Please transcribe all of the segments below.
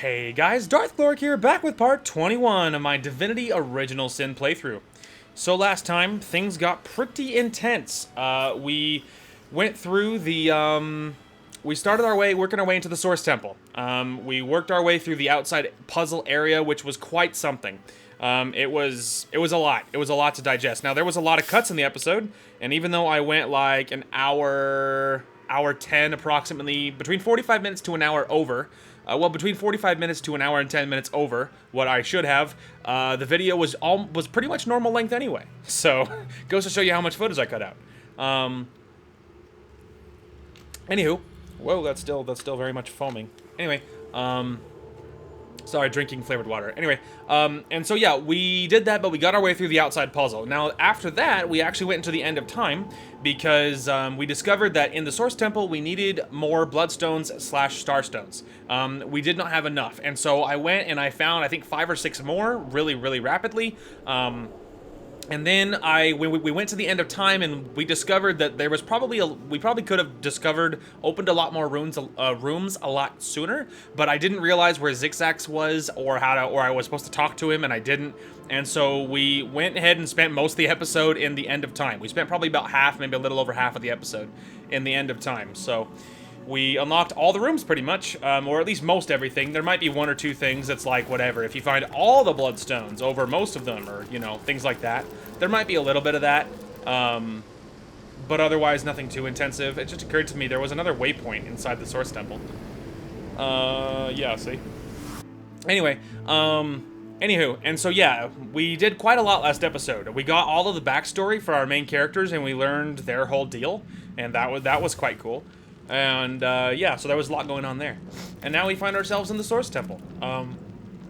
Hey guys, Darth Gloric here, back with part 21 of my Divinity Original Sin playthrough. So last time, things got pretty intense. We went through the, we started our way, working our way into the Source Temple. We worked our way through the outside puzzle area, which was quite something. It was a lot. It was a lot to digest. Now, there was a lot of cuts in the episode, and even though I went like an hour 10 approximately, between 45 minutes to an hour over, between 45 minutes to an hour and 10 minutes over what I should have, the video was pretty much normal length anyway. So, goes to show you how much footage I cut out. Anywho, whoa, that's still very much foaming. Anyway, sorry, drinking flavored water. Anyway, and so yeah, we did that, but we got our way through the outside puzzle. Now, after that, we actually went into the end of time because we discovered that in the Source Temple, we needed more Bloodstones / Starstones. We did not have enough, and so I went and I found, I think, 5 or 6 more really, really rapidly. And then we went to the end of time, and we discovered that there was we probably could have opened a lot more rooms a lot sooner, but I didn't realize where Zigzags was or I was supposed to talk to him, and I didn't. And so we went ahead and spent most of the episode in the end of time. We spent probably about half, maybe a little over half of the episode in the end of time. So we unlocked all the rooms pretty much, or at least most everything. There might be 1 or 2 things that's like, whatever, if you find all the Bloodstones over most of them, or, you know, things like that. There might be a little bit of that, but otherwise nothing too intensive. It just occurred to me there was another waypoint inside the Source Temple. Yeah, see? Anyway, anywho, and so yeah, we did quite a lot last episode. We got all of the backstory for our main characters, and we learned their whole deal, and that was quite cool. And, yeah, so there was a lot going on there. And now we find ourselves in the Source Temple.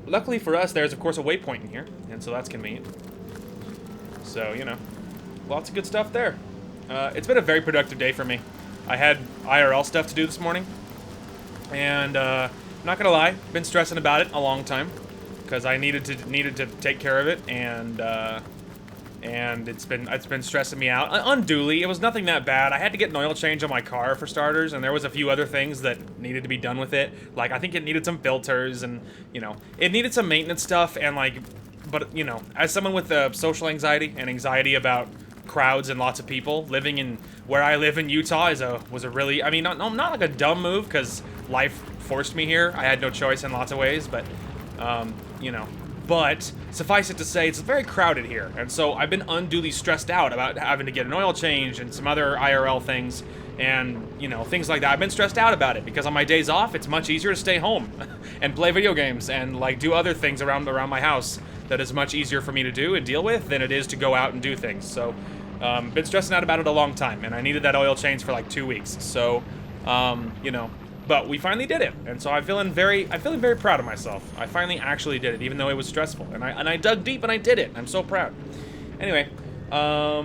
Luckily for us, there's, of course, a waypoint in here, and so that's convenient. So, you know, lots of good stuff there. It's been a very productive day for me. I had IRL stuff to do this morning, and, not gonna lie, been stressing about it a long time, because I needed to take care of it, and it's been stressing me out unduly. It was nothing that bad. I had to get an oil change on my car for starters, and there was a few other things that needed to be done with it. Like, I think it needed some filters, and, you know, it needed some maintenance stuff, and, like, but, you know, as someone with social anxiety and anxiety about crowds and lots of people, living in where I live in Utah was a really, I mean, not like a dumb move, because life forced me here. I had no choice in lots of ways, but, you know. But, suffice it to say, it's very crowded here, and so I've been unduly stressed out about having to get an oil change and some other IRL things, and, you know, things like that. I've been stressed out about it, because on my days off, it's much easier to stay home and play video games and, like, do other things around my house that is much easier for me to do and deal with than it is to go out and do things. So, been stressing out about it a long time, and I needed that oil change for, like, 2 weeks, so, you know. But we finally did it, and so I'm feeling very proud of myself. I finally actually did it, even though it was stressful, and I dug deep and I did it. I'm so proud. Anyway, I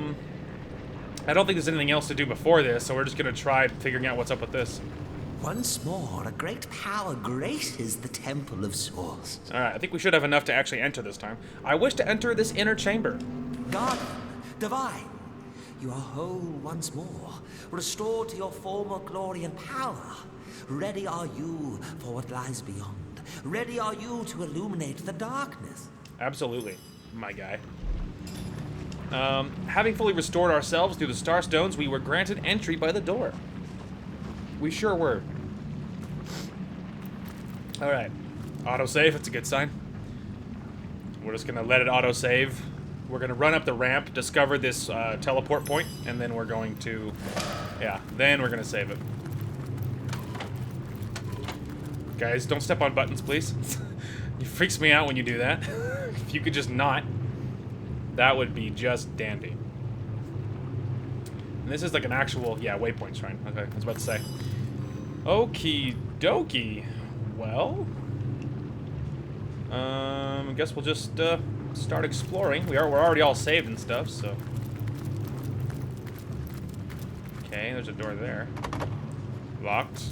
don't think there's anything else to do before this, so we're just gonna try figuring out what's up with this. Once more, a great power graces the Temple of Source. All right, I think we should have enough to actually enter this time. I wish to enter this inner chamber. Guardian, divine, you are whole once more, restored to your former glory and power. Ready are you for what lies beyond. Ready are you to illuminate the darkness. Absolutely, my guy. Having fully restored ourselves through the Starstones, we were granted entry by the door. We sure were. Alright. Autosave, that's a good sign. We're just gonna let it autosave. We're gonna run up the ramp, discover this teleport point, and then we're going to... yeah, then we're gonna save it. Guys, don't step on buttons, please. It freaks me out when you do that. If you could just not, that would be just dandy. And this is like an actual, yeah, waypoint shrine. Okay, I was about to say. Okie dokie. Well, I guess we'll just start exploring. We're already all saved and stuff, so. Okay, there's a door there. Locked.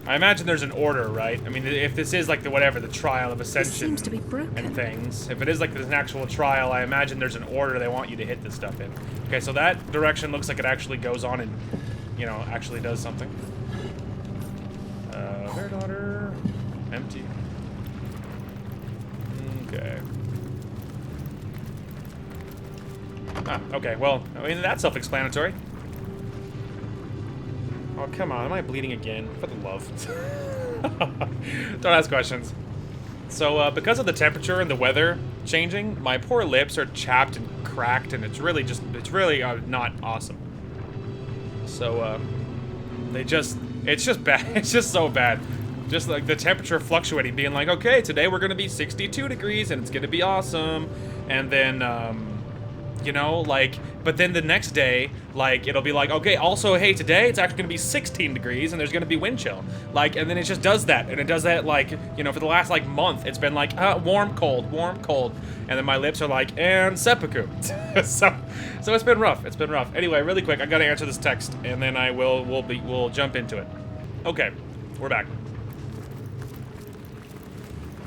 I imagine there's an order, right? I mean, if this is like the trial of ascension seems to be broken. and things, if it is like an actual trial, I imagine there's an order they want you to hit this stuff in. Okay, so that direction looks like it actually goes on and, you know, actually does something. Bear daughter, empty. Ah, okay, well, I mean, that's self-explanatory. Oh, come on, am I bleeding again? For the love. Don't ask questions. So, because of the temperature and the weather changing, my poor lips are chapped and cracked, and it's really not awesome. So, it's just bad. It's just so bad. Just like the temperature fluctuating, being like, okay, today we're gonna be 62 degrees, and it's gonna be awesome. And then, you know, like, but then the next day, like, it'll be like, okay, also, hey, today it's actually gonna be 16 degrees and there's gonna be wind chill. Like, and then it just does that, and it does that, like, you know, for the last, like, month, it's been like, warm, cold, and then my lips are like, and seppuku. so it's been rough, Anyway, really quick, I gotta answer this text, and then we'll jump into it. Okay, we're back.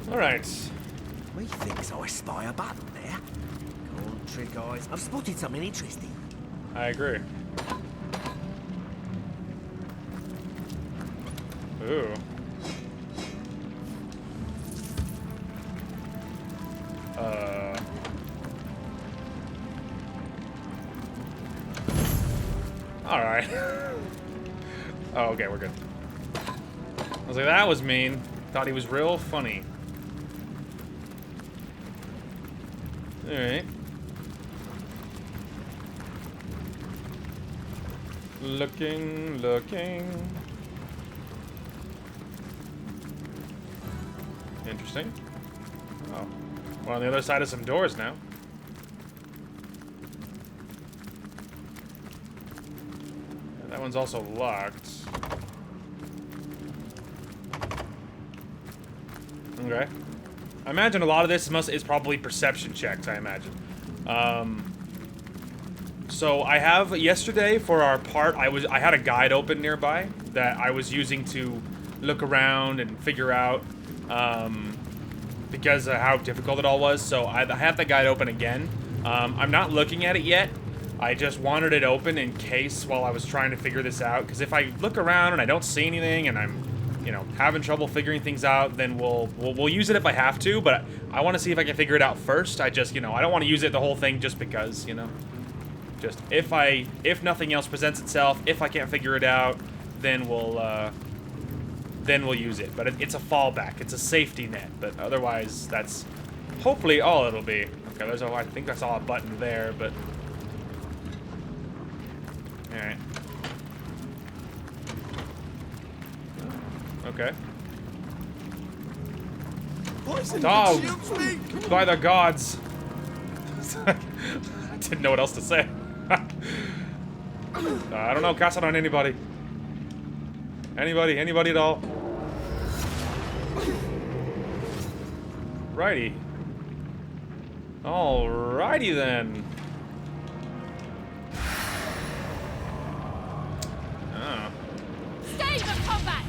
Alright. Methinks I spy a button there. Come on, Trick Eyes. I've spotted something interesting. I agree. Ooh. Alright. Oh, okay, we're good. I was like, that was mean. Thought he was real funny. Alright. Looking. Interesting. Oh. We're on the other side of some doors now. That one's also locked. Okay. I imagine a lot of this is probably perception checks, I imagine. So I have, yesterday for our part, I had a guide open nearby that I was using to look around and figure out, because of how difficult it all was. So I have the guide open again. I'm not looking at it yet. I just wanted it open in case while I was trying to figure this out. Because if I look around and I don't see anything and I'm, you know, having trouble figuring things out, then we'll use it if I have to. But I want to see if I can figure it out first. I just, you know, I don't want to use it the whole thing just because, you know. Just if nothing else presents itself, if I can't figure it out, then we'll use it. But it's a fallback. It's a safety net. But otherwise, that's hopefully all it'll be. Okay, I think I saw a button there, but all right. Okay. Oh, by the gods! I didn't know what else to say. I don't know. Cast it on anybody. Anybody at all. Righty. Alrighty then. Oh. Stay for combat.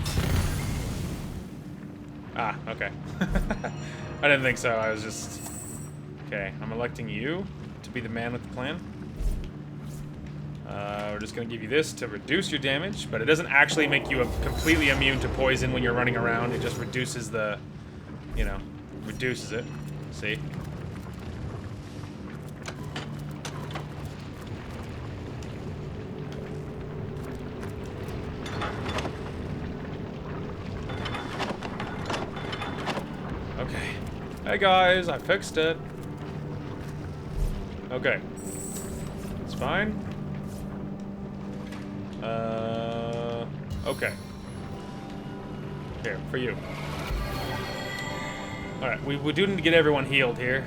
Ah, okay. I didn't think so. I was just... Okay, I'm electing you to be the man with the plan. We're just going to give you this to reduce your damage, but it doesn't actually make you completely immune to poison when you're running around. It just reduces the, you know, reduces it. See? Okay. Hey guys, I fixed it. Okay. It's fine. Okay. Here, for you. Alright, we do need to get everyone healed here.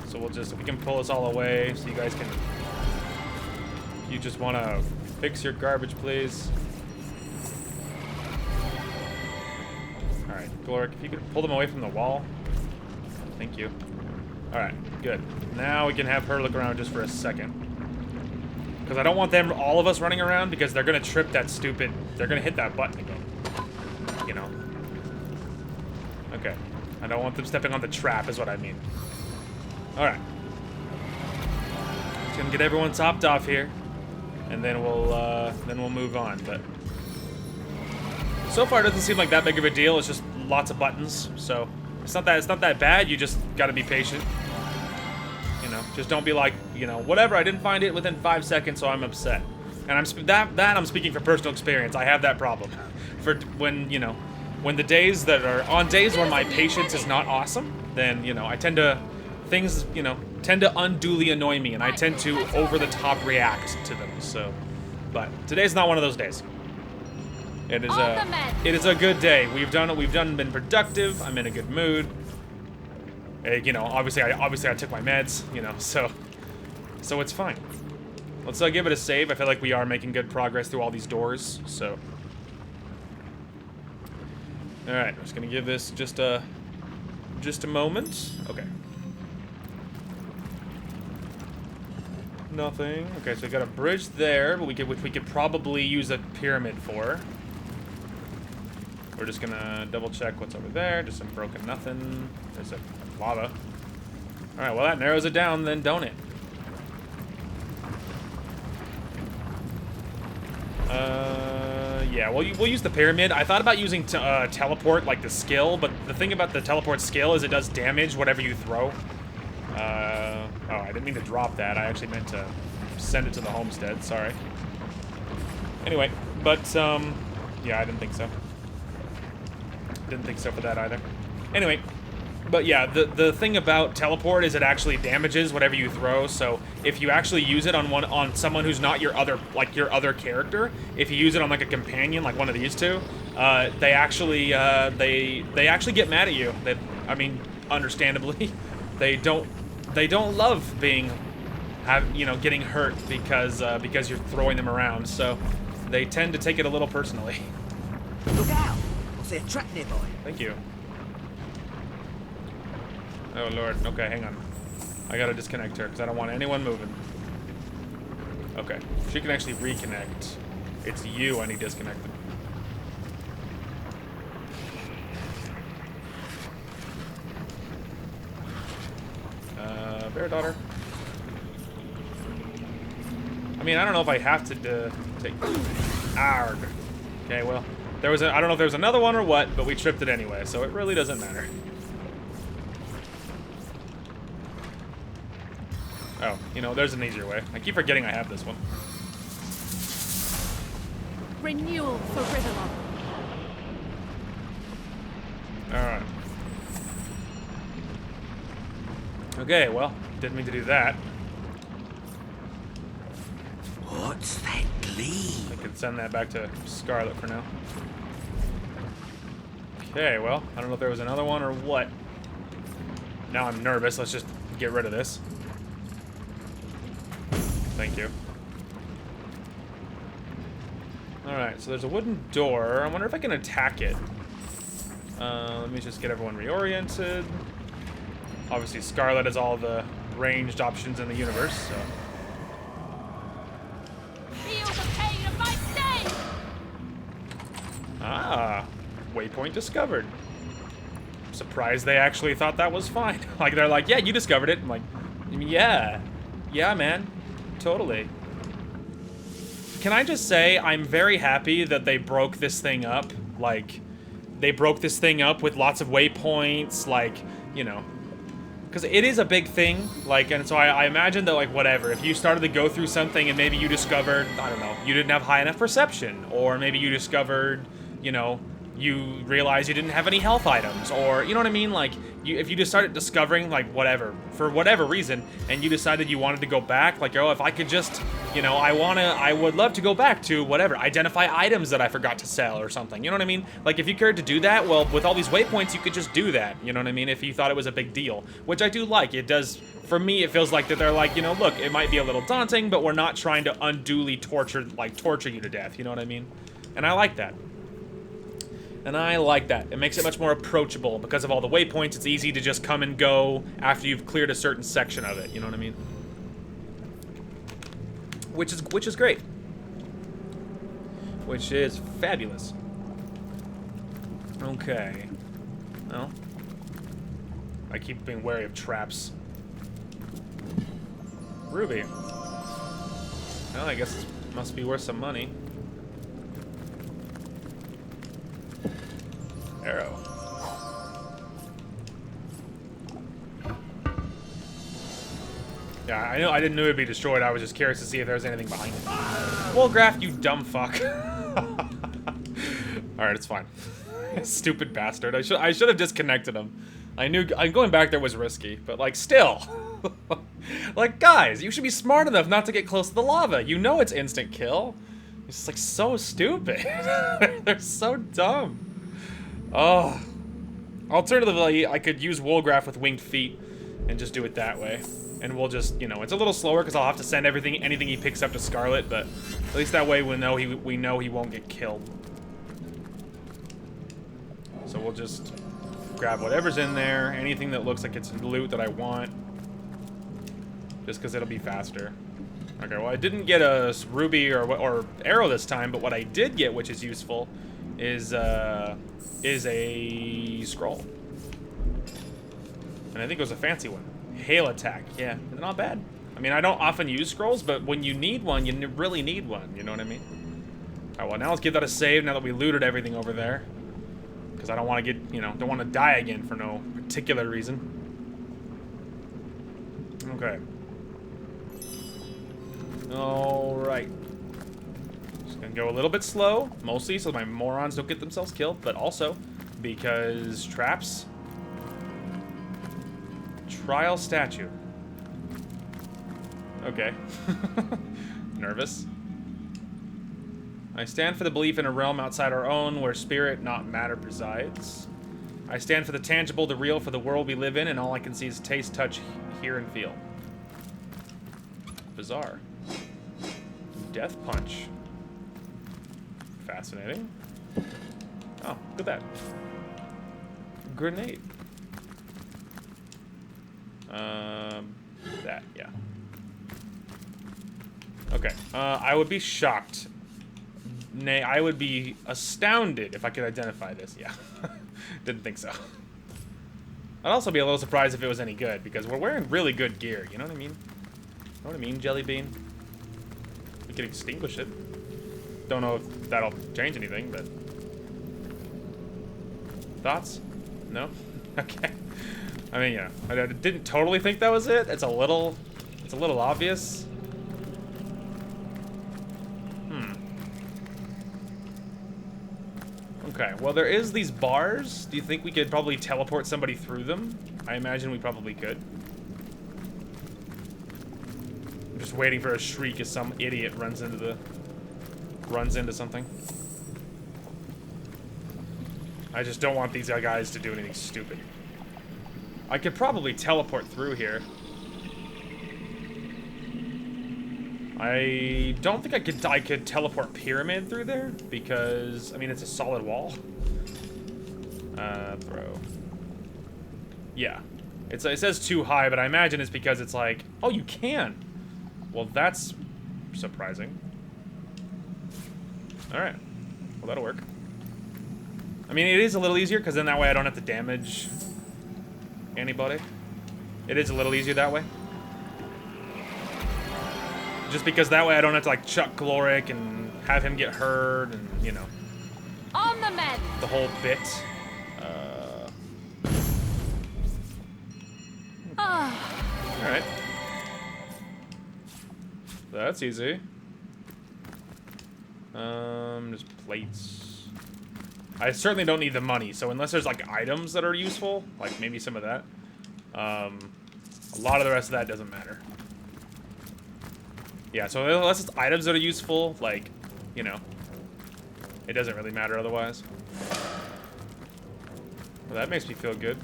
So we can pull this all away so you guys can... If you just want to fix your garbage, please. Alright, Gloric, if you could pull them away from the wall. Thank you. Alright, good. Now we can have her look around just for a second. Because I don't want them, all of us running around, because they're going to trip that stupid... They're going to hit that button again. You know? Okay. I don't want them stepping on the trap, is what I mean. Alright. Just going to get everyone topped off here. And then we'll move on, but... So far, it doesn't seem like that big of a deal. It's just lots of buttons, so... It's not that bad, you just got to be patient. You You know, just don't be like, you know, whatever. I didn't find it within 5 seconds, so I'm upset. And I'm speaking from personal experience. I have that problem. For when, you know, when the days that are on days where my patience is not awesome, then, you know, I tend to things, you know, tend to unduly annoy me, and I tend to over the top react to them. So, but today's not one of those days. It is a good day. We've been productive. I'm in a good mood. You know, obviously I took my meds, you know, so it's fine. Let's give it a save. I feel like we are making good progress through all these doors, so. All right, I'm just gonna give this just a moment. Okay. Nothing. Okay, so we got a bridge there, but which we could probably use a pyramid for. We're just gonna double check what's over there. Just some broken nothing. There's a lava. All right, well that narrows it down then, don't it? Yeah, we'll use the pyramid. I thought about using teleport, like the skill, but the thing about the teleport skill is it does damage whatever you throw. Oh, I didn't mean to drop that. I actually meant to send it to the homestead. Sorry. Anyway, but yeah, I didn't think so. Didn't think so for that either. Anyway, but yeah, the thing about teleport is it actually damages whatever you throw. So if you actually use it on someone who's not your other character, if you use it on like a companion, like one of these two, they actually get mad at you. I mean, understandably, they don't love getting hurt because you're throwing them around. So they tend to take it a little personally. Look out! I see a trap nearby. Thank you. Oh lord, okay, hang on. I gotta disconnect her, because I don't want anyone moving. Okay, she can actually reconnect. It's you I need disconnected. Bear daughter. I mean, I don't know if I have to take... Arg. Okay, well, I don't know if there was another one or what, but we tripped it anyway, so it really doesn't matter. Oh, you know, there's an easier way. I keep forgetting I have this one. Renewal for Riverlon. Alright. Okay, well, didn't mean to do that. What's that gleam? I could send that back to Scarlet for now. Okay, well, I don't know if there was another one or what. Now I'm nervous. Let's just get rid of this. Thank you. Alright, so there's a wooden door. I wonder if I can attack it. Let me just get everyone reoriented. Obviously, Scarlet has all the ranged options in the universe, so... Feel the pain of my sting! Ah, waypoint discovered. I'm surprised they actually thought that was fine. Like, they're like, yeah, you discovered it. I'm like, yeah. Yeah, man. Totally. Can I just say, I'm very happy that they broke this thing up. Like, they broke this thing up with lots of waypoints, like, you know. Because it is a big thing, like, and so I imagine that, like, whatever, if you started to go through something and maybe you discovered, I don't know, you didn't have high enough perception, or maybe you discovered, you know, you realized you didn't have any health items, or, you know what I mean, like, if you just started discovering, like, whatever, for whatever reason, and you decided you wanted to go back, like, oh, if I could just, you know, I would love to go back to, whatever, identify items that I forgot to sell or something, you know what I mean? Like, if you cared to do that, well, with all these waypoints, you could just do that, you know what I mean, if you thought it was a big deal, which I do like. It does, for me, it feels like that they're like, you know, look, it might be a little daunting, but we're not trying to unduly torture you to death, you know what I mean? And I like that. And I like that. It makes it much more approachable. Because of all the waypoints, it's easy to just come and go after you've cleared a certain section of it, you know what I mean? Which is great. Which is fabulous. Okay. Well, I keep being wary of traps. Ruby. Well, I guess this must be worth some money. Arrow. Yeah, I know. I didn't know it'd be destroyed. I was just curious to see if there was anything behind it. Woolgraf, you dumb fuck. All right, it's fine. Stupid bastard. I should have disconnected him. I knew going back there was risky, but like still. Like guys, you should be smart enough not to get close to the lava. You know it's instant kill. It's just, like so stupid. They're so dumb. Oh. Alternatively, I could use Woolgraf with winged feet and just do it that way. And we'll just, you know, it's a little slower because I'll have to send anything he picks up to Scarlet, but at least that way we know he won't get killed. So we'll just grab whatever's in there, anything that looks like it's loot that I want, just because it'll be faster. Okay, well I didn't get a ruby or arrow this time, but what I did get, which is useful, is a scroll. And I think it was a fancy one. Hail attack, yeah, not bad. I mean, I don't often use scrolls, but when you need one, you really need one, you know what I mean? Alright, well now let's give that a save now that we looted everything over there. Because I don't want to get, you know, don't want to die again for no particular reason. Okay. Alright. Just gonna go a little bit slow, mostly so my morons don't get themselves killed, but also because traps. Trial statue. Okay. Nervous. I stand for the belief in a realm outside our own where spirit, not matter, presides. I stand for the tangible, the real, for the world we live in, and all I can see is taste, touch, hear, and feel. Bizarre. Death punch. Fascinating. Oh, look at that. Grenade. That, yeah. Okay, I would be shocked. Nay, I would be astounded if I could identify this. Yeah. Didn't think so. I'd also be a little surprised if it was any good, because we're wearing really good gear, you know what I mean? You know what I mean, Jelly Bean? We could extinguish it. Don't know if that'll change anything, but... Thoughts? No? Okay. I mean, yeah. I didn't totally think that was it. It's a little obvious. Okay, well there is these bars. Do you think we could probably teleport somebody through them? I imagine we probably could. I'm just waiting for a shriek as some idiot runs into something. I just don't want these guys to do anything stupid. I could probably teleport through here. I don't think I could teleport Pyramid through there, because, I mean, it's a solid wall. Throw. Yeah. It says too high, but I imagine it's because it's like, oh, you can. Well, that's surprising. Alright. Well, that'll work. I mean, it is a little easier, because then that way I don't have to damage anybody. It is a little easier that way. Just because that way I don't have to, like, chuck Gloric and have him get hurt and, you know. On the men! The whole bit. Alright. That's easy. Just plates. I certainly don't need the money, so unless there's, like, items that are useful, like maybe some of that, a lot of the rest of that doesn't matter. Yeah, so unless it's items that are useful, like, you know, it doesn't really matter otherwise. Well, that makes me feel good.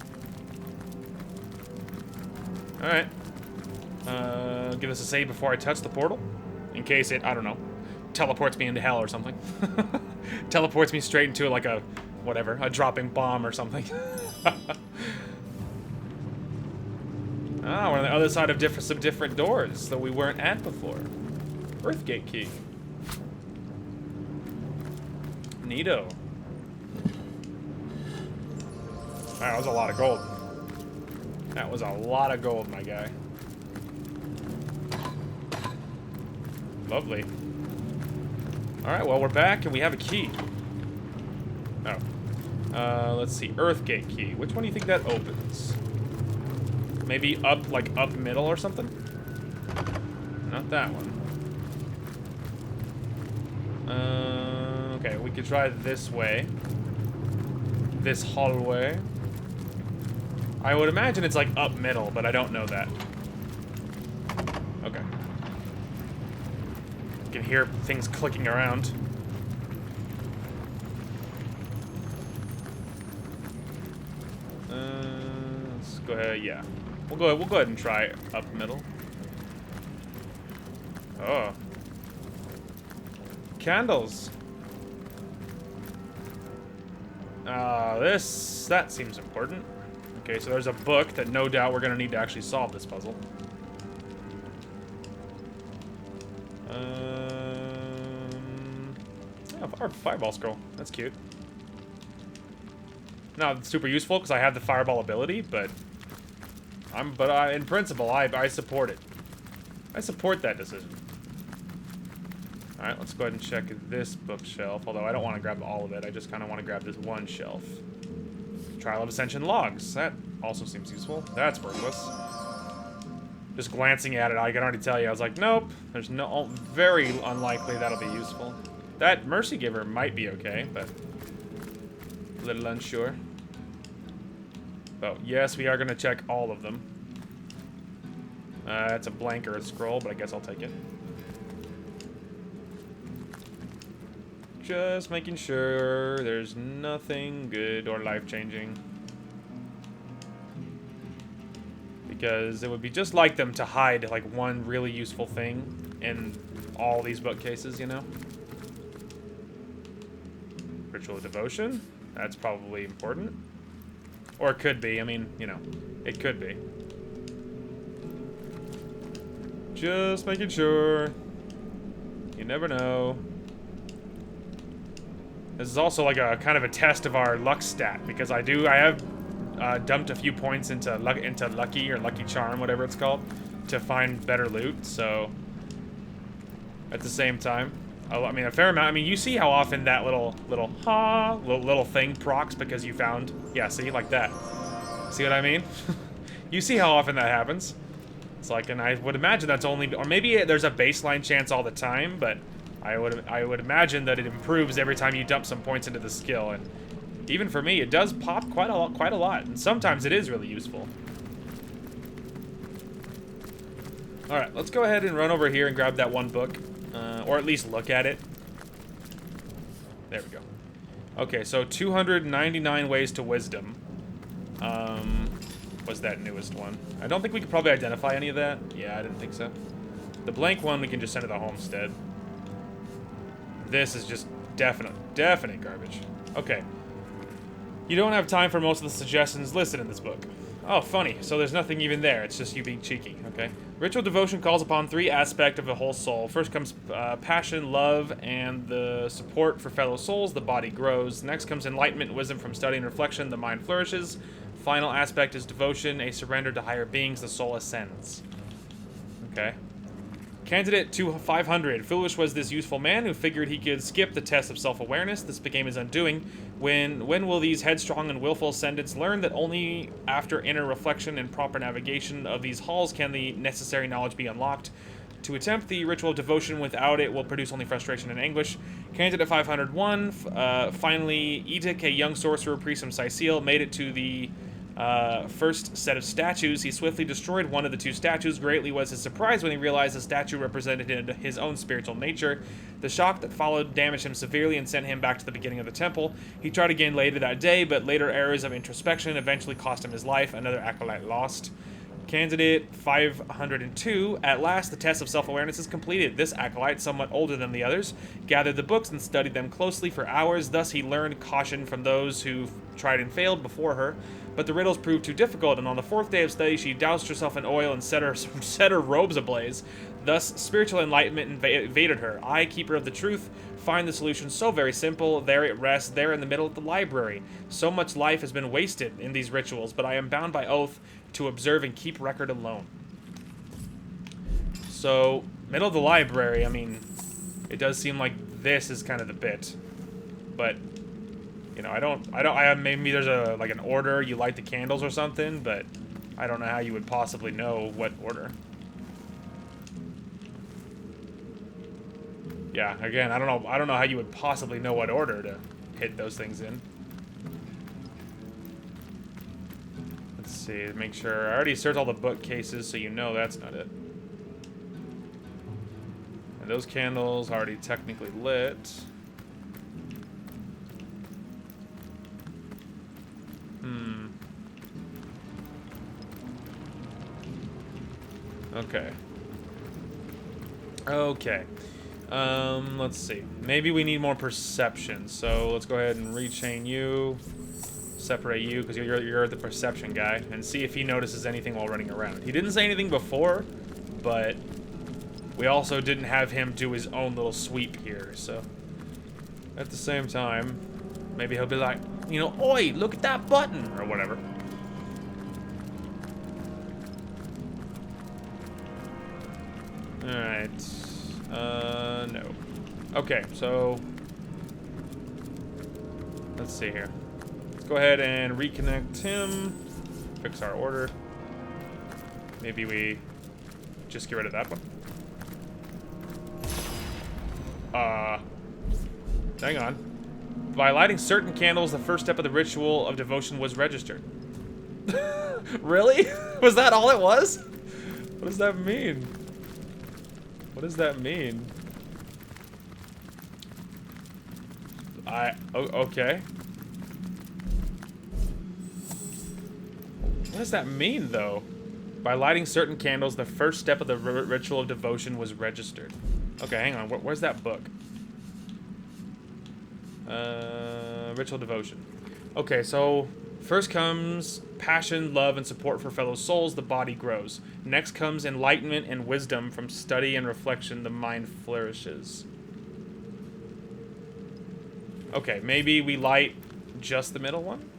Alright. Give us a save before I touch the portal. In case it, I don't know, teleports me into hell or something. Teleports me straight into, like, a, whatever, a dropping bomb or something. Ah, we're on the other side of some different doors that we weren't at before. Earthgate key. Neato. That was a lot of gold. That was a lot of gold, my guy. Lovely. Alright, well, we're back and we have a key. Oh. Let's see. Earthgate key. Which one do you think that opens? Maybe up, like, up middle or something? not that one. Okay, we could try this way. This hallway. I would imagine it's like up middle, but I don't know that. Okay. You can hear things clicking around. Let's go ahead, yeah. We'll go ahead and try up middle. Oh. Candles. That seems important. Okay, so there's a book that no doubt we're gonna need to actually solve this puzzle. Oh, fireball scroll. That's cute. Not super useful because I have the fireball ability, but in principle, I support it. I support that decision. All right, let's go ahead and check this bookshelf. Although I don't want to grab all of it, I just kind of want to grab this one shelf. Trial of Ascension logs. That also seems useful. That's worthless. Just glancing at it, I can already tell you. I was like, nope. There's no. Very unlikely that'll be useful. That Mercy Giver might be okay, but a little unsure. But yes, we are going to check all of them. It's a blank or a scroll, but I guess I'll take it. Just making sure there's nothing good or life-changing. Because it would be just like them to hide like one really useful thing in all these bookcases, you know? Ritual of Devotion? That's probably important. Or it could be, I mean, you know, it could be. Just making sure. You never know. This is also like a kind of a test of our luck stat, because I have dumped a few points into lucky or lucky charm, whatever it's called, to find better loot. So at the same time, I mean a fair amount. I mean, you see how often that little thing procs because you found, yeah, see, like that. See what I mean? You see how often that happens. It's like, and I would imagine that's only, or maybe there's a baseline chance all the time, but I would imagine that it improves every time you dump some points into the skill, and even for me, it does pop quite a lot, and sometimes it is really useful. All right, let's go ahead and run over here and grab that one book, or at least look at it. There we go. Okay, so 299 ways to wisdom. Was that newest one? I don't think we could probably identify any of that. Yeah, I didn't think so. The blank one we can just send to the homestead. This is just definite garbage. Okay. You don't have time for most of the suggestions listed in this book. Oh, funny. So there's nothing even there. It's just you being cheeky, okay? Ritual devotion calls upon three aspects of the whole soul. First comes passion, love, and the support for fellow souls. The body grows. Next comes enlightenment, wisdom from study and reflection. The mind flourishes. Final aspect is devotion, a surrender to higher beings. The soul ascends. Okay. Candidate to 500. Foolish was this useful man who figured he could skip the test of self-awareness. This became his undoing. When will these headstrong and willful ascendants learn that only after inner reflection and proper navigation of these halls can the necessary knowledge be unlocked? To attempt the ritual of devotion without it will produce only frustration and anguish. Candidate 501. Finally, Etic, a young sorcerer priest from Sicil, made it to the first set of statues. He swiftly destroyed one of the two statues. Greatly was his surprise when he realized the statue represented his own spiritual nature. The shock that followed damaged him severely and sent him back to the beginning of the temple. He tried again later that day, but later errors of introspection eventually cost him his life. Another acolyte lost. Candidate 502. At last, the test of self-awareness is completed. This acolyte, somewhat older than the others, gathered the books and studied them closely for hours. Thus, he learned caution from those who tried and failed before her. But the riddles proved too difficult, and on the fourth day of study, she doused herself in oil and set her robes ablaze. Thus, spiritual enlightenment invaded her. I, keeper of the truth, find the solution so very simple. There it rests, there in the middle of the library. So much life has been wasted in these rituals, but I am bound by oath to observe and keep record alone. So, middle of the library, I mean, it does seem like this is kind of the bit. But, you know, maybe there's like an order, you light the candles or something, but I don't know how you would possibly know what order. Yeah, again, I don't know how you would possibly know what order to hit those things in. Let's see, make sure. I already searched all the bookcases, so you know that's not it. And those candles are already technically lit. Okay. Okay. Let's see. Maybe we need more perception. So let's go ahead and rechain you. Separate you, because you're the perception guy. And see if he notices anything while running around. He didn't say anything before, but we also didn't have him do his own little sweep here. So at the same time, maybe he'll be like, you know, oi, look at that button, or whatever. Alright. No. Okay, so let's see here. Let's go ahead and reconnect him. Fix our order. Maybe we just get rid of that one. Hang on. By lighting certain candles, the first step of the ritual of devotion was registered. Really? Was that all it was? What does that mean? What does that mean? Okay. What does that mean, though? By lighting certain candles, the first step of the ritual of devotion was registered. Okay, hang on. Where's that book? Ritual devotion. Okay, so first comes passion, love, and support for fellow souls. The body grows. Next comes enlightenment and wisdom. From study and reflection, the mind flourishes. Okay, maybe we light just the middle one?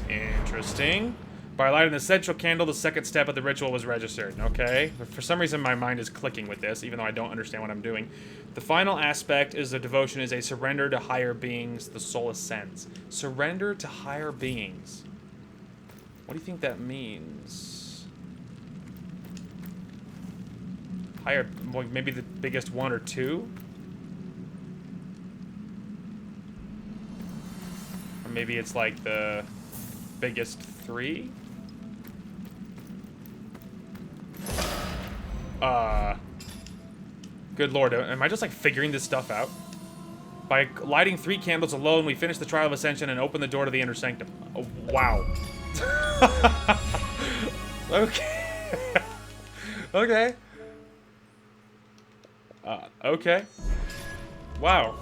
Interesting. By lighting the central candle, the second step of the ritual was registered. Okay. For some reason, my mind is clicking with this, even though I don't understand what I'm doing. The final aspect is the devotion is a surrender to higher beings. The soul ascends. Surrender to higher beings. What do you think that means? Higher, maybe the biggest one or two? Or maybe it's like the biggest three? Good lord, am I just like figuring this stuff out? By lighting 3 candles alone, we finish the trial of ascension and open the door to the inner sanctum. Oh, wow. Okay. Okay. Okay. Wow.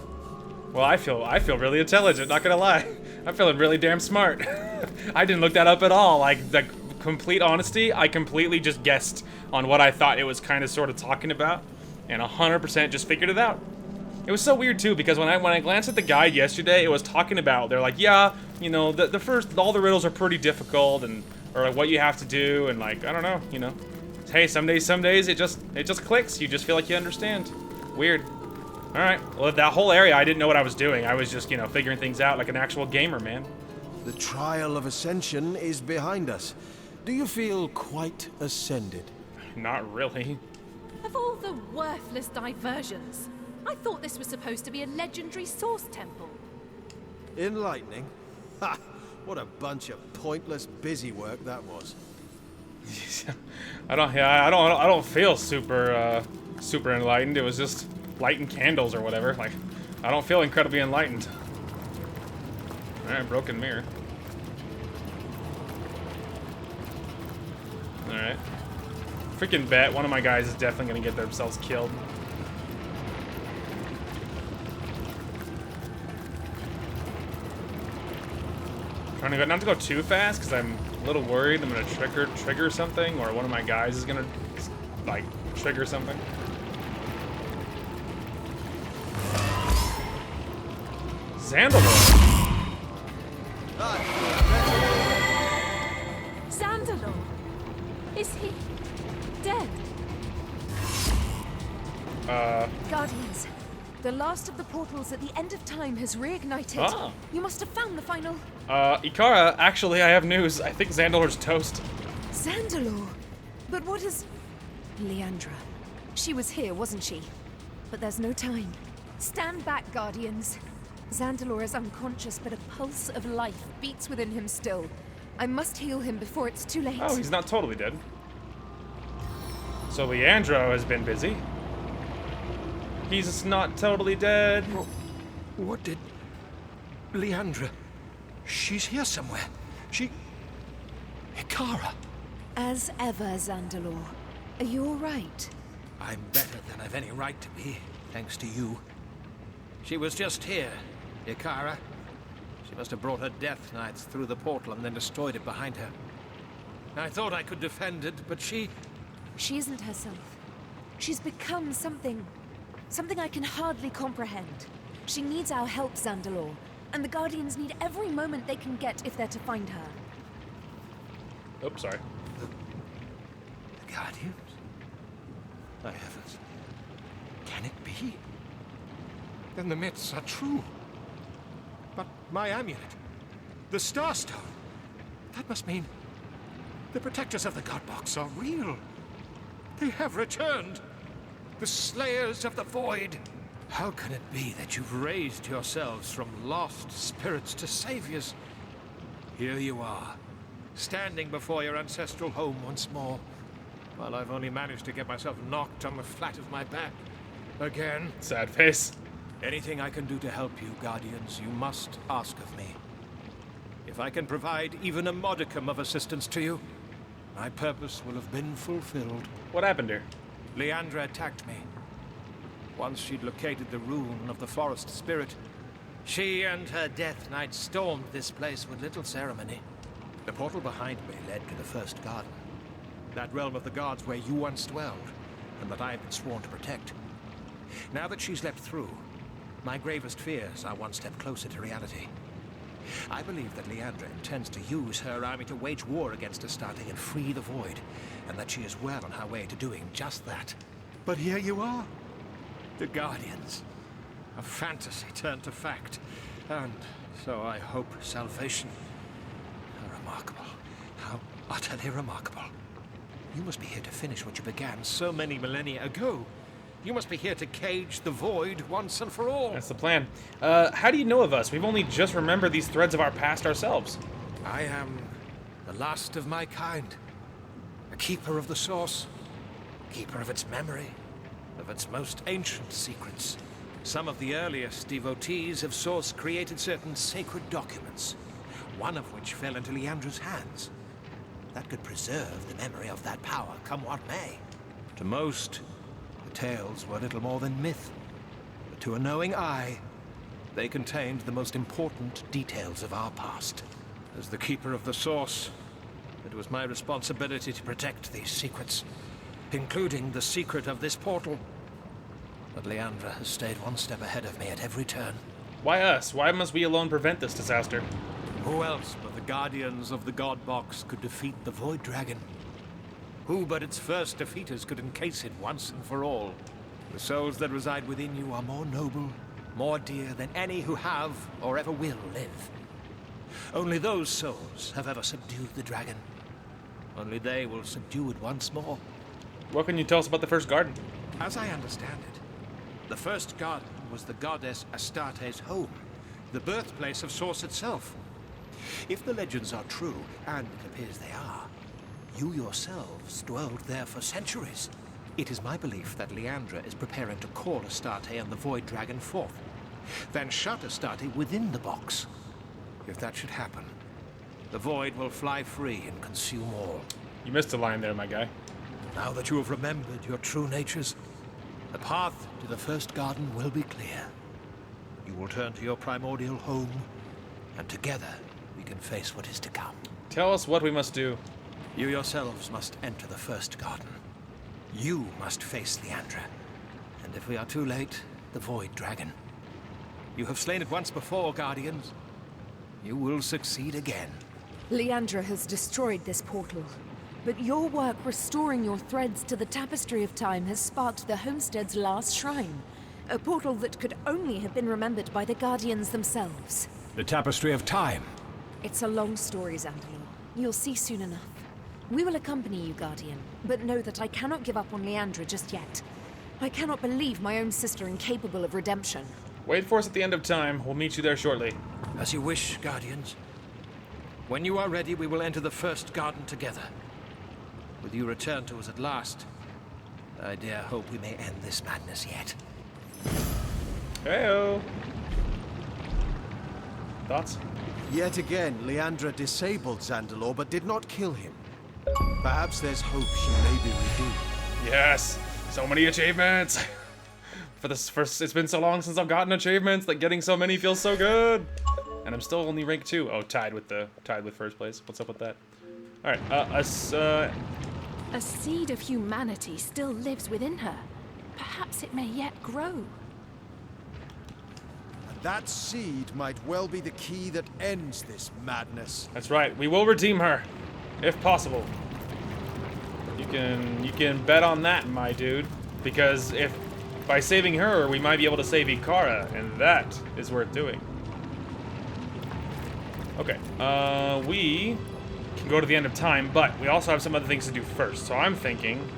Well, I feel really intelligent, not gonna lie. I'm feeling really damn smart. I didn't look that up at all. Like, the complete honesty, I completely just guessed on what I thought it was kind of sort of talking about, and 100% just figured it out. It was so weird too, because when I glanced at the guide yesterday, it was talking about, they're like, yeah, you know, the first, all the riddles are pretty difficult, and or like what you have to do, and like, I don't know, you know. Hey, some days it just clicks. You just feel like you understand. Weird. All right. Well, that whole area, I didn't know what I was doing. I was just, you know, figuring things out like an actual gamer, man. The trial of ascension is behind us. Do you feel quite ascended? Not really. Of all the worthless diversions, I thought this was supposed to be a legendary source temple. Enlightening? Ha! What a bunch of pointless busy work that was. I don't feel super super enlightened. It was just lighting candles or whatever. Like, I don't feel incredibly enlightened. All right, broken mirror. All right. Freaking bet one of my guys is definitely gonna get themselves killed. Trying to go, not to go too fast, because I'm a little worried I'm gonna trigger something, or one of my guys is gonna like trigger something. Zandalore. Zandalore? Is he dead? Guardians, the last of the portals at the end of time has reignited. Ah. You must have found the final... Ikara, actually, I have news. I think Zandalore's toast. Zandalore? But what is... Leandra. She was here, wasn't she? But there's no time. Stand back, Guardians. Zandalore is unconscious, but a pulse of life beats within him still. I must heal him before it's too late. Oh, he's not totally dead. So Leandra has been busy. He's not totally dead. What did... Leandra... She's here somewhere. She... Ikara. As ever, Zandalore. Are you all right? I'm better than I've any right to be, thanks to you. She was just here, Ikara. She must have brought her Death Knights through the portal and then destroyed it behind her. I thought I could defend it, but she... She isn't herself. She's become something... something I can hardly comprehend. She needs our help, Zandalore, and the Guardians need every moment they can get if they're to find her. Oops, sorry. The Guardians? My heavens. Can it be? Then the myths are true. But my amulet, the Starstone, that must mean the protectors of the Godbox are real. They have returned. The Slayers of the Void. How can it be that you've raised yourselves from lost spirits to saviors? Here you are, standing before your ancestral home once more, while I've only managed to get myself knocked on the flat of my back. Again. Sad face. Anything I can do to help you, Guardians, you must ask of me. If I can provide even a modicum of assistance to you, my purpose will have been fulfilled. What happened here? Leandra attacked me. Once she'd located the rune of the forest spirit, she and her Death Knight stormed this place with little ceremony. The portal behind me led to the First Garden, that realm of the gods where you once dwelled, and that I have been sworn to protect. Now that she's leapt through, my gravest fears are one step closer to reality. I believe that Leandra intends to use her army to wage war against Astarte and free the Void, and that she is well on her way to doing just that. But here you are, the Guardians. A fantasy turned to fact, and so I hope salvation. How remarkable. How utterly remarkable. You must be here to finish what you began so many millennia ago. You must be here to cage the Void once and for all. That's the plan. How do you know of us? We've only just remembered these threads of our past ourselves. I am the last of my kind. A keeper of the Source. Keeper of its memory. Of its most ancient secrets. Some of the earliest devotees of Source created certain sacred documents, one of which fell into Leandra's hands. That could preserve the memory of that power, come what may. To most, the tales were little more than myth. But to a knowing eye, they contained the most important details of our past. As the keeper of the Source, it was my responsibility to protect these secrets, including the secret of this portal. But Leandra has stayed one step ahead of me at every turn. Why us? Why must we alone prevent this disaster? Who else but the Guardians of the God Box could defeat the Void Dragon? Who but its first defeaters could encase it once and for all? The souls that reside within you are more noble, more dear than any who have or ever will live. Only those souls have ever subdued the dragon. Only they will subdue it once more. What can you tell us about the First Garden? As I understand it, the First Garden was the goddess Astarte's home, the birthplace of Source itself. If the legends are true, and it appears they are, you yourselves dwelled there for centuries. It is my belief that Leandra is preparing to call Astarte and the Void Dragon forth, then shut Astarte within the box. If that should happen, the Void will fly free and consume all. You missed a line there, my guy. Now that you have remembered your true natures, the path to the First Garden will be clear. You will turn to your primordial home, and together we can face what is to come. Tell us what we must do. You yourselves must enter the First Garden. You must face Leandra, and if we are too late, the Void Dragon. You have slain it once before, Guardians. You will succeed again. Leandra has destroyed this portal, but your work restoring your threads to the tapestry of time has sparked the Homestead's last shrine, a portal that could only have been remembered by the Guardians themselves. The Tapestry of Time. It's a long story, Zandalore. You'll see soon enough. We will accompany you, Guardian, but know that I cannot give up on Leandra just yet. I cannot believe my own sister incapable of redemption. Wait for us at the end of time. We'll meet you there shortly. As you wish, Guardians. When you are ready, we will enter the first garden together. With you returned to us at last, I dare hope we may end this madness yet. Heyo. Thoughts? Yet again, Leandra disabled Zandalore, but did not kill him. Perhaps there's hope she may be redeemed. Yes. So many achievements. For this first, it's been so long since I've gotten achievements that getting so many feels so good. And I'm still only rank 2. Oh, tied with first place. What's up with that? All right. A seed of humanity still lives within her. Perhaps it may yet grow. That seed might well be the key that ends this madness. That's right. We will redeem her, if possible. You can bet on that, my dude. Because if by saving her, we might be able to save Ikara, and that is worth doing. Okay. We can go to the end of time, but we also have some other things to do first. So I'm thinking.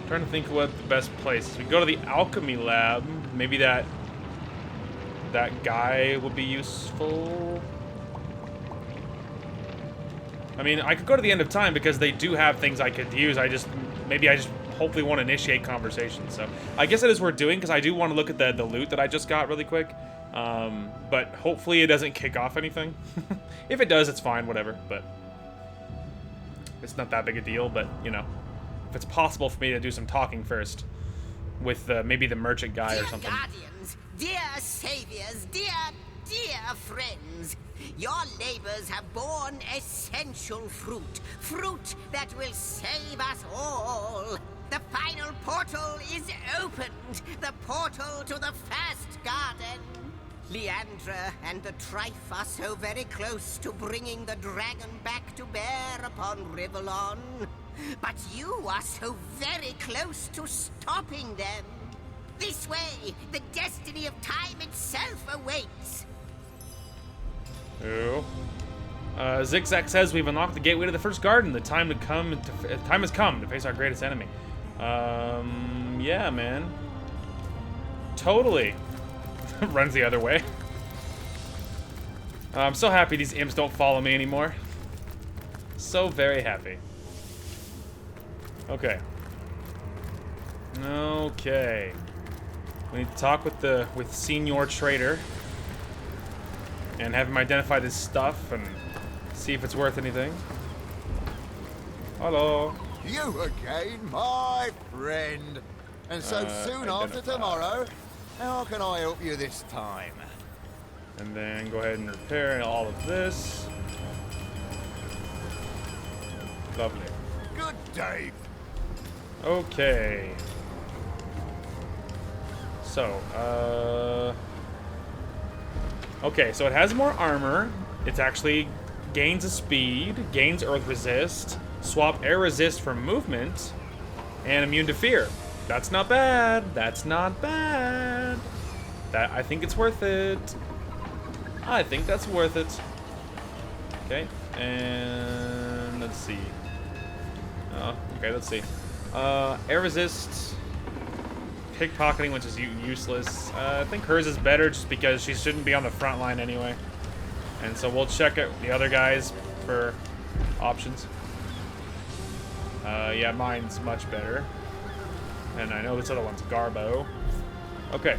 Trying to think what the best place is. We go to the alchemy lab. Maybe that guy would be useful. I mean, I could go to the end of time because they do have things I could use. Maybe I just hopefully want to initiate conversations. So I guess it is worth doing because I do want to look at the loot that I just got really quick. But hopefully it doesn't kick off anything. If it does, it's fine, whatever. But it's not that big a deal. But you know. If it's possible for me to do some talking first with maybe the merchant guy or something. Dear guardians, dear saviors, dear friends, your labors have borne essential fruit that will save us all. The final portal is opened, the portal to the first garden. Leandra and the Trife are so very close to bringing the dragon back to bear upon Rivellon. But you are so very close to stopping them. This way, the destiny of time itself awaits. Oh. Zigzag says we've unlocked the gateway to the first garden. The time has come to face our greatest enemy. Yeah, man. Totally. Runs the other way. I'm so happy these imps don't follow me anymore. So very happy. Okay. Okay. We need to talk with Senior Trader and have him identify this stuff and see if it's worth anything. Hello. You again, my friend. And so soon after tomorrow, how can I help you this time? And then go ahead and repair all of this. Lovely. Good day. Okay. So, okay, so it has more armor. It's actually gains a speed, gains earth resist, swap air resist for movement, and immune to fear. That's not bad. That's not bad. I think it's worth it. I think that's worth it. Okay, and let's see. Okay, let's see. Air resist, pickpocketing, which is useless. I think hers is better just because she shouldn't be on the front line anyway. And so we'll check out the other guys for options. Yeah, mine's much better. And I know this other one's Garbo. Okay.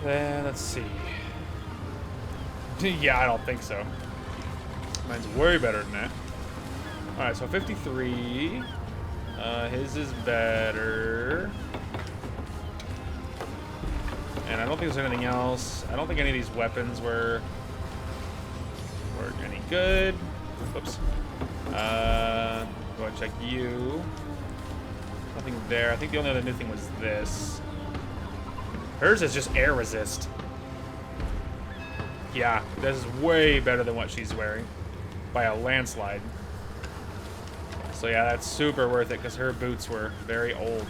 Then let's see. Yeah, I don't think so. Mine's way better than that. Alright, so 53. His is better. And I don't think there's anything else. I don't think any of these weapons were any good. Oops. Go ahead and check you. Nothing there. I think the only other new thing was this. Hers is just air resist. Yeah, this is way better than what she's wearing. By a landslide. So yeah, that's super worth it because her boots were very old.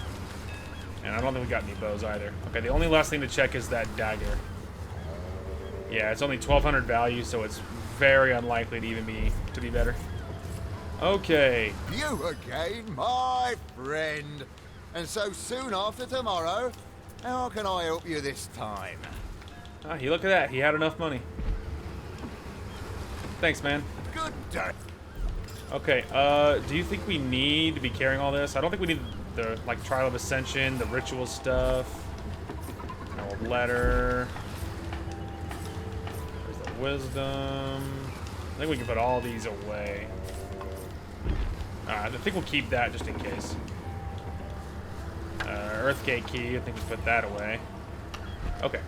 And I don't think we got any bows either. Okay, the only last thing to check is that dagger. Yeah, it's only 1,200 value, so it's very unlikely to even be better. Okay. You again, my friend. And so soon after tomorrow, how can I help you this time? Ah, look at that. He had enough money. Thanks, man. Good day. Okay, do you think we need to be carrying all this? I don't think we need the, like, Trial of Ascension, the ritual stuff. No letter. There's the wisdom. I think we can put all these away. I think we'll keep that just in case. Earth Gatekey, I think we put that away. Okay.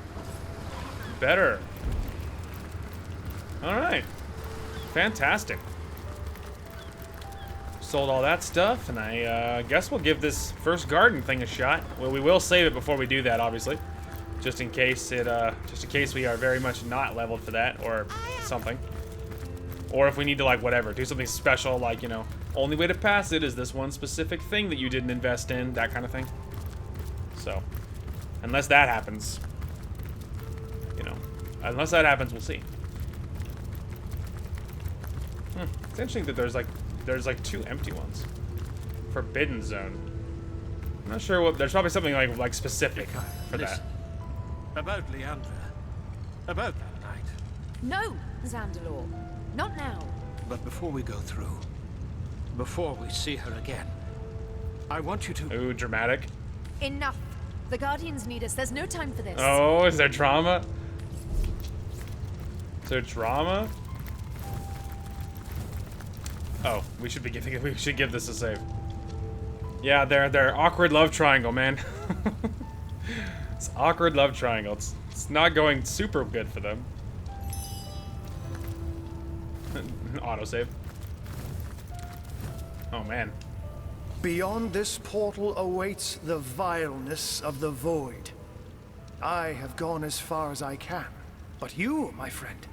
Better. Alright. Fantastic. Sold all that stuff, and I guess we'll give this first garden thing a shot. Well, we will save it before we do that, obviously. Just in case we are very much not leveled for that, or something. Or if we need to, like, whatever, do something special, like, you know, only way to pass it is this one specific thing that you didn't invest in, that kind of thing. So, unless that happens, you know, unless that happens, we'll see. It's interesting that there's like 2 empty ones. Forbidden Zone. I'm not sure what, there's probably something like specific for that. About Leandra. About that night. No, Zandalore. Not now. But before we go through, before we see her again, I want you to... Ooh, dramatic. Enough. The Guardians need us. There's no time for this. Oh, is there drama? Is there drama? Oh, we should give this a save. Yeah, they're awkward love triangle, man. It's awkward love triangle. It's not going super good for them. Autosave. Oh man. Beyond this portal awaits the vileness of the void. I have gone as far as I can, but you, my friend,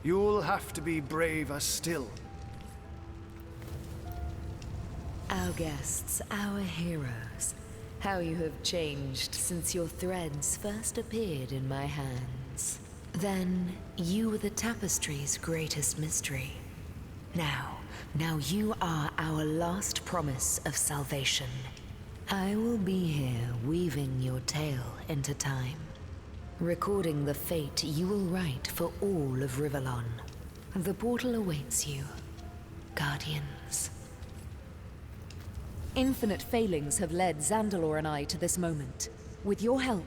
you'll have to be braver still. Our guests, our heroes. How you have changed since your threads first appeared in my hands. Then, you were the tapestry's greatest mystery. Now you are our last promise of salvation. I will be here weaving your tale into time, recording the fate you will write for all of Rivellon. The portal awaits you, Guardians. Infinite failings have led Zandalore and I to this moment. With your help,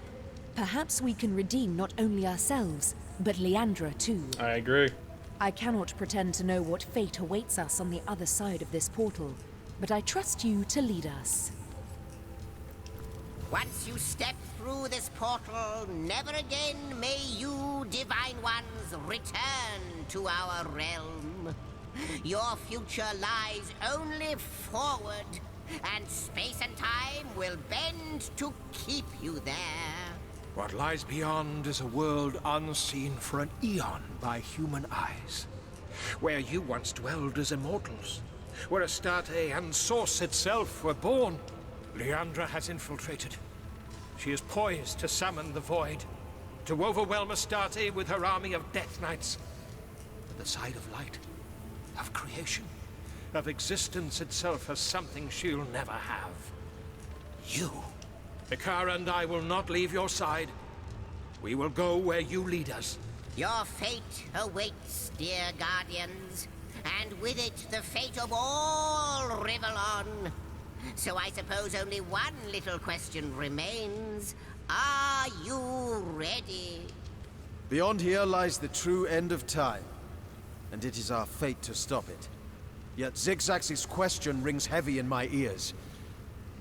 perhaps we can redeem not only ourselves, but Leandra too. I agree. I cannot pretend to know what fate awaits us on the other side of this portal, but I trust you to lead us. Once you step through this portal, never again may you, Divine Ones, return to our realm. Your future lies only forward, and space and time will bend to keep you there. What lies beyond is a world unseen for an eon by human eyes. Where you once dwelled as immortals. Where Astarte and Source itself were born. Leandra has infiltrated. She is poised to summon the Void. To overwhelm Astarte with her army of Death Knights. The side of light. Of creation. Of existence itself as something she'll never have. You. Ikara and I will not leave your side. We will go where you lead us. Your fate awaits, dear Guardians, and with it the fate of all Rivellon. So I suppose only one little question remains. Are you ready? Beyond here lies the true end of time, and it is our fate to stop it. Yet Zigzax's question rings heavy in my ears.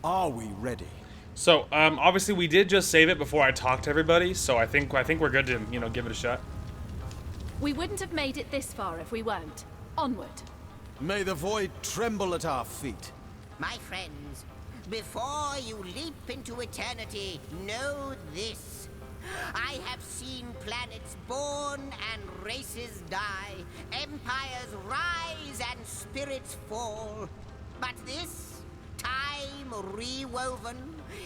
Are we ready? So, obviously we did just save it before I talked to everybody, so I think we're good to, you know, give it a shot. We wouldn't have made it this far if we weren't. Onward. May the void tremble at our feet. My friends, before you leap into eternity, know this. I have seen planets born and races die, empires rise and spirits fall. But this, time rewoven,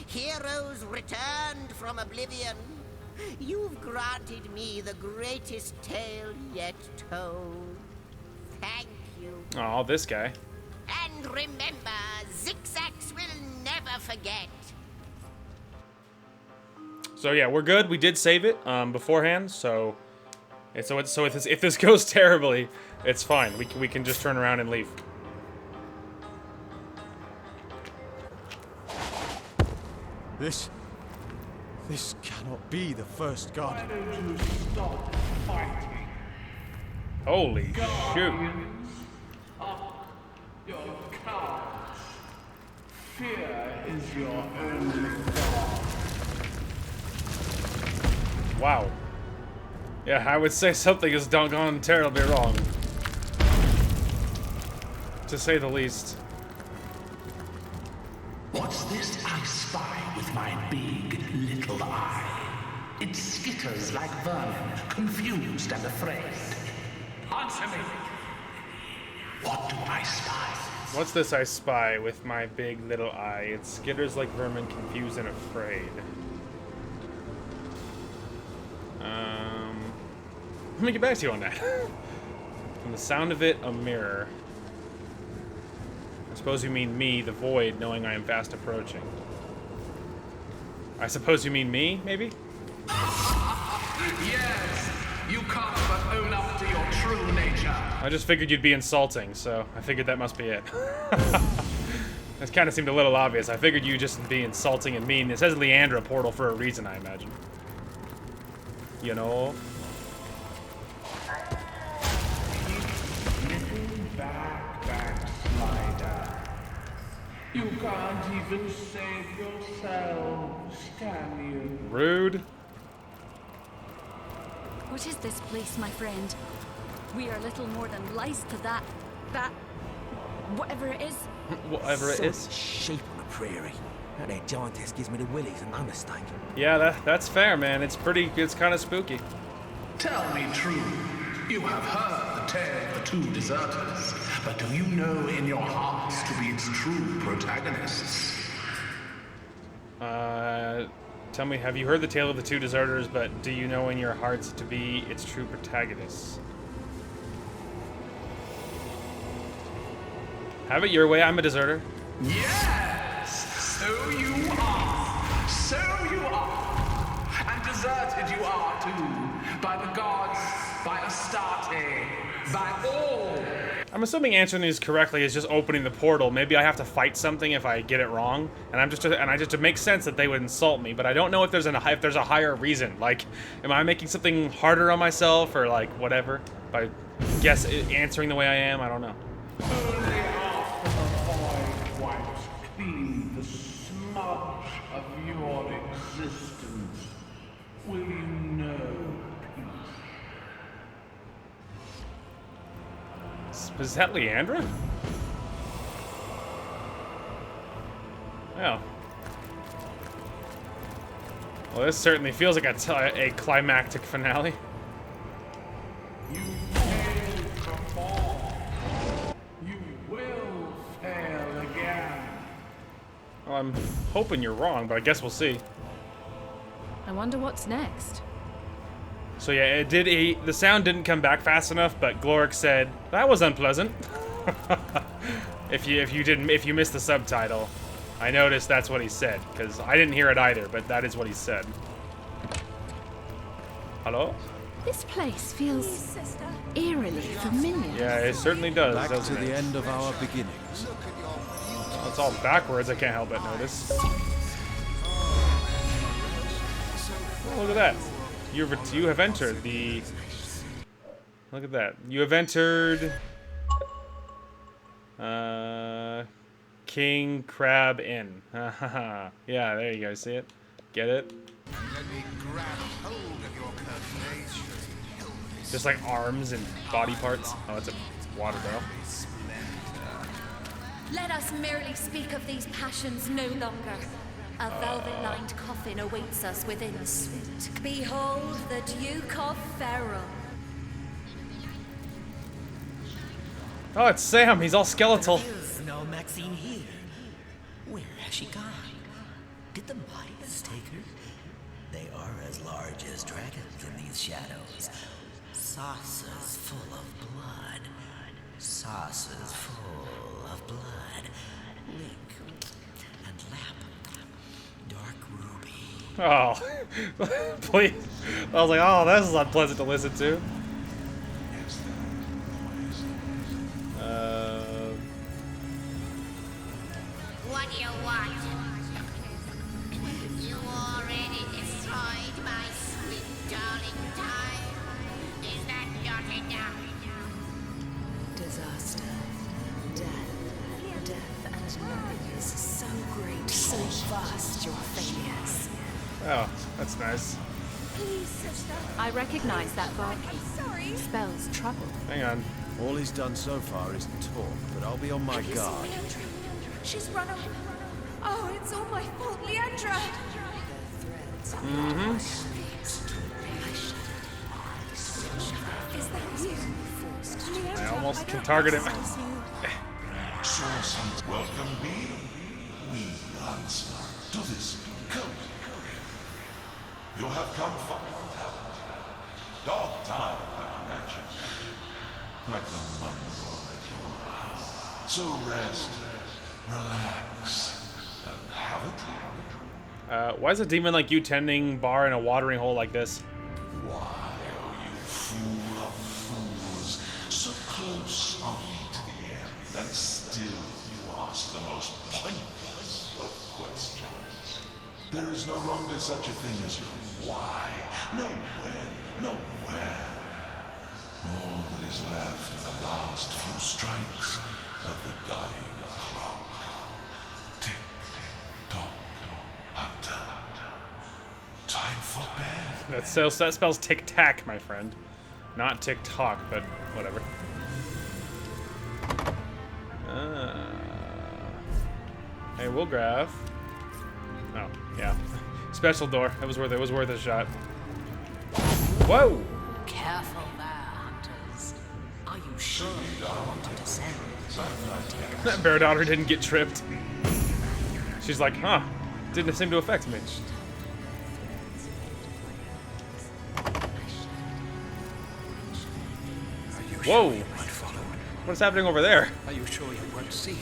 heroes returned from oblivion. You've granted me the greatest tale yet told. Thank you. Oh, this guy. And remember, Zigzags will never forget. So yeah, we're good. We did save it beforehand, so if this goes terribly, it's fine. We can just turn around and leave. This cannot be the first guardian. Why don't you stop fighting? Holy shoot. Guardians, up your cowards. Fear is your only god. Wow. Yeah, I would say something has gone terribly wrong. To say the least. What's this I spy with my big little eye? It skitters like vermin, confused and afraid. Answer me. What do I spy? What's this I spy with my big little eye? It skitters like vermin, confused and afraid. Let me get back to you on that. From the sound of it, a mirror. I suppose you mean me, the void, knowing I am fast approaching. I suppose you mean me, maybe? Yes, you can't but own up to your true nature. I just figured you'd be insulting, so I figured that must be it. That kind of seemed a little obvious. I figured you'd just be insulting and mean. It says Leandra portal for a reason, I imagine. You know? Backslider. You can't even save yourselves, can you? Rude. What is this place, my friend? We are little more than lice to that... whatever it is. Whatever it is. Sheep on the prairie. That there giantess gives me the willies, and no mistake. Yeah, that's fair, man. It's kind of spooky. Tell me true. You have heard the tale of the two deserters, but do you know in your hearts to be its true protagonists? Tell me, have you heard the tale of the two deserters, but do you know in your hearts to be its true protagonists? Have it your way, I'm a deserter. Yes! So you are! So you are! And deserted you are too, by the gods, by Astarte, by all! I'm assuming answering these correctly is just opening the portal. Maybe I have to fight something if I get it wrong, and I just to make sense that they would insult me. But I don't know if there's a higher reason. Like, am I making something harder on myself or like whatever by answering the way I am? I don't know. Only after the void wipes clean the smudge of your existence will you know peace. Is that Leandra? Oh. Well, this certainly feels like a climactic finale. You failed before. You will fail again. Well, I'm hoping you're wrong, but I guess we'll see. I wonder what's next. So yeah, the sound didn't come back fast enough, but Gloric said, that was unpleasant. If you missed the subtitle, I noticed that's what he said, because I didn't hear it either, but that is what he said. Hello? This place feels eerily familiar. Yeah, it certainly does, Back doesn't to it? the end of our beginnings. Well, it's all backwards, I can't help but notice. Oh, look at that. You have entered the... Look at that. You have entered... King Crab Inn. Yeah, there you go. See it? Get it? Let me grab hold of your curtain. Just like arms and body parts. Oh, it's a water barrel. Let us merely speak of these passions no longer. A velvet-lined coffin awaits us within suit. Behold the Duke of Ferrum. Oh, it's Sam. He's all skeletal. There's no Maxine here. Where has she gone? Did the mice take her? They are as large as dragons in these shadows. Saucers full of blood. Saucers full of blood. Link and lap. Dark ruby. Oh, please. I was like, oh, this is unpleasant to listen to. What do you want? You already destroyed my sweet darling time. Is that not enough? Disaster, death and nothingness. So great, so vast your failures. Oh, that's nice. Please, sister. I recognize that bark. I'm sorry. Spells trouble. Hang on. All he's done so far is talk, but I'll be on my Have you seen guard. Leandra? She's run away. Oh, it's all my fault, Leandra. Mm-hmm. Is that you? Leandra, I almost don't can target him. recognize you. Welcome me. We answer to this code. You have come far, haven't you? Dog time, I imagine. Like the mongrel that you are. So rest, relax, and have it. Why is a demon like you tending bar in a watering hole like this? Why, oh you fool of fools, so close on to the end, and still you ask the most pointless of questions. There is no longer such a thing as why, no when, no where. All that is left are the last few strikes of the dying clock. Tick, tock, hunter. Time for bed. That spells tic-tac, my friend. Not tick-tock, but whatever. Hey, we'll grab. Oh, yeah. Special door. It was worth a shot. Whoa! Careful there, hunters. Are you sure you want to descend? That bear daughter didn't get tripped. She's like, huh, didn't seem to affect me. Whoa! What's happening over there? Are you sure you weren't seen?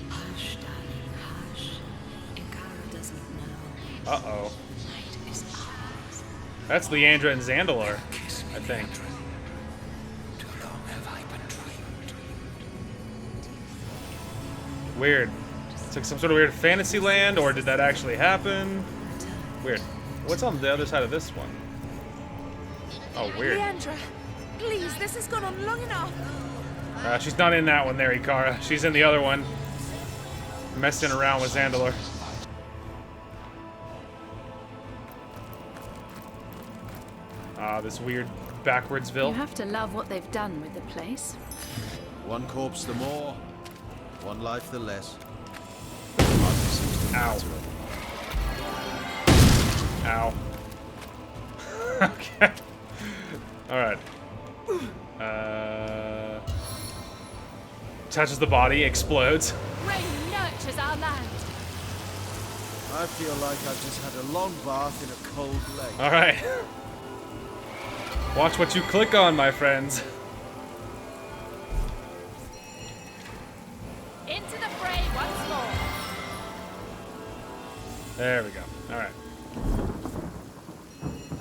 Hush, darling, hush. Ikara doesn't know. Uh-oh. Light is ours. That's Leandra and Zandalore, I think. Too long have I been dreamed. Weird. It's like some sort of weird fantasy land, or did that actually happen? Weird. What's on the other side of this one? Oh, weird. Leandra, please, this has gone on long enough. She's not in that one there, Ikara. She's in the other one. Messing around with Zandalore. Ah, this weird backwardsville. You have to love what they've done with the place. One corpse the more, one life the less. Ow. Ow. Okay. Alright. Touches the body, explodes. Rain nurtures our land. I feel like I've just had a long bath in a cold lake. Alright. Watch what you click on, my friends. Into the fray once more. There we go. Alright.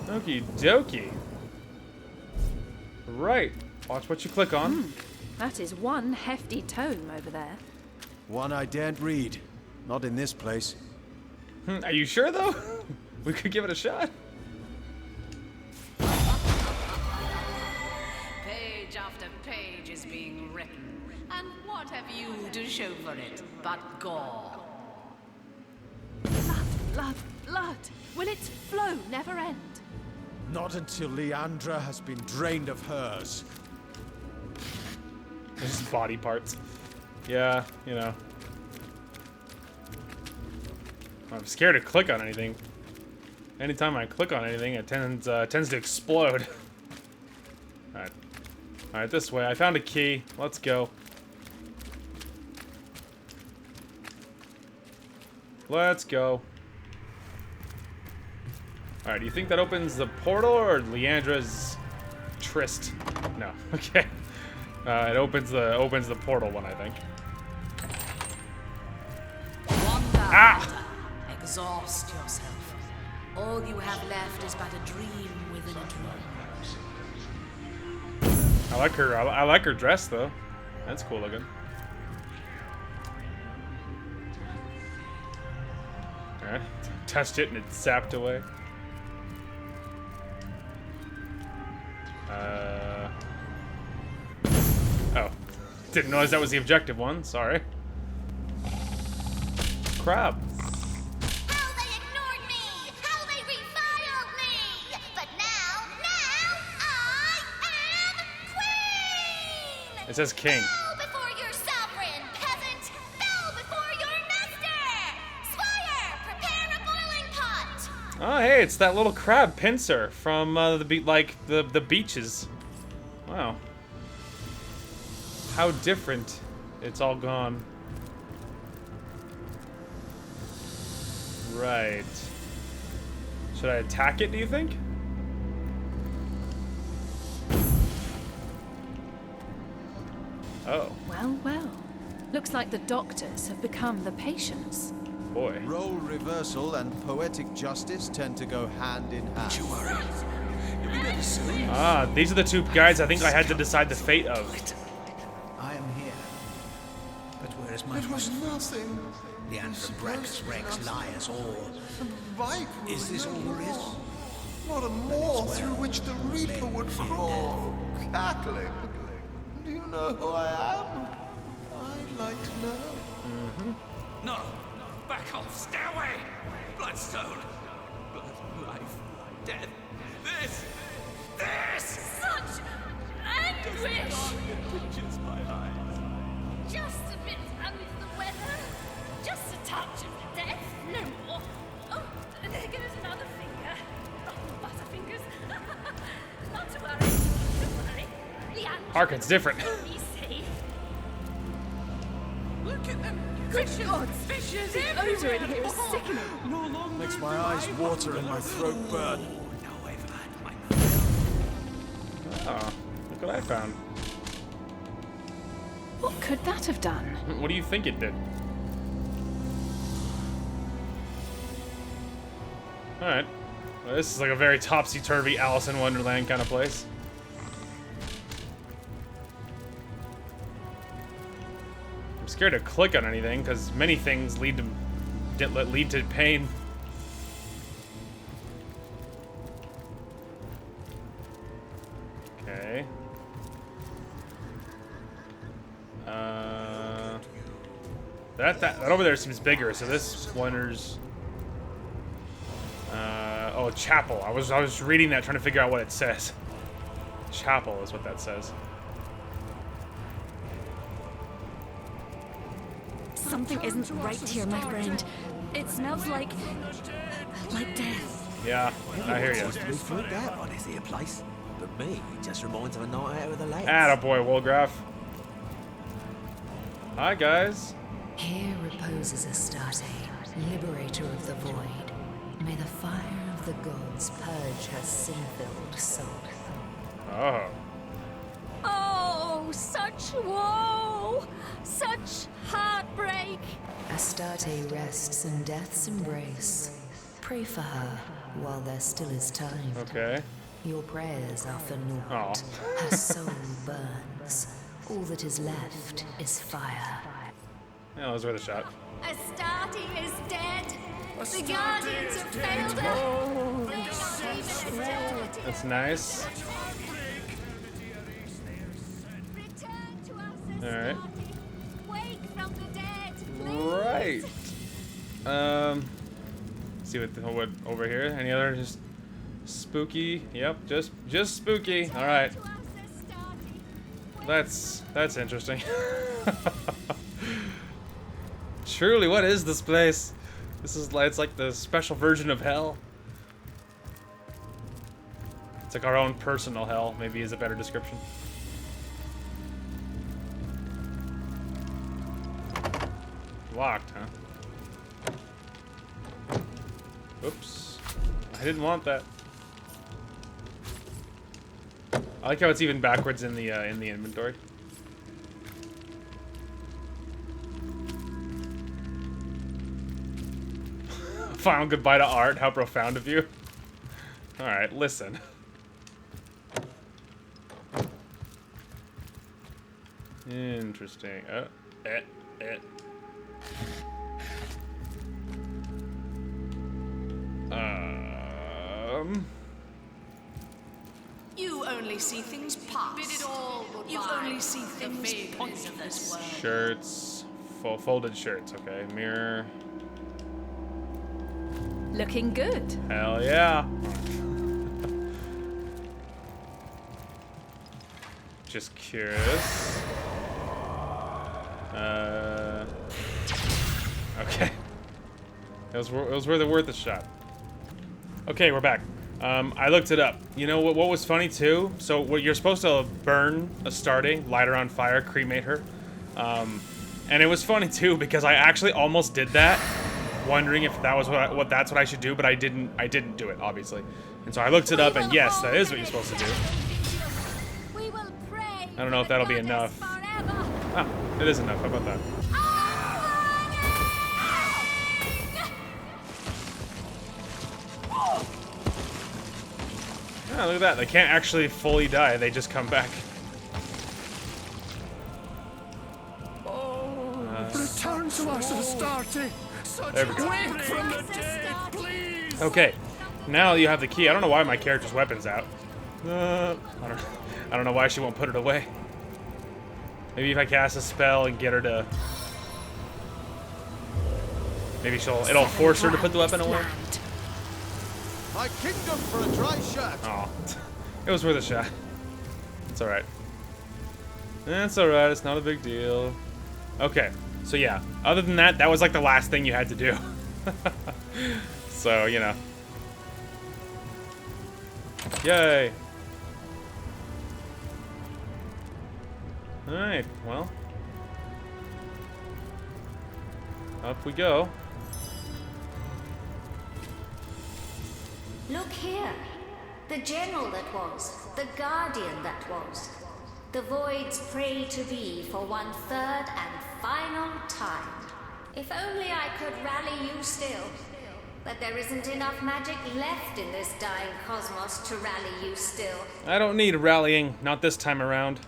Okie dokie. Right. Watch what you click on. That is one hefty tome over there. One I daren't read. Not in this place. Are you sure, though? We could give it a shot. Page after page is being written. And what have you to show for it but gore? Blood, blood, blood. Will its flow never end? Not until Leandra has been drained of hers. Just body parts. Yeah, you know. I'm scared to click on anything. Anytime I click on anything, it tends to explode. Alright. Alright, this way. I found a key. Let's go. Let's go. Alright, do you think that opens the portal or Leandra's tryst? No. Okay. It opens the portal one, I think. Ah! Exhaust yourself. All you have left is but a dream within a dream. I like her dress though. That's cool looking. Alright. Touched it and it zapped away. Oh. Didn't realize that was the objective one, sorry. Crab. How they ignored me! How they reviled me! But now I am queen! It says king. Bow before your sovereign, peasant! Bow before your master! Squire, prepare a boiling pot! Oh, hey, it's that little crab pincer from the beaches. Wow. How different it's all gone. Right. Should I attack it, do you think? Oh. Well, well. Looks like the doctors have become the patients. Boy. Role reversal and poetic justice tend to go hand in hand. Don't you worry. You'll be ready soon. Ah, these are the two guys I think I had to decide the fate of. I am here. But where is my... It was nothing. Leandra Brex, Rex, liars, all. Right. Is this all there is? Not a moor through which the Reaper would crawl, cackling. Do you know who I am? I'd like to know. No! Back off! Stay away! Bloodstone! Blood, life, death. This! Such anguish! Just my eyes. Just a bit under the weather. Just a touch of death. No more. Oh, there goes another finger. Oh, butterfingers. Not to worry. Don't worry. Leandra Harkin's different. will be safe. Look at them! Good God! The odor in here is sickening. No longer Makes my eyes water and my throat burn. Now I've had my... Oh, look what I found. What could that have done? What do you think it did? Alright. Well, this is like a very topsy-turvy Alice in Wonderland kind of place. I'm scared to click on anything because many things lead to pain. Okay. That over there seems bigger, so this wonders. Oh, chapel. I was reading that, trying to figure out what it says. Chapel is what that says. Something isn't right here, my friend. It smells like death. Yeah, I hear you. We thought that on this here place. But me, it just reminds of a night out with the lads. Attaboy, Wolgraff. Hi, guys. Here reposes Astarte, liberator of the void. May the fire of the gods purge her sin-filled soul. Oh. Oh, such woe! Such heartbreak! Astarte rests in death's embrace. Pray for her while there still is time. Okay. Your prayers are for naught. Her soul burns. All that is left is fire. Yeah, that was worth a shot. Astarte is dead. The Guardians have failed her. They're not even attempting. That's nice. Return to us, All right. Astarte. Wake from the dead, please. Right. See what over here? Any other just spooky? Yep, just spooky. All right. That's interesting. Truly, what is this place? It's like the special version of hell. It's like our own personal hell, maybe is a better description. Locked, huh? Oops. I didn't want that. I like how it's even backwards in the inventory. Final goodbye to art. How profound of you. All right, listen. Interesting. You only see things past. Bid it all goodbye. You only see things pointless. Shirts, folded shirts. Okay, mirror. Looking good. Hell yeah. Just curious. Okay. It was worth a shot. Okay, we're back. I looked it up. You know what was funny too? So you're supposed to burn Astarte, light her on fire, cremate her. And it was funny too because I actually almost did that, wondering if that was that's what I should do, but I didn't do it, obviously. And so I looked it up, and yes, that is what you're supposed to do. I don't know if that'll be enough. Oh, it is enough. How about that? Oh, look at that. They can't actually fully die. They just come back. Return to us, Astarte. There we go. Wake from the dead, please. Okay, now you have the key. I don't know why my character's weapon's out. I don't know why she won't put it away. Maybe if I cast a spell and get her to... Maybe it'll force her to put the weapon away. My kingdom for a dry shot. Oh, it was worth a shot. It's alright. It's alright, it's not a big deal. Okay, so yeah, other than that, that was like the last thing you had to do. So, you know. Yay! Alright, well. Up we go. Look here. The general that was. The guardian that was. The void's prey to be for 1/3 and final time. If only I could rally you still. But there isn't enough magic left in this dying cosmos to rally you still. I don't need rallying, not this time around.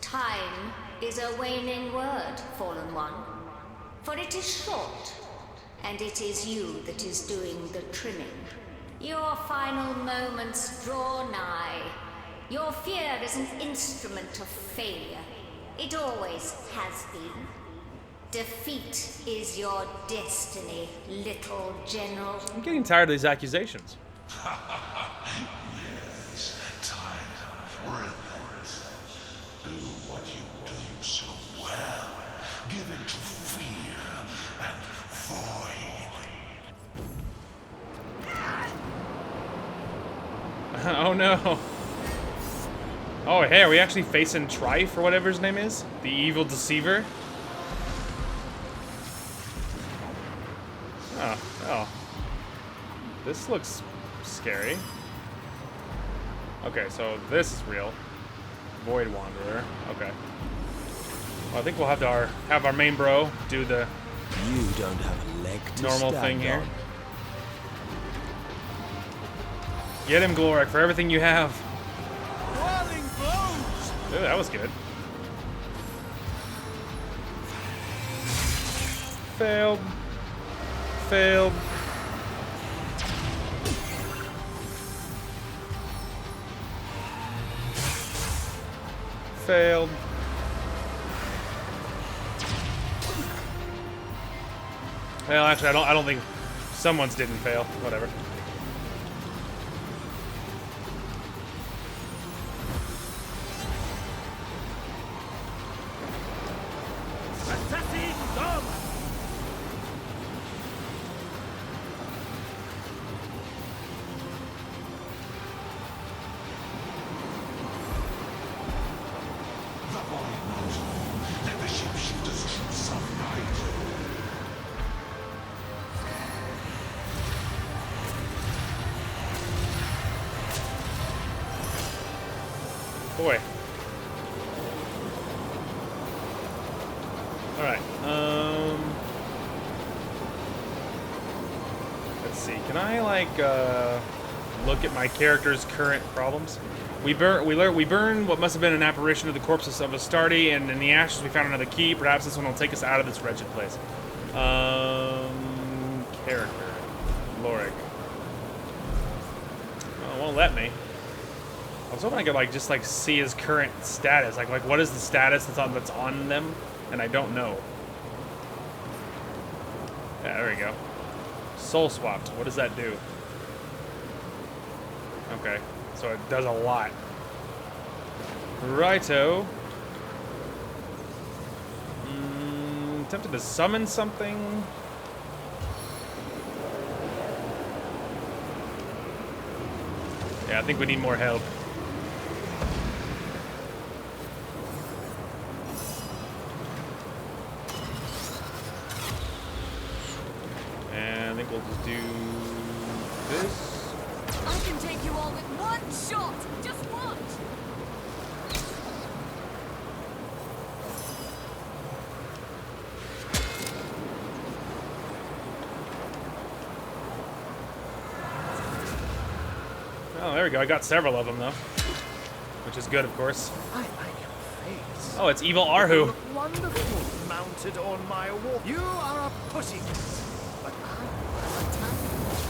Time is a waning word, Fallen One. For it is short, and it is you that is doing the trimming. Your final moments draw nigh. Your fear is an instrument of failure. It always has been. Defeat is your destiny, little general. I'm getting tired of these accusations. Yes, tired of rhythms. Do what you do so well. Give in to fear and void. Oh no. Oh hey, are we actually facing Trife or whatever his name is? The evil deceiver? Oh. This looks scary. Okay, so this is real. Void Wanderer. Okay. Well, I think we'll have our main bro do the You don't have a leg to normal stand thing here. on. Get him, Gloric, for everything you have. Whirling blows. Ooh, that was good. Failed. Failed. Failed. Well, actually, I don't think someone's didn't fail. Whatever. Boy. Alright, let's see, can I, like, look at my character's current problems? We burn what must have been an apparition of the corpses of Astarte, and in the ashes we found another key. Perhaps this one will take us out of this wretched place. Character. Lorik. Well, it won't let me. I was hoping I could, like, just, like, see his current status. Like, what is the status that's on them? And I don't know. Yeah, there we go. Soul swapped. What does that do? Okay. So it does a lot. Righto. Tempted to summon something. Yeah, I think we need more help. And I think we'll just do this. I can take you all with one shot. Just watch. Oh, there we go. I got several of them, though. Which is good, of course. I like your face. Oh, it's evil Arhu. You look wonderful, mounted on my wall. You are a pussy. But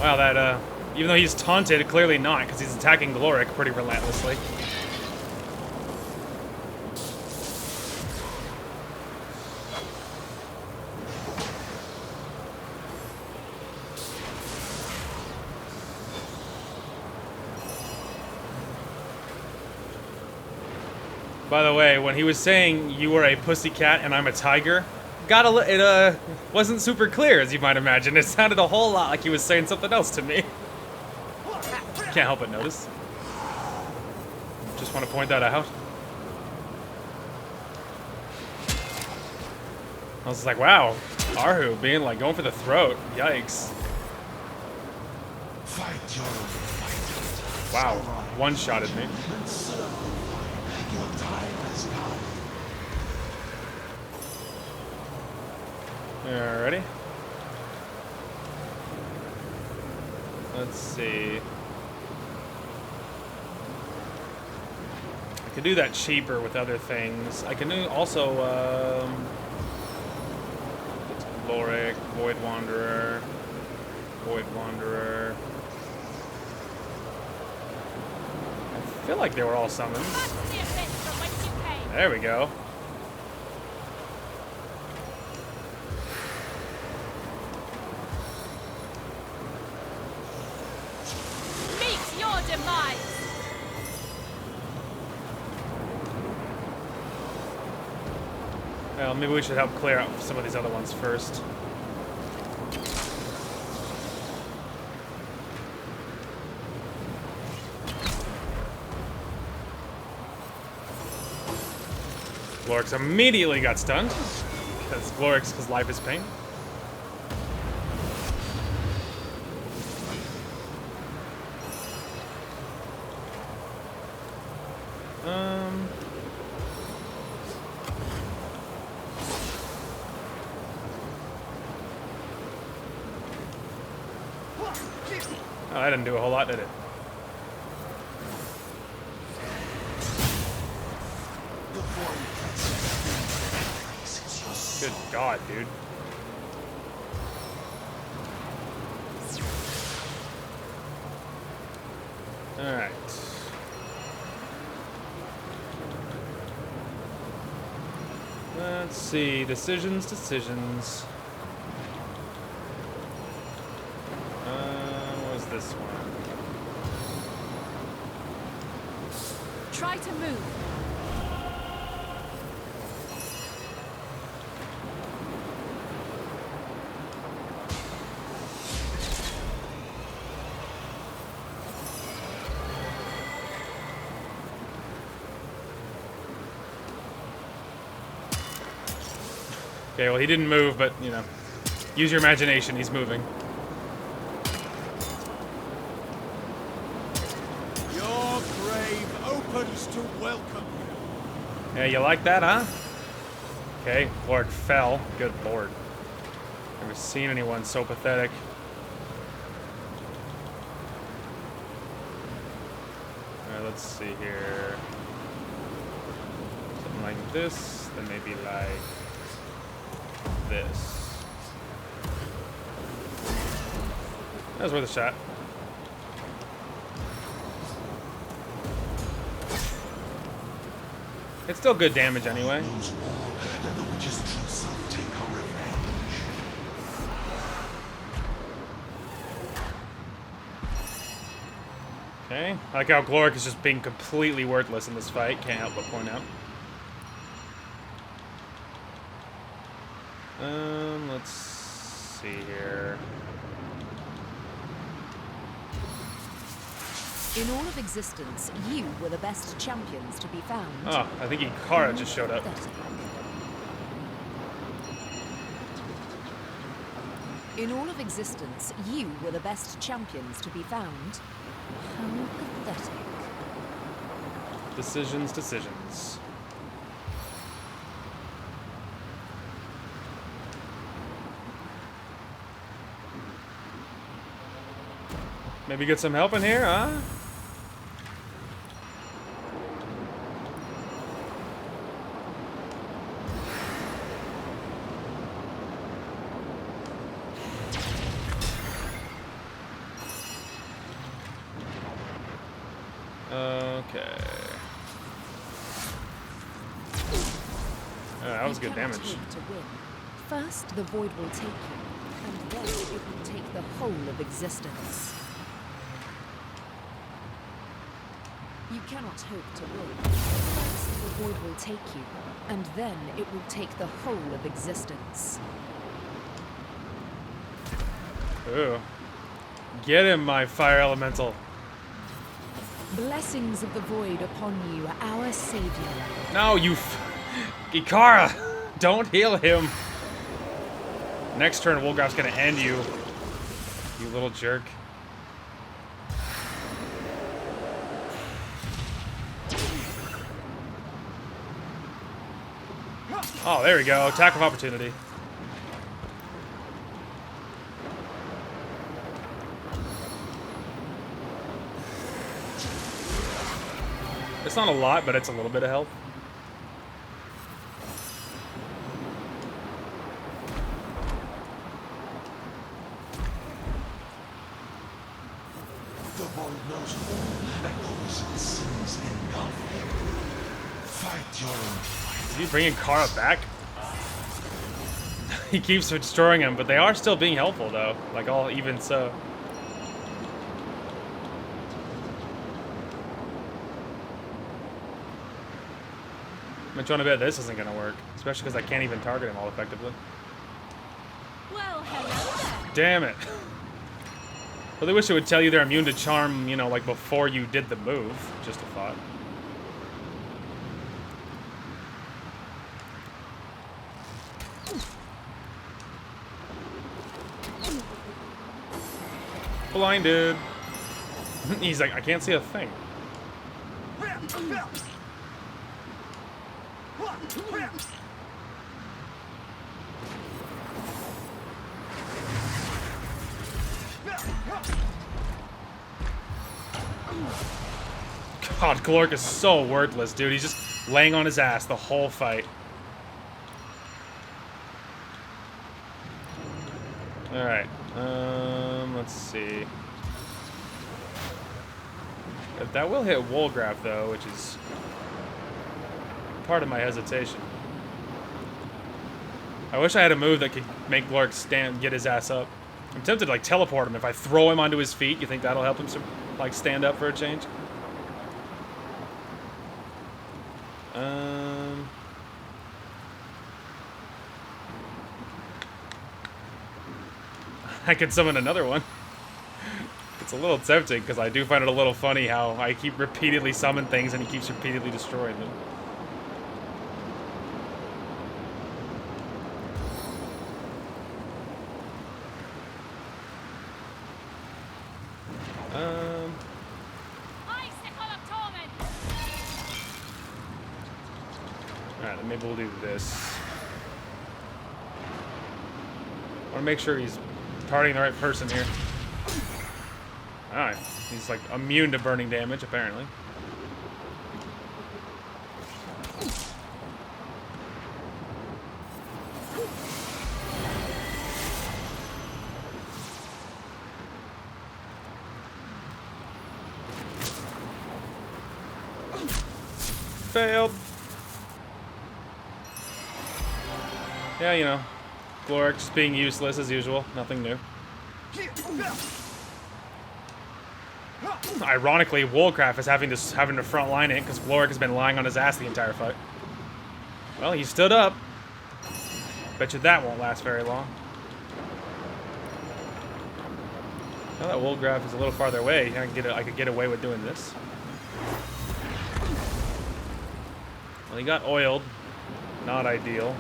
Wow, that, even though he's taunted, clearly not, because he's attacking Gloric pretty relentlessly. By the way, when he was saying you were a pussycat and I'm a tiger, it wasn't super clear, as you might imagine. It sounded a whole lot like he was saying something else to me. Can't help but notice. Just want to point that out. I was like, wow, Arhu being like going for the throat. Yikes. Wow, one-shotted me. Alrighty. Let's see. I could do that cheaper with other things. I can do also, Lorik, Void Wanderer. I feel like they were all summons. There we go. Meet your demise. Well, maybe we should help clear out some of these other ones first. Glorix immediately got stunned, because Glorix's life is pain. Oh, that didn't do a whole lot, did it? Good God, dude. All right. Let's see. Decisions. What was this one? Try to move. Okay, well, he didn't move, but, you know, use your imagination. He's moving. Your grave burdens to welcome him. Yeah, you like that, huh? Okay, Glork fell. Good lord. Never seen anyone so pathetic. Alright, let's see here. Something like this, then maybe like this. That was worth a shot. It's still good damage anyway. Okay, I like how Glork is just being completely worthless in this fight. Can't help but point out. Let's see here. In all of existence, you were the best champions to be found. Oh, I think Ikara just showed up. In all of existence, you were the best champions to be found. How pathetic. Decisions, decisions. Maybe get some help in here, huh? Okay. Oh, that was good damage. First, the void will take you, and then it will take the whole of existence. You cannot hope to win. First, the void will take you, and then it will take the whole of existence. Ooh. Get him, my fire elemental. Blessings of the void upon you, our savior. No, you Ikara! Don't heal him. Next turn, Wolgraff's gonna end you. You little jerk. Oh, there we go. Attack of opportunity. It's not a lot, but it's a little bit of help. The void knows all and poison sins enough. Fight your own fight. Is he bringing Kara back? He keeps destroying them, but they are still being helpful, though. Like, all even so. I'm trying to bet this isn't going to work, especially because I can't even target him all effectively. Well, hello there. Damn it. Really wish it would tell you they're immune to charm, you know, like before you did the move. Just a thought. Blinded. He's like, I can't see a thing. God, Glork is so worthless, dude. He's just laying on his ass the whole fight. Alright, let's see. That will hit Wolgraff, though, which is part of my hesitation. I wish I had a move that could make Glork get his ass up. I'm tempted to, like, teleport him. If I throw him onto his feet, you think that'll help him, like, stand up for a change? I could summon another one. It's a little tempting, because I do find it a little funny how I keep repeatedly summon things and he keeps repeatedly destroying them. Alright, then maybe we'll do this. I want to make sure he's targeting the right person here. Alright, he's like immune to burning damage, apparently. Failed. Yeah, you know, Gloric just being useless as usual. Nothing new. Ironically, Woolcraft is having to frontline it because Gloric has been lying on his ass the entire fight. Well, he stood up. Bet you that won't last very long. Now that Woolcraft is a little farther away, I could get away with doing this. Well, he got oiled. Not ideal.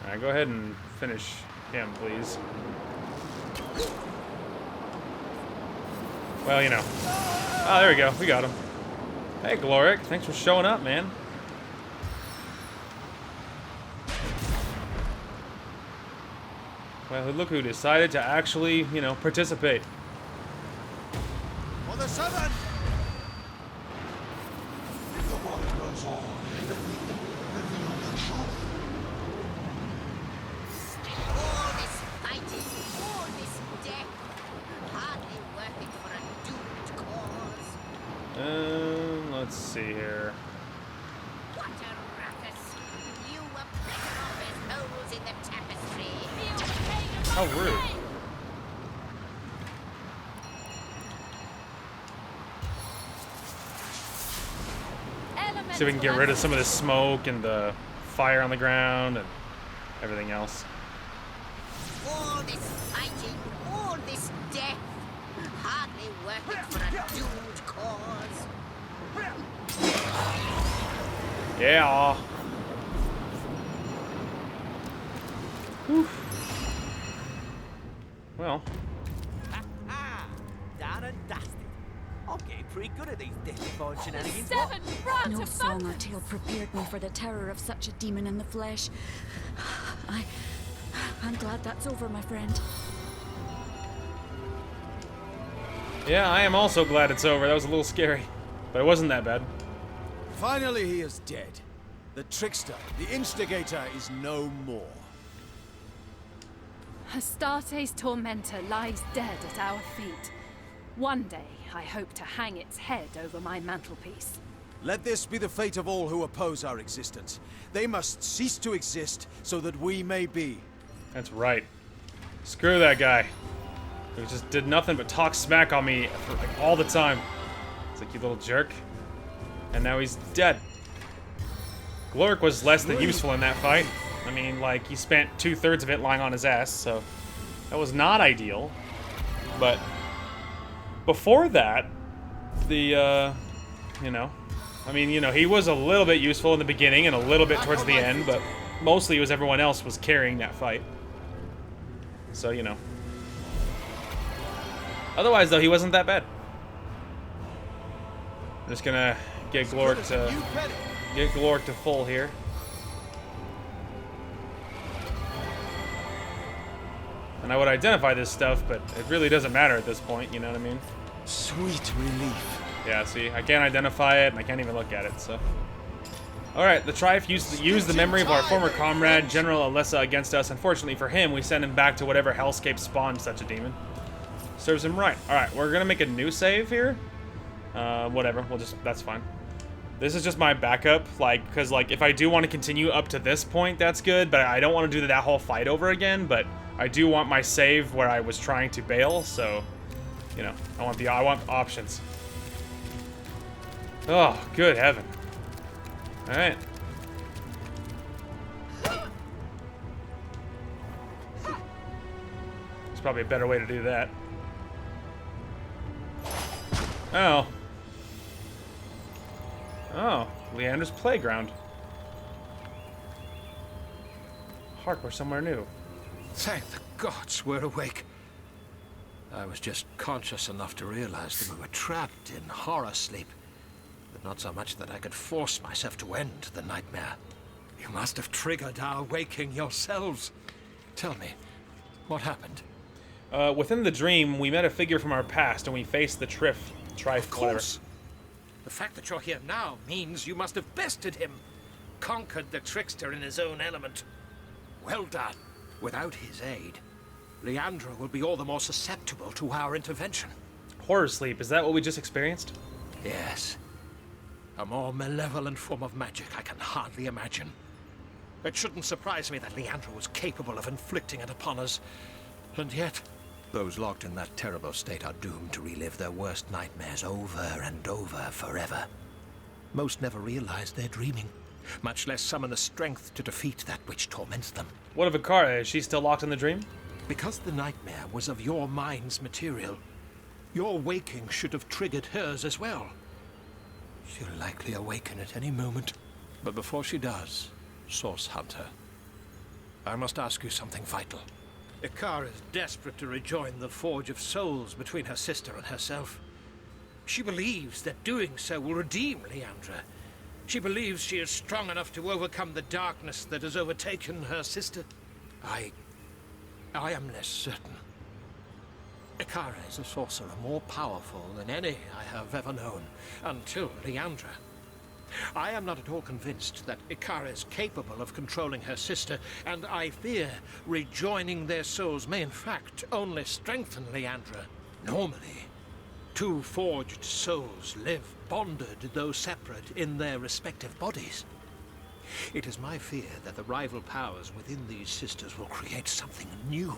Alright, go ahead and finish him, please. Well, you know. Oh, there we go. We got him. Hey, Gloric. Thanks for showing up, man. Well, look who decided to actually, you know, participate. For the Seven! All this fighting, all this death, hardly worth it for a doomed cause. Let's see here. What a ruckus! You were better off as holes in the tapestry. How rude. See if we can get rid of some of the smoke and the fire on the ground and everything else. All this fighting, all this death, hardly worth it for a doomed cause. Yeah. Whew. Well. Done and dusted. I'm getting pretty good at these death-defying shenanigans. No song or tale prepared me for the terror of such a demon in the flesh. I'm glad that's over, my friend. Yeah, I am also glad it's over. That was a little scary, but it wasn't that bad. Finally, he is dead. The trickster, the instigator, is no more. Astarte's tormentor lies dead at our feet. One day, I hope to hang its head over my mantelpiece. Let this be the fate of all who oppose our existence. They must cease to exist so that we may be. That's right. Screw that guy. Who just did nothing but talk smack on me for, like, all the time. It's like, you little jerk. And now he's dead. Gloric was less than useful in that fight. I mean, like, he spent 2/3 of it lying on his ass, so that was not ideal. But before that, the, you know, I mean, you know, he was a little bit useful in the beginning and a little bit towards the end, but mostly it was everyone else was carrying that fight. So, you know. Otherwise, though, he wasn't that bad. I'm just gonna get Gloric to full here. And I would identify this stuff, but it really doesn't matter at this point, you know what I mean? Sweet relief. Yeah, see, I can't identify it, and I can't even look at it, so. Alright, the Trife used the memory of our former comrade, General Alessa, against us. Unfortunately for him, we sent him back to whatever hellscape spawned such a demon. Serves him right. Alright, we're gonna make a new save here. Whatever, that's fine. This is just my backup, like, because, like, if I do want to continue up to this point, that's good, but I don't want to do that whole fight over again, but I do want my save where I was trying to bail, so, you know, I want options. Oh, good heaven. Alright. There's probably a better way to do that. Oh. Oh, Leandra's playground. Hark, we're somewhere new. Thank the gods we're awake. I was just conscious enough to realize that we were trapped in horror sleep, but not so much that I could force myself to end the nightmare. You must have triggered our waking yourselves. Tell me, what happened? Within the dream, we met a figure from our past, and we faced the Trife, Of course. The fact that you're here now means you must have bested him. Conquered the trickster in his own element. Well done. Without his aid, Leandra will be all the more susceptible to our intervention. Horror sleep, is that what we just experienced? Yes. A more malevolent form of magic I can hardly imagine. It shouldn't surprise me that Leandra was capable of inflicting it upon us. And yet, those locked in that terrible state are doomed to relive their worst nightmares over and over forever. Most never realize they're dreaming, much less summon the strength to defeat that which torments them. What of Ikara? Is she still locked in the dream? Because the nightmare was of your mind's material, your waking should have triggered hers as well. She'll likely awaken at any moment. But before she does, Source Hunter, I must ask you something vital. Ikara is desperate to rejoin the Forge of Souls between her sister and herself. She believes that doing so will redeem Leandra. She believes she is strong enough to overcome the darkness that has overtaken her sister. I am less certain. Ikara is a sorcerer more powerful than any I have ever known, until Leandra. I am not at all convinced that Ikara is capable of controlling her sister, and I fear rejoining their souls may in fact only strengthen Leandra. Normally, two forged souls live bonded, though separate, in their respective bodies. It is my fear that the rival powers within these sisters will create something new.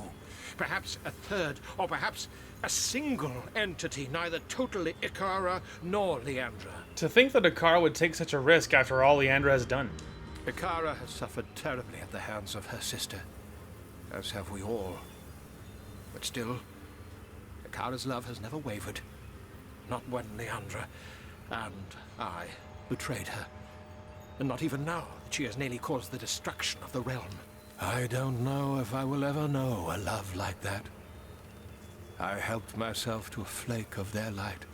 Perhaps a third, or perhaps a single entity, neither totally Ikara nor Leandra. To think that Ikara would take such a risk after all Leandra has done. Ikara has suffered terribly at the hands of her sister, as have we all. But still, Ikara's love has never wavered. Not when Leandra and I betrayed her. And not even now that she has nearly caused the destruction of the realm. I don't know if I will ever know a love like that. I helped myself to a flake of their light.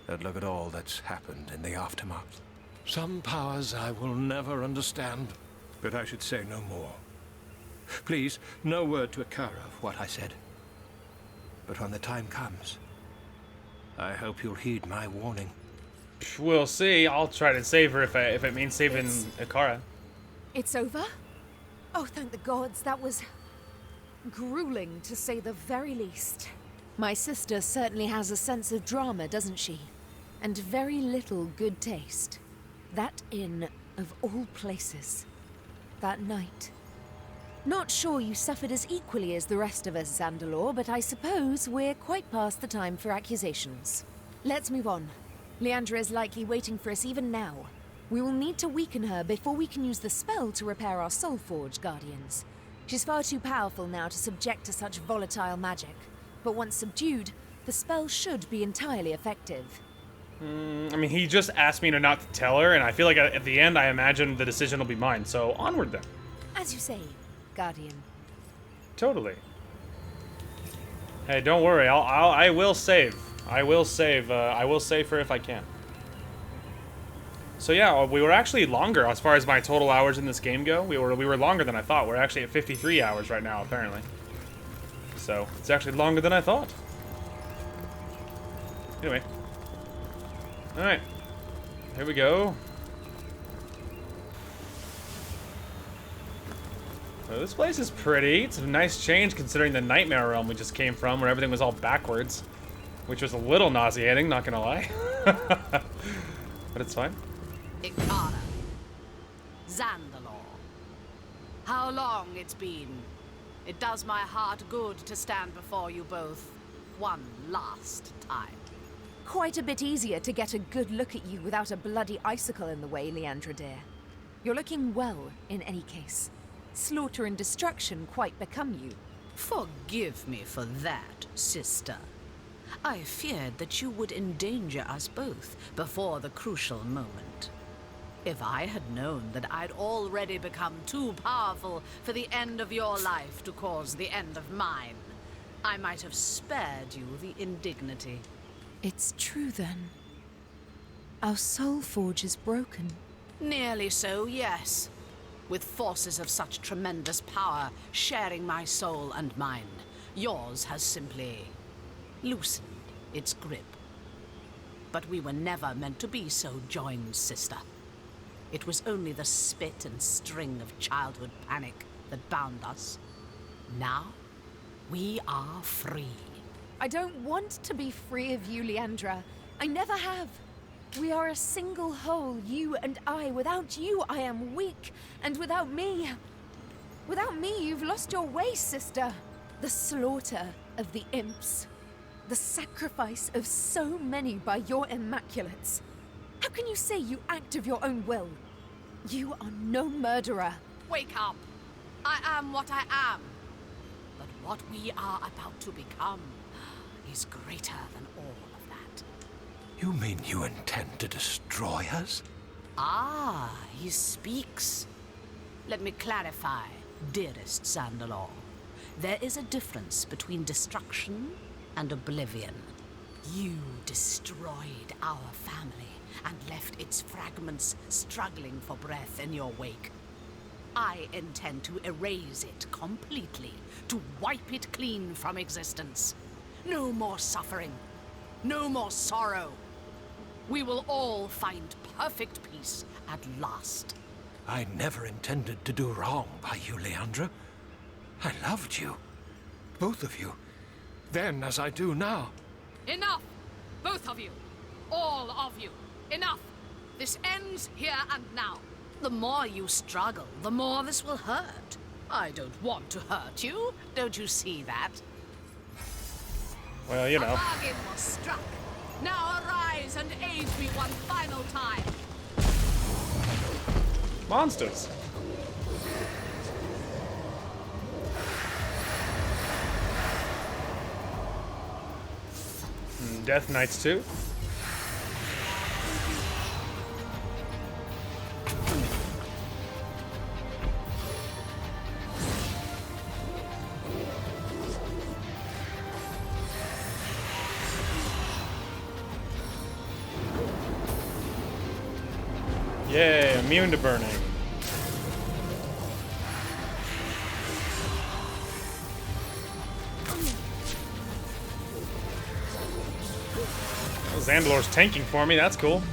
And look at all that's happened in the aftermath. Some powers I will never understand, but I should say no more. Please, no word to Ikara of what I said. But when the time comes, I hope you'll heed my warning. We'll see. I'll try to save her if it means saving Ikara. It's over? Oh, thank the gods. That was grueling, to say the very least. My sister certainly has a sense of drama, doesn't she? And very little good taste. That inn, of all places. That night. Not sure you suffered as equally as the rest of us, Zandalore, but I suppose we're quite past the time for accusations. Let's move on. Leandra is likely waiting for us even now. We will need to weaken her before we can use the spell to repair our Soul Forge Guardians. She's far too powerful now to subject to such volatile magic, but once subdued, the spell should be entirely effective. I mean, he just asked me to not to tell her, and I feel like at the end I imagine the decision will be mine, so onward then. As you say, Guardian. Totally. Hey, don't worry, I will save. I will save her if I can. So yeah, we were actually longer as far as my total hours in this game go. We were longer than I thought. We're actually at 53 hours right now, apparently. So it's actually longer than I thought. Anyway. Alright. Here we go. So this place is pretty. It's a nice change considering the nightmare realm we just came from, where everything was all backwards. Which was a little nauseating, not gonna lie. But it's fine. Ikara. Zandalore. How long it's been. It does my heart good to stand before you both one last time. Quite a bit easier to get a good look at you without a bloody icicle in the way, Leandra dear. You're looking well, in any case. Slaughter and destruction quite become you. Forgive me for that, sister. I feared that you would endanger us both before the crucial moment. If I had known that I'd already become too powerful for the end of your life to cause the end of mine, I might have spared you the indignity. It's true then. Our soul forge is broken. Nearly so, yes. With forces of such tremendous power sharing my soul and mine, yours has simply loosened its grip. But we were never meant to be so joined, sister. It was only the spit and string of childhood panic that bound us. Now, we are free. I don't want to be free of you, Leandra. I never have. We are a single whole, you and I. Without you, I am weak. And without me... Without me, you've lost your way, sister. The slaughter of the imps. The sacrifice of so many by your immaculates. How can you say you act of your own will? You are no murderer. Wake up! I am what I am. But what we are about to become is greater than all of that. You mean you intend to destroy us? Ah, he speaks. Let me clarify, dearest Zandalore. There is a difference between destruction and oblivion. You destroyed our family and left its fragments struggling for breath in your wake. I intend to erase it completely, to wipe it clean from existence. No more suffering, no more sorrow. We will all find perfect peace at last. I never intended to do wrong by you, Leandra. I loved you. Both of you. Then as I do now. Enough! Both of you. All of you. Enough! This ends here and now. The more you struggle, the more this will hurt. I don't want to hurt you. Don't you see that? Well, you know. A bargain was struck. Now arise and aid me one final time. Monsters. Death Knights too. Yay, immune to burning. Well, Zandalore's tanking for me, that's cool.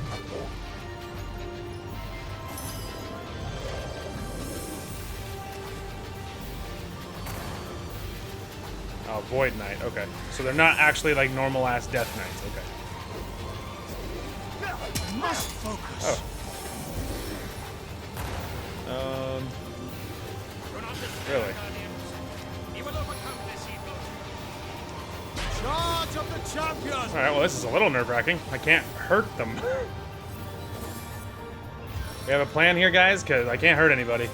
Oh, Void Knight, okay. So they're not actually like normal ass Death Knights, okay. Must focus. Oh. Really? Charge of the champion! Alright, well this is a little nerve-wracking. I can't hurt them. We have a plan here, guys? Because I can't hurt anybody.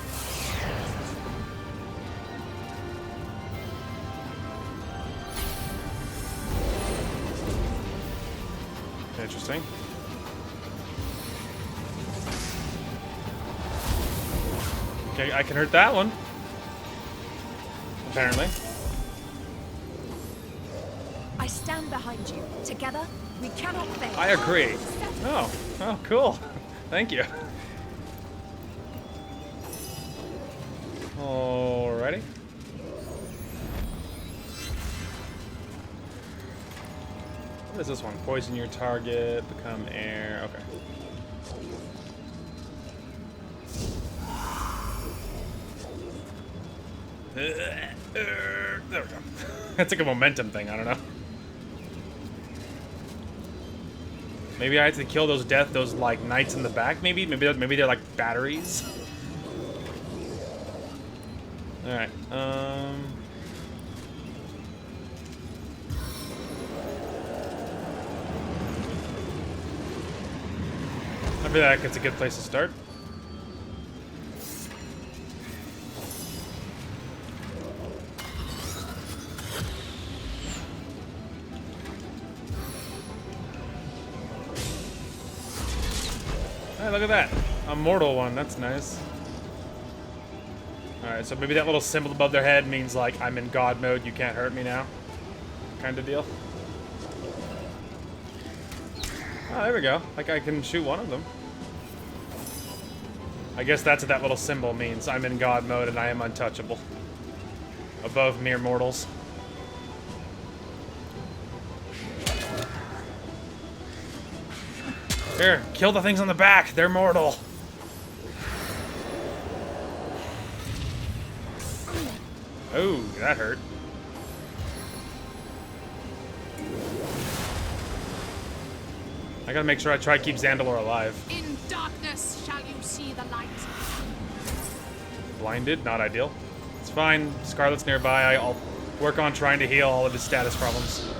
Interesting. Okay, I can hurt that one. Apparently. I stand behind you. Together, we cannot fail. I agree. Oh, cool. Thank you. Alrighty. What is this one? Poison your target, become air. Okay. There we go. That's like a momentum thing, I don't know. Maybe I have to kill those like knights in the back, maybe they're like batteries. Alright, I feel like it's a good place to start. Hey, look at that. a mortal one. That's nice. Alright, so maybe that little symbol above their head means, like, I'm in God mode, you can't hurt me now. Kind of deal. Oh, there we go. Like, I can shoot one of them. I guess that's what that little symbol means. I'm in God mode and I am untouchable. Above mere mortals. Here, kill the things on the back. They're mortal. Oh, that hurt. I gotta make sure I try to keep Zandalore alive. In darkness shall you see the light. Blinded, not ideal. It's fine. Scarlet's nearby. I'll work on trying to heal all of his status problems.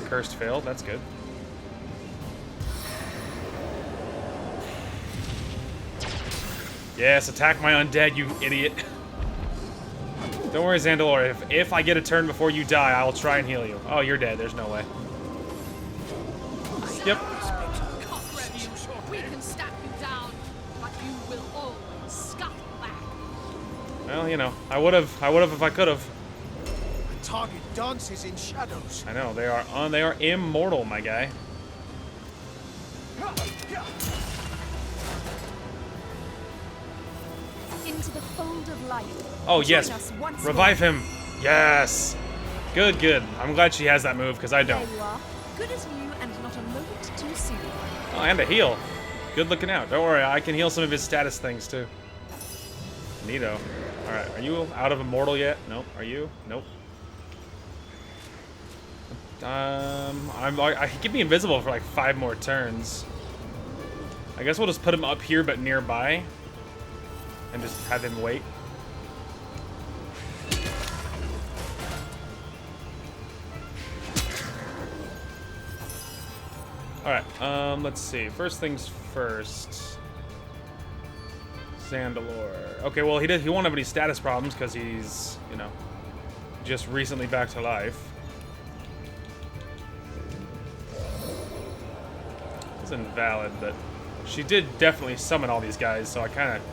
Cursed failed. That's good. Yes, attack my undead, you idiot. Don't worry, Zandalore. If I get a turn before you die, I'll try and heal you. Oh, you're dead. There's no way. Yep. We can stack you down, but you will always scuttle back. Well, you know, I would have if I could have. The target dances in shadows. I know they are immortal, my guy. Into the fold of light. Oh Join yes, us once revive more. him. Yes. Good, good. I'm glad she has that move because I don't. There you are. Good as new and not a moment too soon. Oh, and a heal. Good looking out. Don't worry, I can heal some of his status things too. Neato. Alright, are you out of immortal yet? Nope. Are you? Nope. I he can be invisible for like 5 more turns. I guess we'll just put him up here but nearby. And just have him wait. Alright, let's see. First things first. Zandalore. Okay, well, he won't have any status problems because he's, you know, just recently back to life. It's invalid, but she did definitely summon all these guys, so I kind of...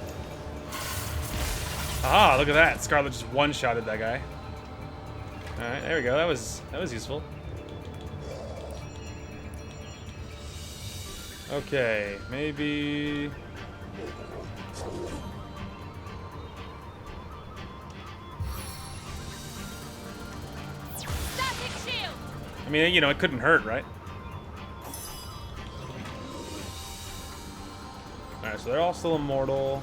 Ah, look at that. Scarlet just one-shotted that guy. Alright, there we go. That was useful. Okay, maybe... Static shield. I mean, you know, it couldn't hurt, right? Alright, so they're all still immortal.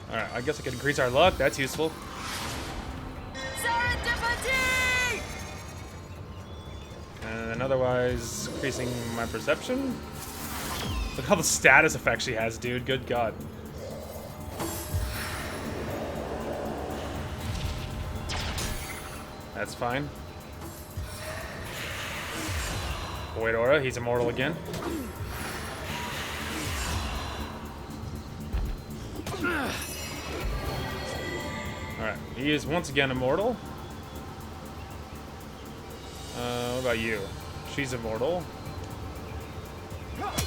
Alright, I guess I could increase our luck. That's useful. Serendipity! And otherwise, increasing my perception. Look at all the status effects she has, dude. Good God. That's fine. Void Aura, he's immortal again. Alright, he is once again immortal. What about you? She's immortal. Alright,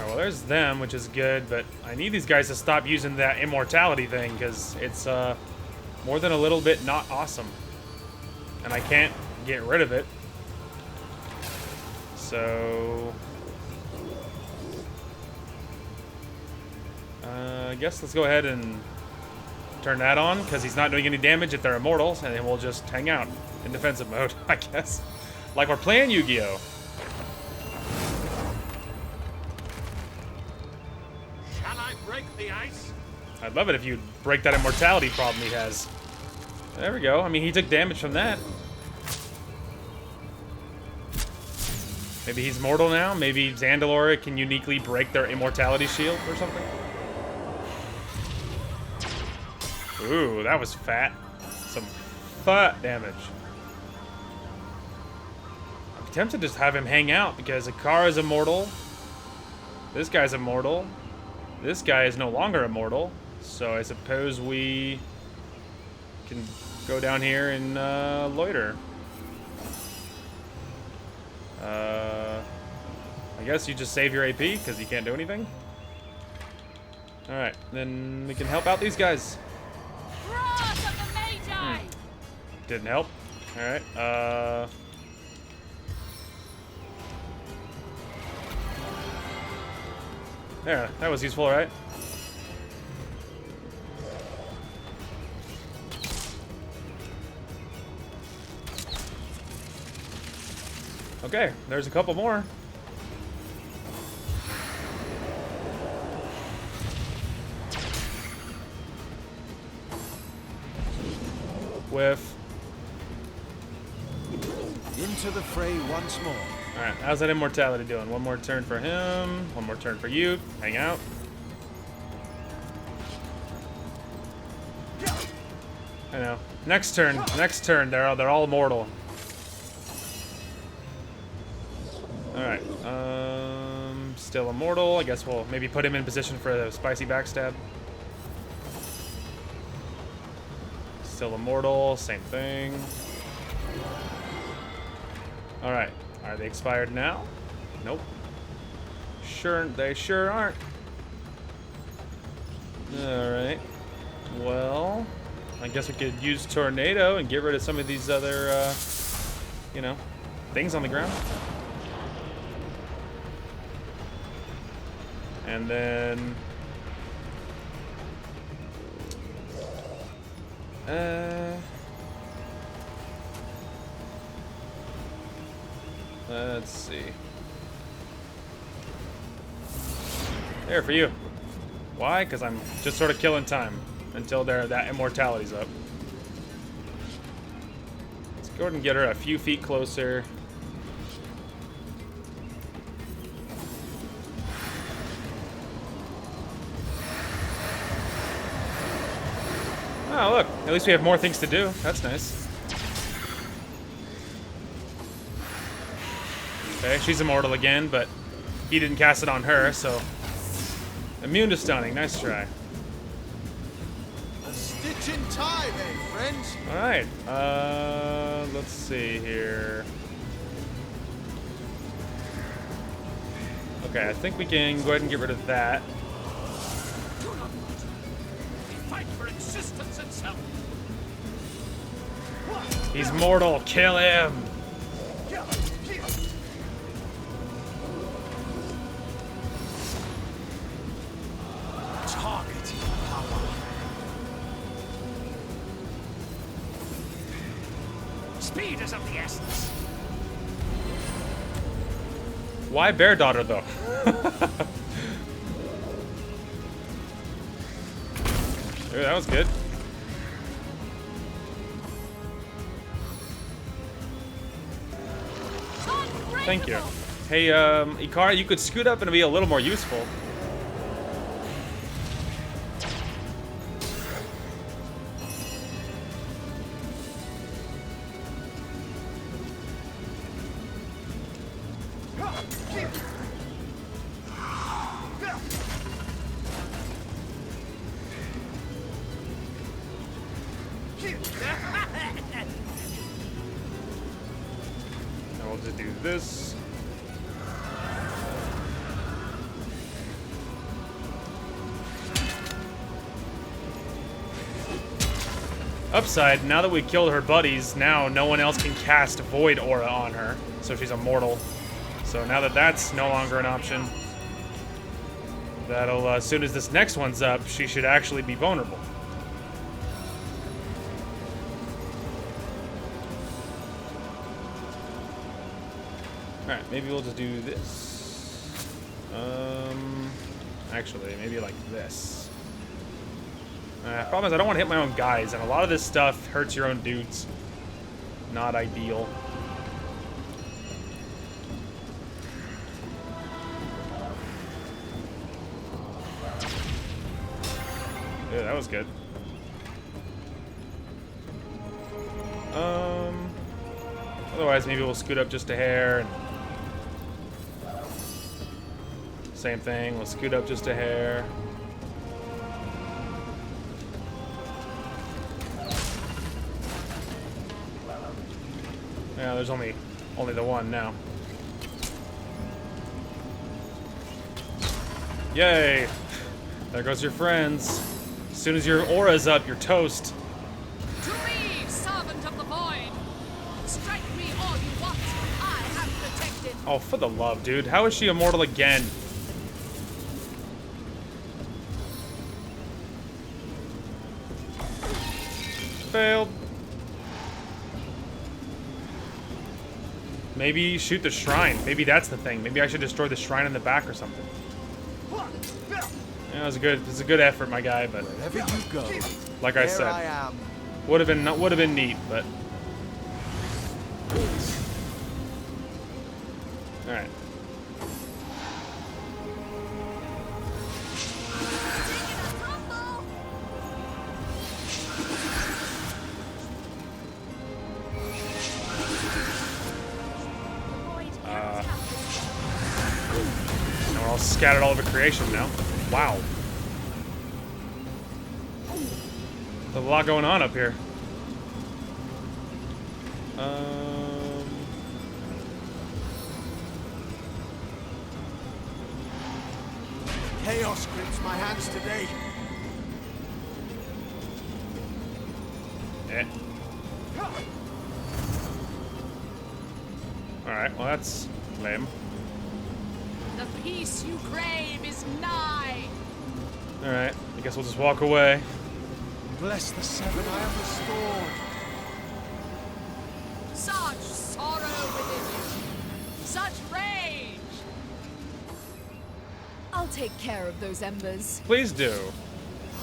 well there's them, which is good, but I need these guys to stop using that immortality thing, because it's more than a little bit not awesome. And I can't get rid of it. So... I guess let's go ahead and turn that on, because he's not doing any damage if they're immortals, and then we'll just hang out in defensive mode, I guess. Like we're playing Yu-Gi-Oh! Shall I break the ice? I'd love it if you'd break that immortality problem he has. There we go. I mean, he took damage from that. Maybe he's mortal now? Maybe Zandalore can uniquely break their immortality shield or something? Ooh, that was fat. Some fat damage. I'm tempted to just have him hang out because Akara's immortal. This guy's immortal. This guy is no longer immortal. So I suppose we can go down here and loiter. I guess you just save your AP because you can't do anything. Alright, then we can help out these guys. Didn't help. Alright, there, that was useful, right? Okay, there's a couple more. Whiff. Into the fray once more. Alright, how's that immortality doing? One more turn for him, one more turn for you. Hang out. I know. Next turn, they're all mortal. Alright, still immortal. I guess we'll maybe put him in position for the spicy backstab. Still immortal, same thing. Alright, are they expired now? Nope. They sure aren't. Alright. Well, I guess we could use Tornado and get rid of some of these other, you know, things on the ground. And then... let's see. There for you. Why? Because I'm just sort of killing time until that immortality's up. Let's go ahead and get her a few feet closer. Oh, look. At least we have more things to do. That's nice. Okay, she's immortal again, but he didn't cast it on her, so... Immune to stunning. Nice try. A stitch in time, eh, friends? Alright. Let's see here. Okay, I think we can go ahead and get rid of that. Fight for existence itself. He's mortal. Kill him. Target power. Speed is of the essence. Why Bear Daughter, though? Ooh, that was good. Thank you. Hey, Ikara, you could scoot up and be a little more useful. And we'll just do this. Upside, now that we killed her buddies, now no one else can cast Void Aura on her, so she's immortal. So now that that's no longer an option, that'll, as soon as this next one's up, she should actually be vulnerable. Alright, maybe we'll just do this. Actually, maybe like this. Problem is, I don't want to hit my own guys, and a lot of this stuff hurts your own dudes. Not ideal. Yeah, that was good. Otherwise, maybe we'll scoot up just a hair. And same thing, we'll scoot up just a hair. Yeah, there's only the one now. Yay! There goes your friends. As soon as your aura's up, you're toast. To me, servant of the void! Strike me all you want. I have protected. Oh, for the love, dude. How is she immortal again? Failed. Maybe shoot the shrine. Maybe that's the thing. Maybe I should destroy the shrine in the back or something. Yeah, it was a good effort, my guy, but wherever you go, like I said, would have been neat, but all right. Now we're all scattered all over creation now. Wow. There's a lot going on up here. Chaos grips my hands today. Eh. Alright, well that's lame. The peace you crave is nigh. Alright, I guess we'll just walk away. Bless the seven, I am restored. Such sorrow within you. Such rage. I'll take care of those embers. Please do.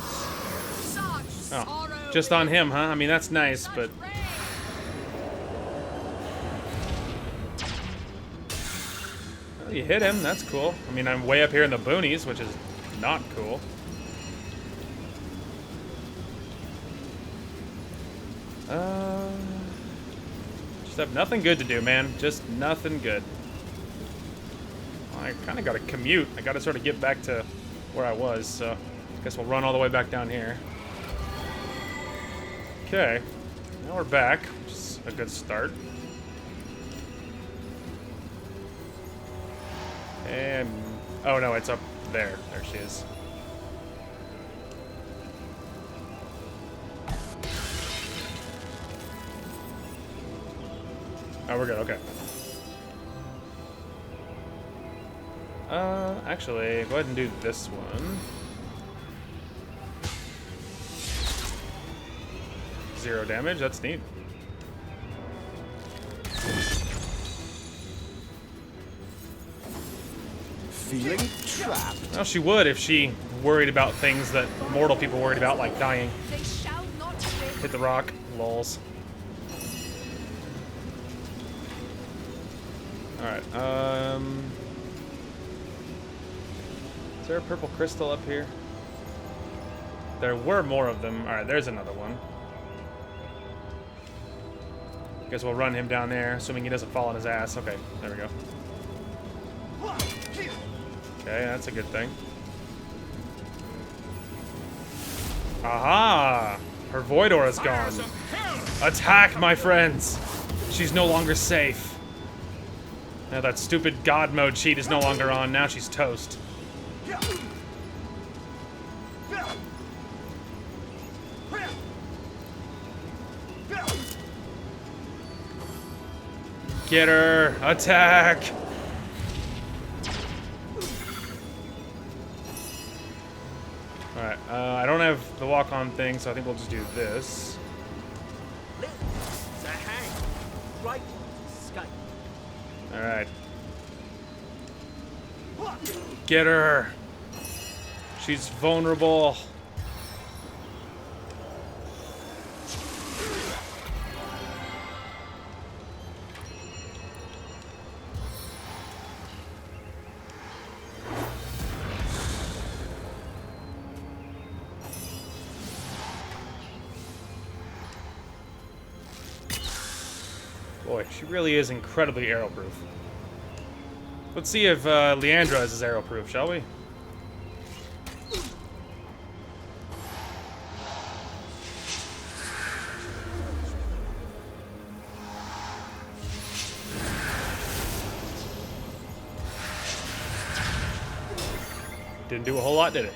Such sorrow. Just on him, huh? I mean, that's nice, but... Well, you hit him, that's cool. I mean, I'm way up here in the boonies, which is not cool. Just have nothing good to do, man. Just nothing good. Well, I kind of got to commute. I got to sort of get back to where I was, so I guess we'll run all the way back down here. Okay, now we're back, which is a good start. And, oh no, it's up there. There she is. Oh, we're good, okay. Actually, go ahead and do this one. 0 damage, that's neat. Feeling trapped? Well, she would if she worried about things that mortal people worried about, like dying. They shall not live. Hit the rock. Lols. Alright, is there a purple crystal up here? There were more of them. Alright, there's another one. Guess we'll run him down there, assuming he doesn't fall on his ass. Okay, there we go. Okay, that's a good thing. Aha! Her void aura's gone. Attack, my friends! She's no longer safe. Now that stupid god mode cheat is no longer on. Now she's toast. Get her! Attack! Alright, I don't have the walk-on thing, so I think we'll just do this. Right, Sky. Alright. Get her! She's vulnerable. Boy, she really is incredibly arrow-proof. Let's see if Leandra is as arrow-proof, shall we? Didn't do a whole lot, did it?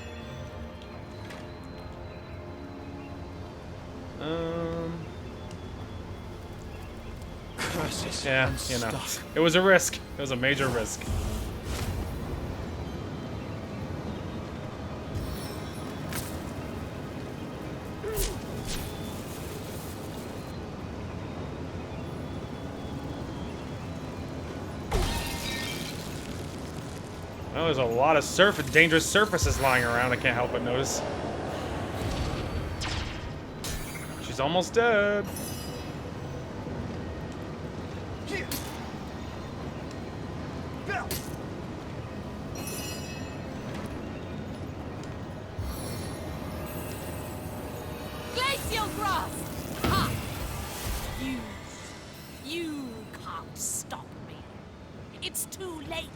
Yeah, you know. It was a risk. It was a major risk. Oh, there's a lot of dangerous surfaces lying around. I can't help but notice. She's almost dead. Glacial grasp! Ha! You can't stop me. It's too late.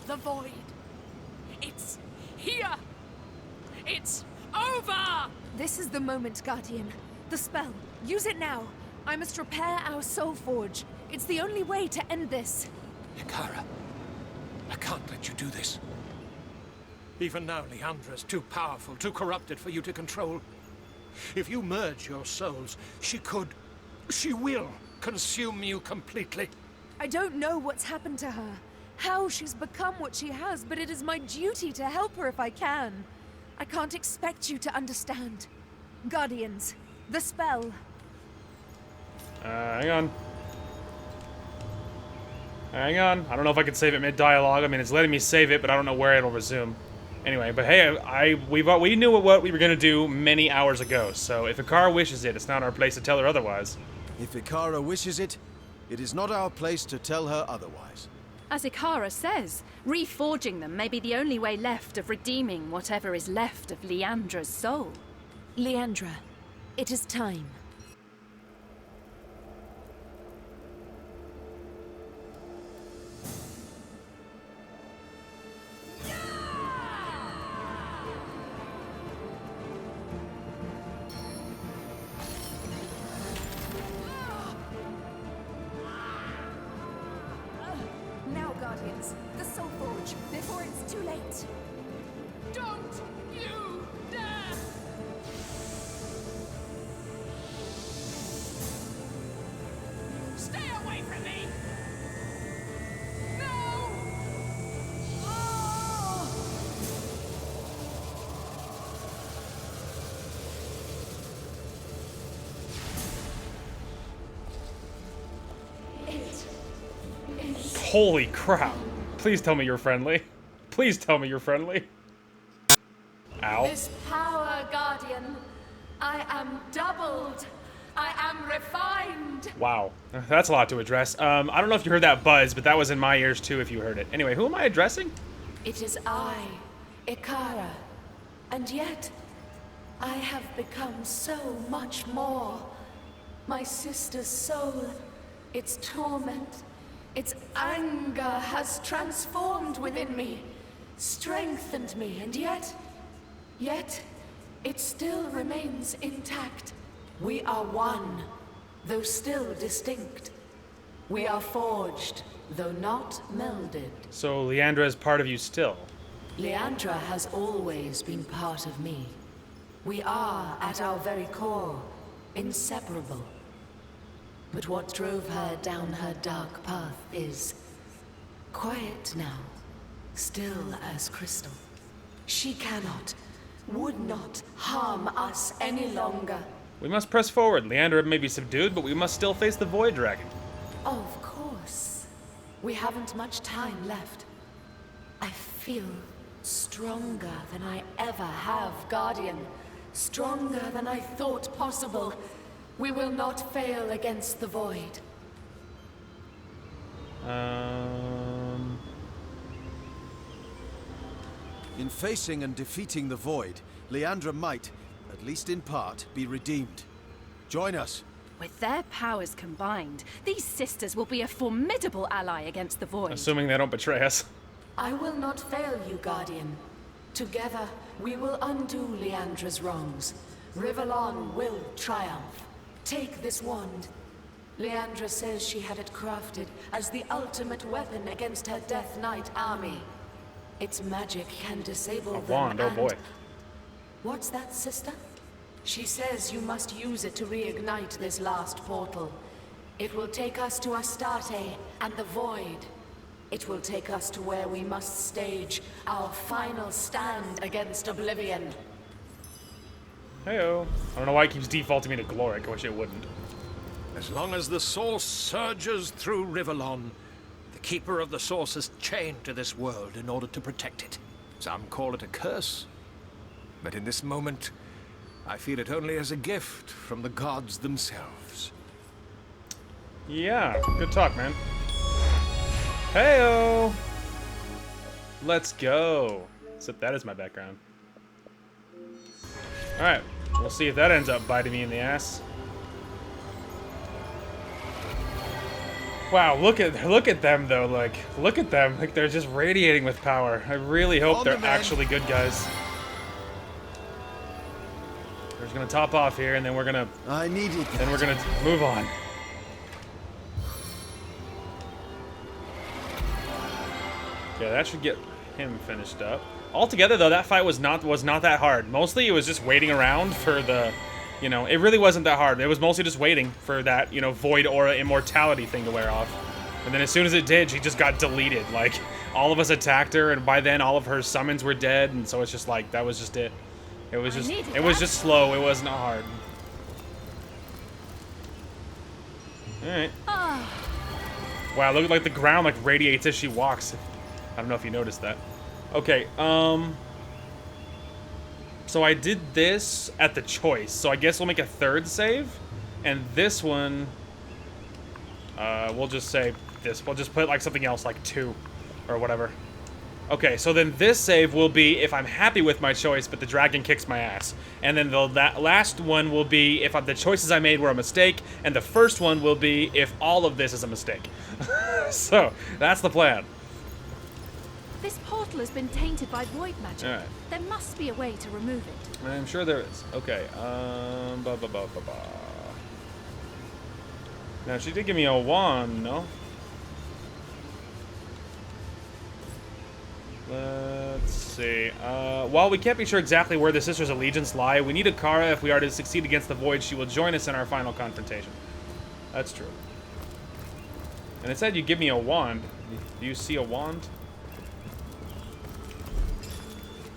The void. It's here. It's over! This is the moment, Guardian. The spell. Use it now. I must repair our soul forge. It's the only way to end this. Ykara, I can't let you do this. Even now, Leandra's too powerful, too corrupted for you to control. If you merge your souls, she will consume you completely. I don't know what's happened to her, how she's become what she has, but it is my duty to help her if I can. I can't expect you to understand. Guardians, the spell. Hang on. Hang on. I don't know if I can save it mid-dialogue. I mean, it's letting me save it, but I don't know where it'll resume. Anyway, but hey, we knew what we were gonna do many hours ago. So if Ykara wishes it, it's not our place to tell her otherwise. If Ykara wishes it, it is not our place to tell her otherwise. As Ykara says, reforging them may be the only way left of redeeming whatever is left of Leandra's soul. Leandra, it is time. Now, Guardians, the soul forge, before it's too late. Don't you dare! Stay away from me! No! Oh! Holy crap. Please tell me you're friendly. Please tell me you're friendly. Ow. This power, Guardian, I am doubled. I am refined. Wow. That's a lot to address. I don't know if you heard that buzz, but that was in my ears too if you heard it. Anyway, who am I addressing? It is I, Ykara. And yet, I have become so much more. My sister's soul, its torment, its anger has transformed within me, strengthened me, and yet, it still remains intact. We are one, though still distinct. We are forged, though not melded. So Leandra is part of you still. Leandra has always been part of me. We are, at our very core, inseparable. But what drove her down her dark path is quiet now, still as crystal. She cannot, would not harm us any longer. We must press forward. Leandra may be subdued, but we must still face the Void Dragon. Of course. We haven't much time left. I feel stronger than I ever have, Guardian. Stronger than I thought possible. We will not fail against the Void. In facing and defeating the Void, Leandra might, at least in part, be redeemed. Join us. With their powers combined, these sisters will be a formidable ally against the Void. Assuming they don't betray us. I will not fail you, Guardian. Together, we will undo Leandra's wrongs. Rivellon will triumph. Take this wand. Leandra says she had it crafted as the ultimate weapon against her Death Knight army. Its magic can disable A them. wand, oh boy. What's that, sister? She says you must use it to reignite this last portal. It will take us to Astarte and the Void. It will take us to where we must stage our final stand against Oblivion. Heyo. I don't know why it keeps defaulting me to Gloric. I wish it wouldn't. As long as the source surges through Rivellon, the Keeper of the Source is chained to this world in order to protect it. Some call it a curse, but in this moment, I feel it only as a gift from the gods themselves. Yeah, good talk, man. Heyo! Let's go. Except that is my background. Alright, we'll see if that ends up biting me in the ass. Wow, look at them though, like, look at them. Like, they're just radiating with power. I really hope they're actually good guys. We're just gonna top off here, and then we're gonna... Then we're gonna move on. Yeah, that should get him finished up. Altogether, though, that fight was not that hard. Mostly, it was just waiting around for the, you know, it really wasn't that hard. It was mostly just waiting for that, you know, Void Aura Immortality thing to wear off. And then as soon as it did, she just got deleted. Like, all of us attacked her, and by then, all of her summons were dead, and so it's just like, that was just it. It was just slow. It wasn't hard. Alright. Wow, look like the ground, like, radiates as she walks. I don't know if you noticed that. Okay, so I did this at the choice, so I guess we'll make a third save, and this one, we'll just say this. We'll just put, like, something else, like 2, or whatever. Okay, so then this save will be if I'm happy with my choice, but the dragon kicks my ass. And then that last one will be if the choices I made were a mistake, and the first one will be if all of this is a mistake. So, that's the plan. This portal has been tainted by void magic. All right. There must be a way to remove it. I'm sure there is. Okay, Now, she did give me a wand, no? Let's see. While we can't be sure exactly where the Sisters' allegiance lie, we need Akara. If we are to succeed against the Void, she will join us in our final confrontation. That's true. And it said you give me a wand. Do you see a wand?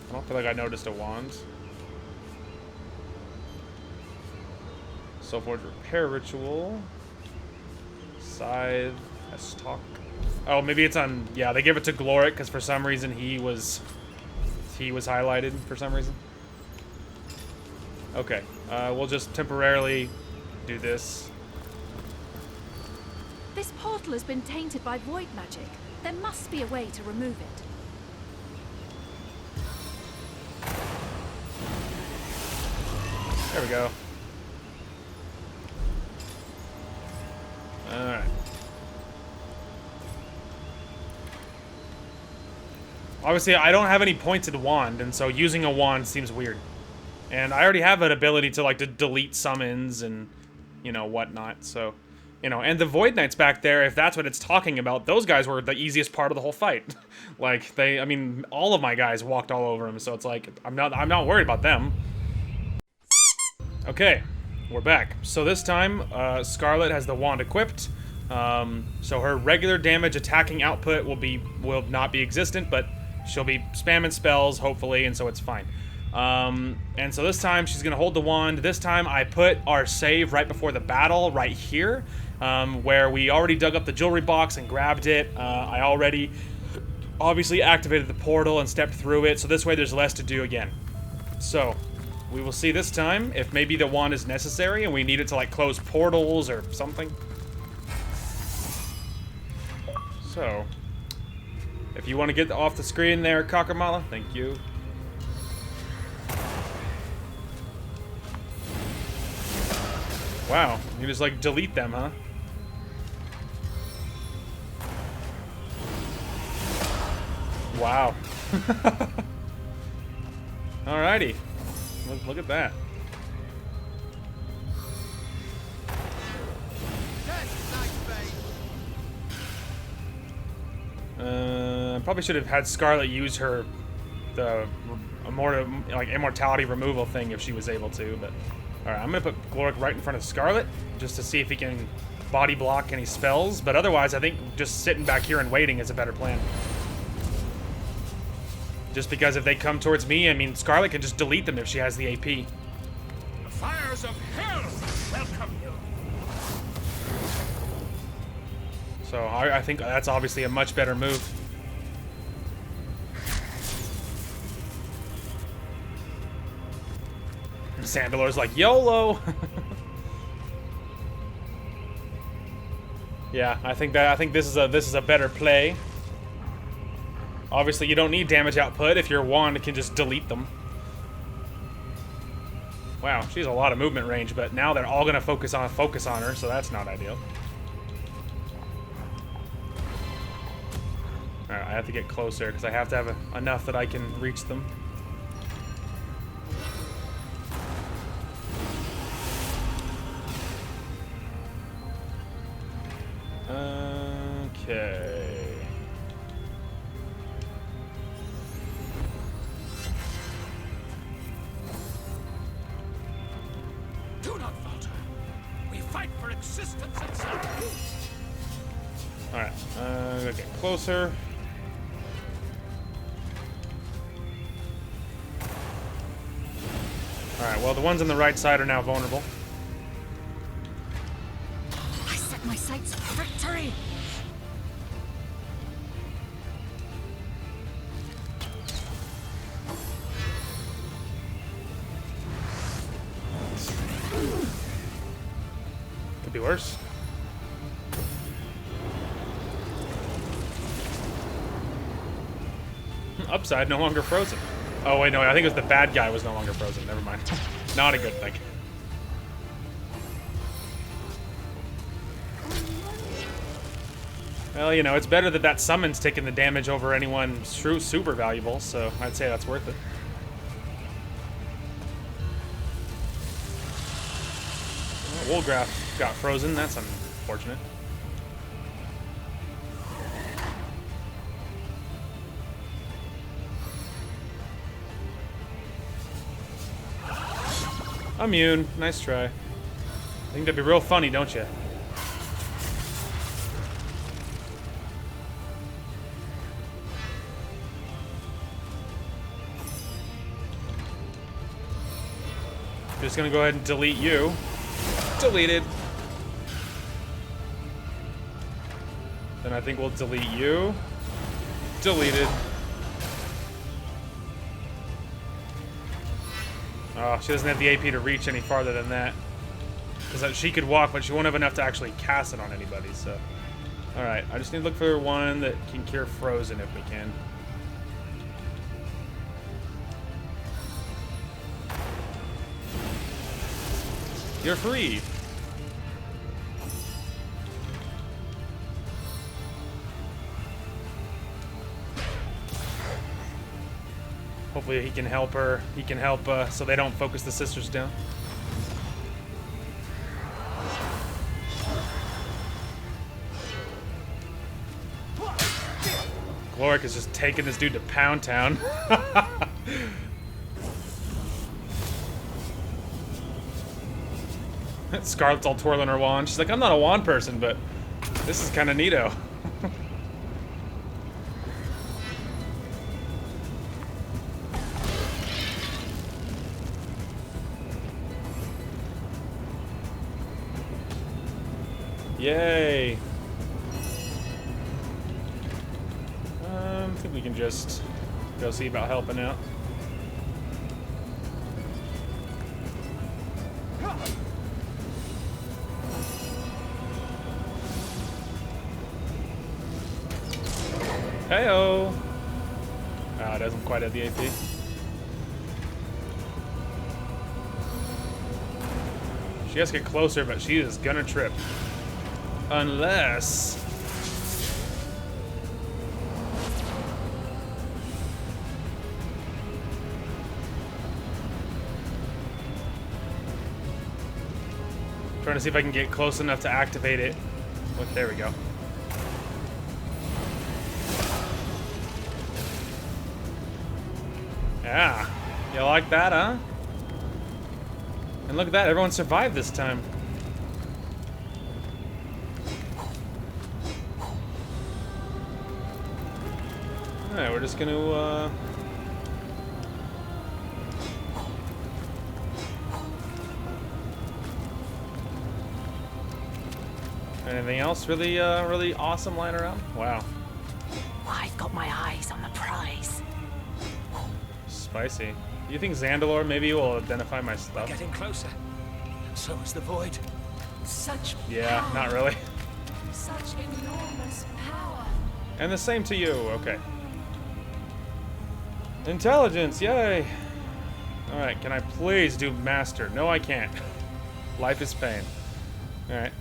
I don't feel like I noticed a wand. Soulforge Repair Ritual. Scythe. Astarte. Oh, maybe it's on... Yeah, they gave it to Gloric because for some reason he was highlighted for some reason. Okay. We'll just temporarily do this. This portal has been tainted by void magic. There must be a way to remove it. There we go. Alright. Obviously, I don't have any pointed wand, and so using a wand seems weird. And I already have an ability to, like, to delete summons and, you know, whatnot, so... You know, and the Void Knights back there, if that's what it's talking about, those guys were the easiest part of the whole fight. Like, I mean, all of my guys walked all over them, so it's like, I'm not worried about them. Okay, we're back. So this time, Scarlet has the wand equipped. So her regular damage attacking output will not be existent, but she'll be spamming spells, hopefully, and so it's fine. And so this time, she's gonna hold the wand. This time, I put our save right before the battle, right here, where we already dug up the jewelry box and grabbed it. I already, obviously, activated the portal and stepped through it, so this way there's less to do again. So, we will see this time if maybe the wand is necessary and we need it to, like, close portals or something. So, if you want to get off the screen there, Kakamala, thank you. Wow, you just, like, delete them, huh? Wow. Alrighty. Look at that. Probably should have had Scarlet use her immortality removal thing if she was able to. But all right, I'm gonna put Gloric right in front of Scarlet just to see if he can body block any spells. But otherwise, I think just sitting back here and waiting is a better plan. Just because if they come towards me, I mean, Scarlet can just delete them if she has the AP. The fires of hell welcome you. So I think that's obviously a much better move. Zandalore's like, YOLO! Yeah, I think this is a better play. Obviously, you don't need damage output if your wand can just delete them. Wow, she has a lot of movement range, but now they're all gonna focus on her, so that's not ideal. All right, I have to get closer because I have to have enough that I can reach them. Okay. Do not falter. We fight for existence itself. Alright, gonna get closer. Alright, well, the ones on the right side are now vulnerable. I set my sights for victory! Could be worse. Upside, no longer frozen. Oh, wait, no, I think it was the bad guy was no longer frozen. Never mind. Not a good thing. Well, you know, it's better that that summon's taking the damage over anyone super valuable, so I'd say that's worth it. Well, Wolgraff got frozen. That's unfortunate. Immune. Nice try. I think that'd be real funny, don't you? Just gonna go ahead and delete you. Deleted. Then I think we'll delete you. Deleted. Oh, she doesn't have the AP to reach any farther than that. Because she could walk, but she won't have enough to actually cast it on anybody, so. Alright, I just need to look for one that can cure Frozen if we can. You're free. Hopefully he can help her. He can help so they don't focus the sisters down. Gloric is just taking this dude to Pound Town. Scarlet's all twirling her wand. She's like, I'm not a wand person, but this is kind of neato. Yay. I think we can just go see about helping out. Heyo! Ah, doesn't quite have the AP. She has to get closer, but she is gonna trip. Unless... trying to see if I can get close enough to activate it. Look, there we go. Yeah. You like that, huh? And look at that, everyone survived this time. Alright, we're just gonna, anything else really, really awesome lying around? Wow. I've got my eyes on the prize. Spicy. Do you think Zandalore maybe will identify my stuff? Getting closer. And so is the void. Such Yeah, power. not really. Such enormous power. And the same to you, okay. Intelligence, yay! Alright, can I please do master? No, I can't. Life is pain. Alright,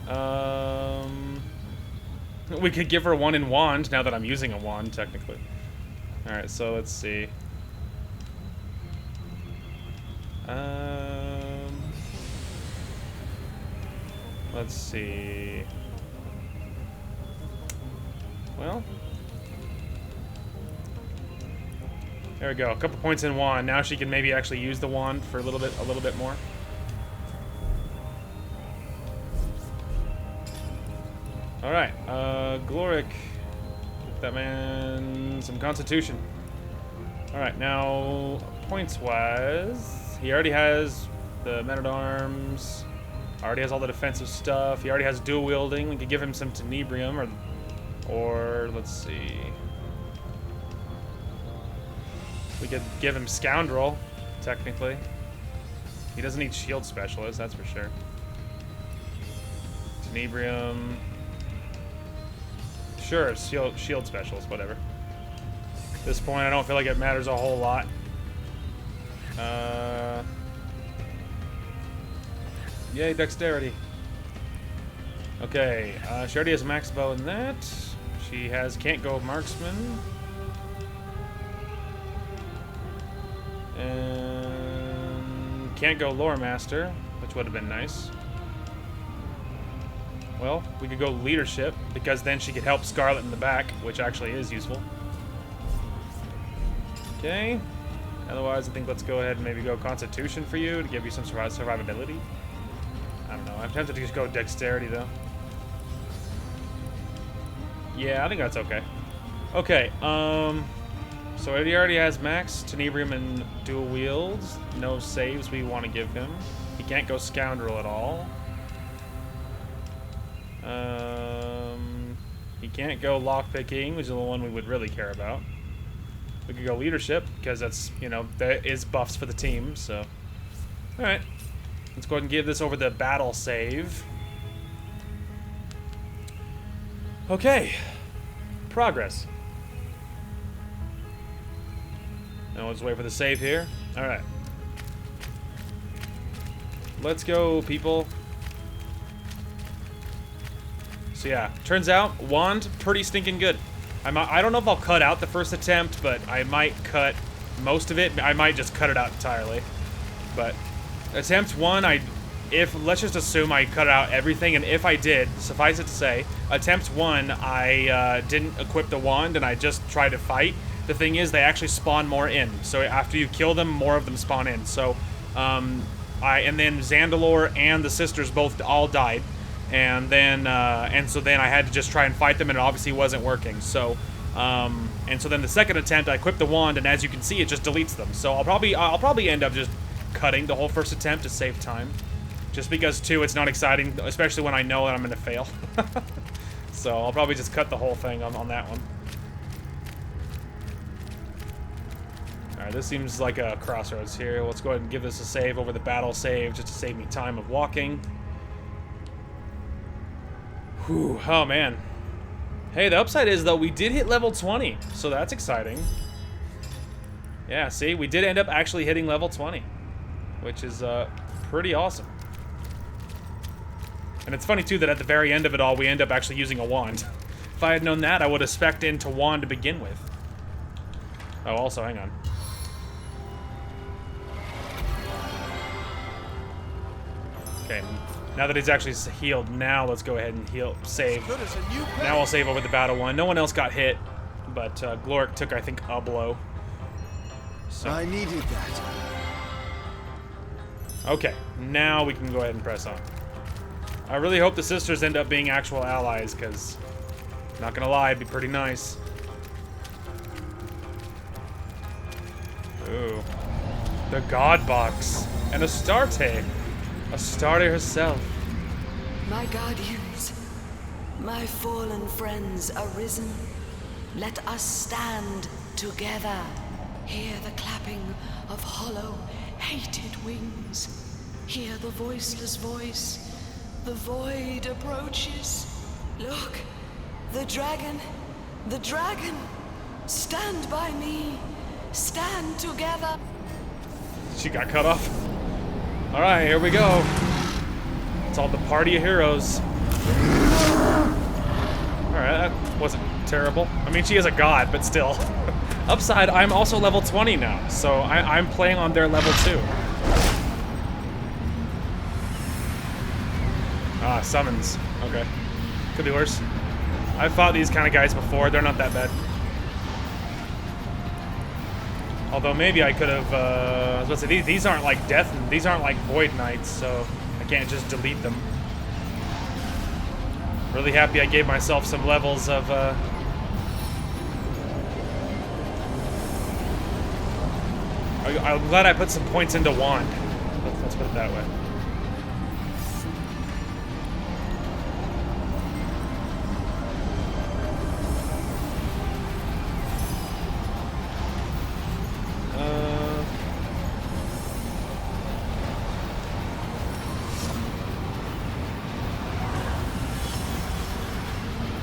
we could give her one in wand now that I'm using a wand, technically. Alright, so let's see. Let's see. Well, there we go. A couple points in wand. Now she can maybe actually use the wand for a little bit more. All right, Gloric, give that man some Constitution. All right, now points-wise, he already has the men-at-arms. Already has all the defensive stuff. He already has dual wielding. We could give him some Tenebrium, or let's see. We could give him Scoundrel, technically. He doesn't need Shield Specialist, that's for sure. Tenebrium. Sure, shield Specialist, whatever. At this point, I don't feel like it matters a whole lot. Yay, Dexterity. Okay, she already has max bow in that. She can't go Marksman. And can't go Lore Master, which would have been nice. Well, we could go Leadership, because then she could help Scarlet in the back, which actually is useful. Okay. Otherwise, I think let's go ahead and maybe go Constitution for you to give you some survivability. I don't know. I'm tempted to just go Dexterity, though. Yeah, I think that's okay. Okay, so he already has max Tenebrium and dual wields. No saves we want to give him. He can't go Scoundrel at all. He can't go Lockpicking, which is the one we would really care about. We could go Leadership, because that's, you know, there is buffs for the team, so. Alright. Let's go ahead and give this over the battle save. Okay. Progress. Now let's wait for the save here. Alright. Let's go, people. So yeah, turns out, wand, pretty stinking good. I don't know if I'll cut out the first attempt, but I might cut most of it. I might just cut it out entirely. But attempt one, let's just assume I cut out everything, and if I did, suffice it to say, attempt one, I didn't equip the wand, and I just tried to fight. The thing is, they actually spawn more in. So after you kill them, more of them spawn in. So, and then Zandalore and the sisters both all died. And then, so then I had to just try and fight them, and it obviously wasn't working. So, and so then the second attempt, I equipped the wand, and as you can see, it just deletes them. So I'll probably end up just cutting the whole first attempt to save time, just because it's not exciting, especially when I know that I'm gonna fail. So I'll probably just cut the whole thing on that one. All right, this seems like a crossroads here. Let's go ahead and give this a save over the battle save, just to save me time of walking. Whew, oh man. Hey, the upside is, though, we did hit level 20, so that's exciting. Yeah, see, we did end up actually hitting level 20, which is pretty awesome. And it's funny, too, that at the very end of it all, we end up actually using a wand. If I had known that, I would have spec'd into wand to begin with. Oh, also, hang on. Okay. Now that he's actually healed, now let's go ahead and save. Now I'll save over the battle one. No one else got hit, but Gloric took, I think, a blow. So. I needed that. Okay, now we can go ahead and press on. I really hope the sisters end up being actual allies, because, not gonna lie, it'd be pretty nice. Ooh. The God Box. And Astarte. Astarte herself. My guardians, my fallen friends arisen. Let us stand together. Hear the clapping of hollow, hated wings. Hear the voiceless voice. The void approaches. Look, the dragon, the dragon. Stand by me. Stand together. She got cut off. Alright, here we go. It's all the party of heroes. Alright, that wasn't terrible. I mean, she is a god, but still. Upside, I'm also level 20 now, so I'm playing on their level too. Ah, summons. Okay. Could be worse. I've fought these kind of guys before. They're not that bad. Although maybe I could have, I was about to say, these aren't like death, these aren't like void knights, so I can't just delete them. Really happy I gave myself some levels of, I'm glad I put some points into wand. Let's put it that way.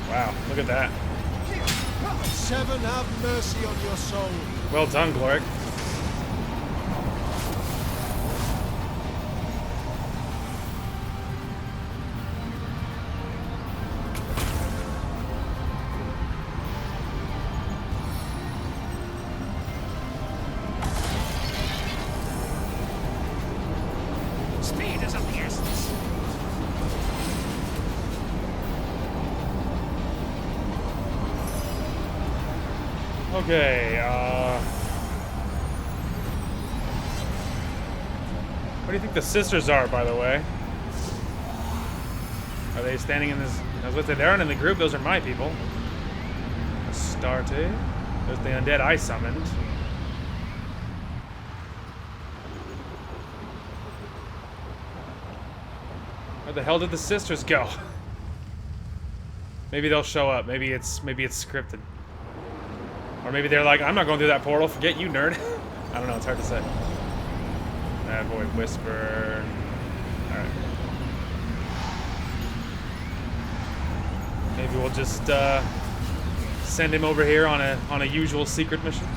Wow, look at that. Seven, have mercy on your soul. Well done, Gloric. Speed is of the essence. Okay, what do you think the sisters are, by the way? Are they standing in this? I was going to say, they aren't in the group, those are my people. Astarte. There's the undead I summoned. Where the hell did the sisters go? Maybe they'll show up. Maybe it's scripted. Or maybe they're like, I'm not going through that portal. Forget you, nerd. I don't know. It's hard to say. Bad boy whisper. All right. Maybe we'll just send him over here on a usual secret mission.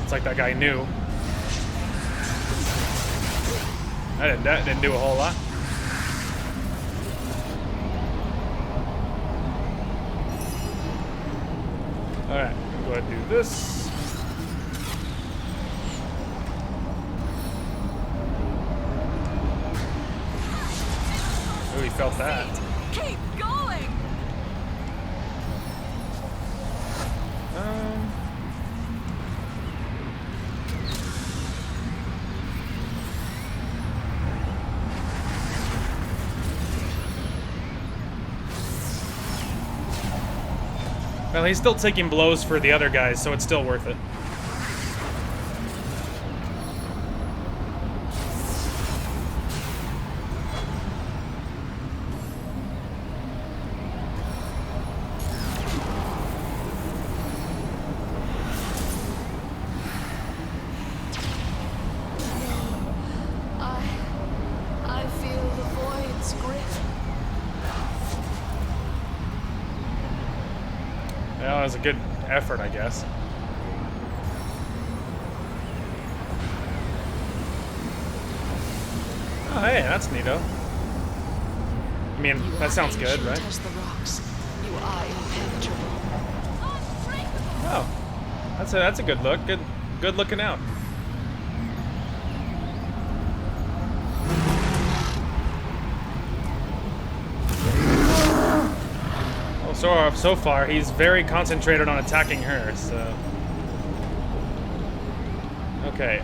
It's like that guy knew. That didn't do a whole lot. Alright, go ahead and do this. Oh, he felt that. Keep going! Well, he's still taking blows for the other guys, so it's still worth it. I feel the void's grip. Well, that was a good effort, I guess. Oh, hey, that's neato. I mean, that sounds good, right? As the rocks, you are impenetrable. Oh, that's a good look. Good looking out. Oh, So far, he's very concentrated on attacking her, so... Okay,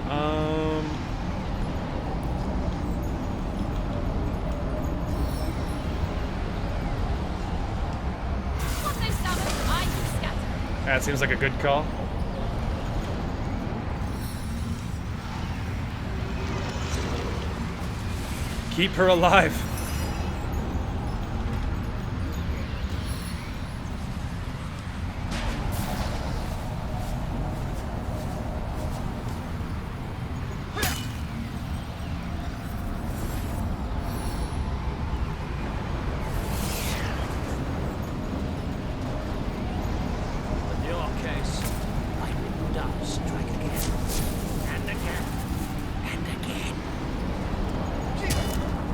that seems like a good call. Keep her alive.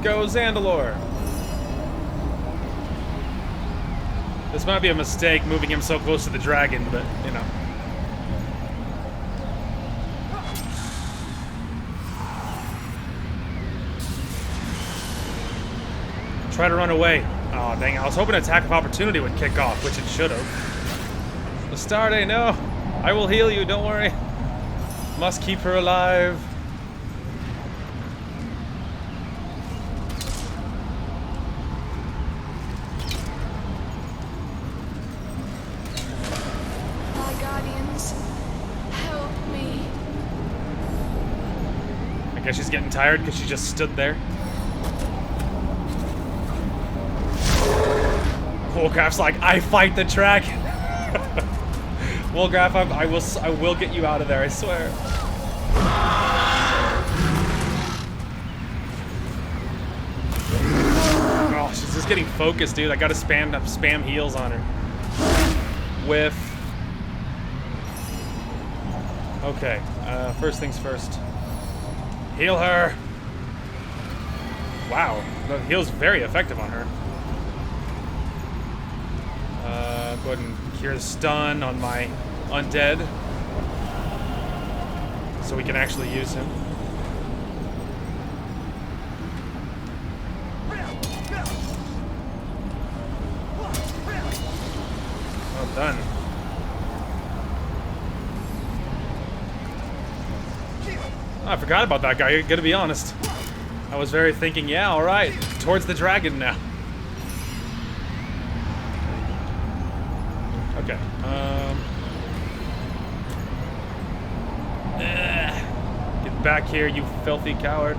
Go Zandalore! This might be a mistake moving him so close to the dragon, but, you know. Try to run away. Oh, dang, I was hoping an attack of opportunity would kick off, which it should have. Astarte, no! I will heal you, don't worry. Must keep her alive. She's getting tired because she just stood there. Wolgraff's like, I fight the dragon. Wolgraff, I will get you out of there, I swear. Oh, she's just getting focused, dude. I gotta spam heals on her. Whiff. Okay, first things first. Heal her! Wow, the heal's very effective on her. Go ahead and cure the stun on my undead. So we can actually use him. Well done. I forgot about that guy, gonna be honest. I was very thinking, yeah, alright, towards the dragon now. Okay, get back here, you filthy coward.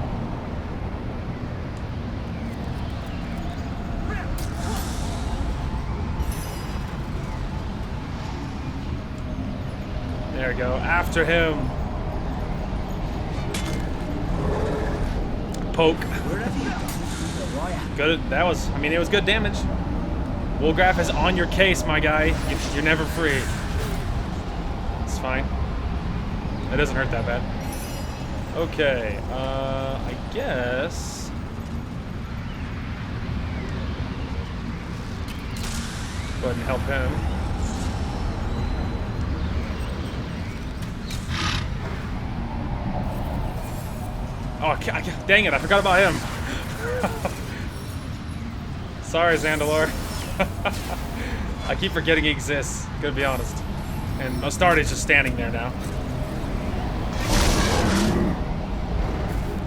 There we go, after him. Poke. Good. That was. I mean, it was good damage. Wolgraff is on your case, my guy. You're never free. It's fine. It doesn't hurt that bad. Okay. I guess. Go ahead and help him. Oh, dang it, I forgot about him. Sorry, Zandalore. I keep forgetting he exists, gonna be honest. And Astarte's just standing there now.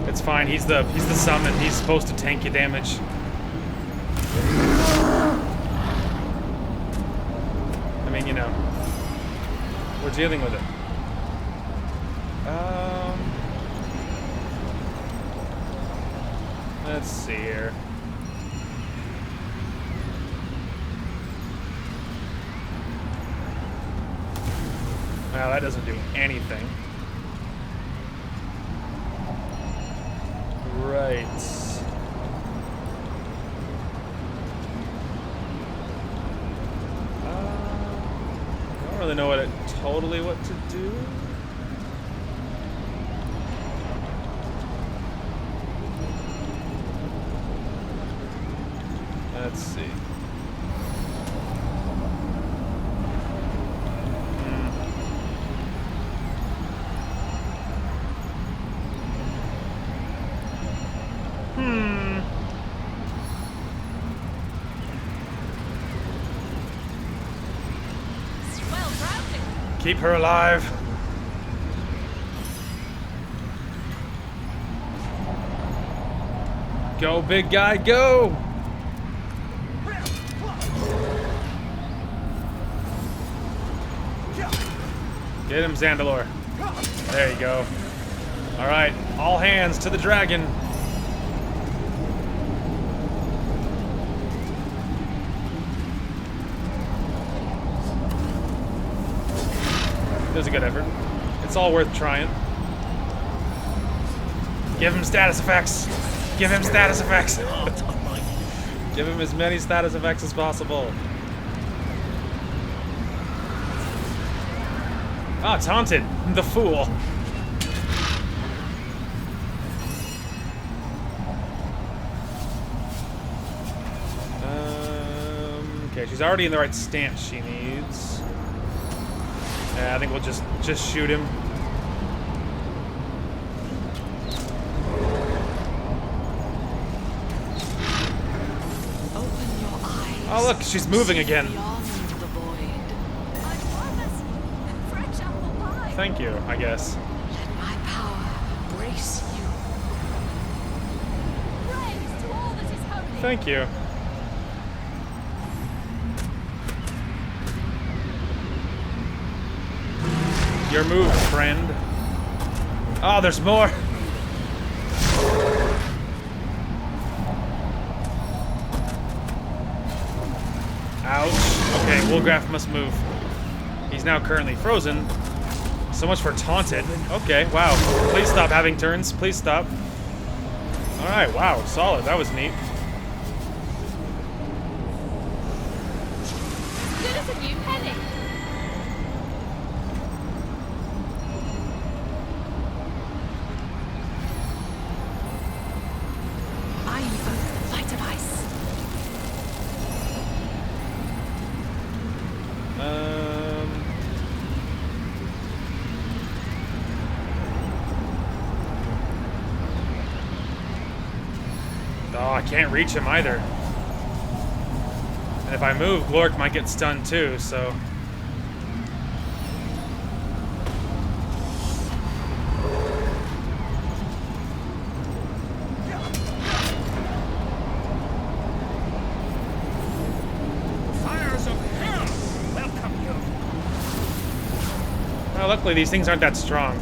It's fine, he's the summon, he's supposed to tank your damage. I mean, you know. We're dealing with it. Let's see here. Well, that doesn't do anything. Right. I don't really know what to do. Let's see. Keep her alive. Go, big guy, go! Get him, Zandalore. There you go. Alright, all hands to the dragon. It was a good effort. It's all worth trying. Give him status effects. Give him status effects. Give him as many status effects as possible. Ah, taunted. The fool. Okay, she's already in the right stance she needs. Yeah, I think we'll just shoot him. Open your eyes. Oh look, she's moving again. Beyond the void. Thank you, I guess. Let my power brace you. Praise to all that is holy. Thank you. Your move, friend. Oh, there's more. Ouch. Okay, Wolgraf must move. He's now currently frozen. So much for taunted. Okay, wow. Please stop having turns. Please stop. Alright, wow. Solid. That was neat. Good as a new penny. I invoke the light of ice. Oh, I can't reach him either. And if I move, Glork might get stunned too, so... Fires of hell welcome you. Well, luckily these things aren't that strong.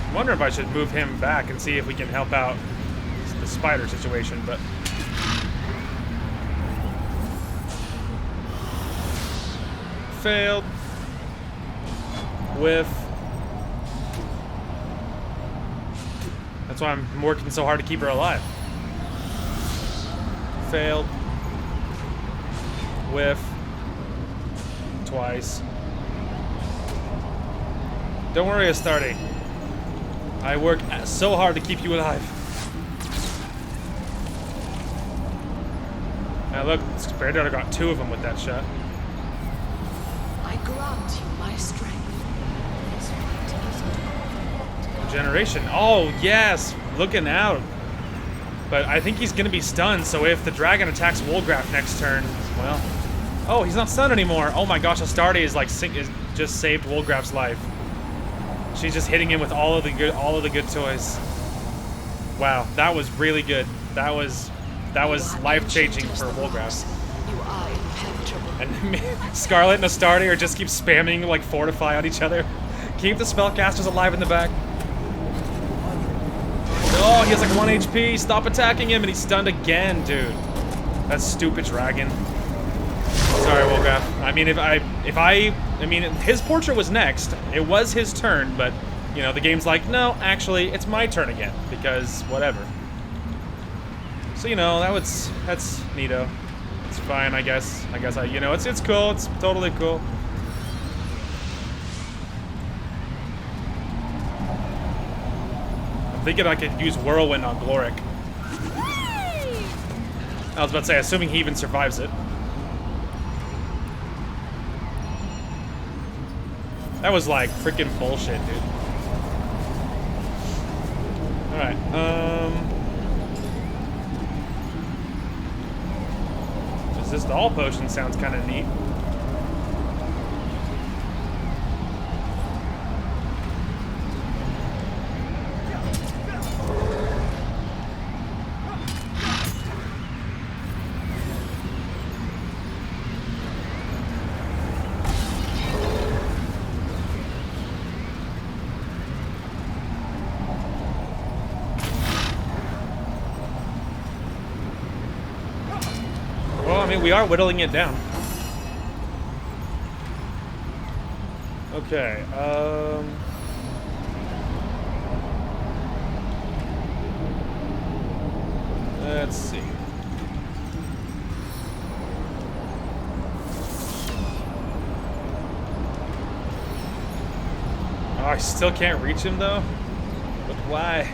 I wonder if I should move him back and see if we can help out the spider situation, but... Failed. Whiff. That's why I'm working so hard to keep her alive. Failed. Whiff. Twice. Don't worry, Astarte. I work so hard to keep you alive. Now look, Spare Daughter got 2 of them with that shot. I grant you my strength. This fight is Generation. Oh, yes. Looking out. But I think he's going to be stunned, so if the dragon attacks Wolgraf next turn, well... Oh, he's not stunned anymore. Oh my gosh, Astarte is like just saved Wolgraf's life. She's just hitting him with all of the good toys. Wow, that was really good. That was life-changing for Wolgraf. You are impenetrable. And Scarlet and Astarte are just keep spamming like fortify on each other. Keep the spellcasters alive in the back. Oh, he has like 1 HP. Stop attacking him, and he's stunned again, dude. That stupid dragon. Sorry, Wolgraf. I mean, I mean, his portrait was next. It was his turn, but, you know, the game's like, no, actually, it's my turn again, because whatever. So, you know, that's neato. It's fine, I guess. You know, it's cool. It's totally cool. I'm thinking I could use Whirlwind on Gloric. I was about to say, assuming he even survives it. That was like freaking bullshit, dude. Alright, Stall potion sounds kind of neat. We are whittling it down. Okay, let's see. Oh, I still can't reach him though? But why?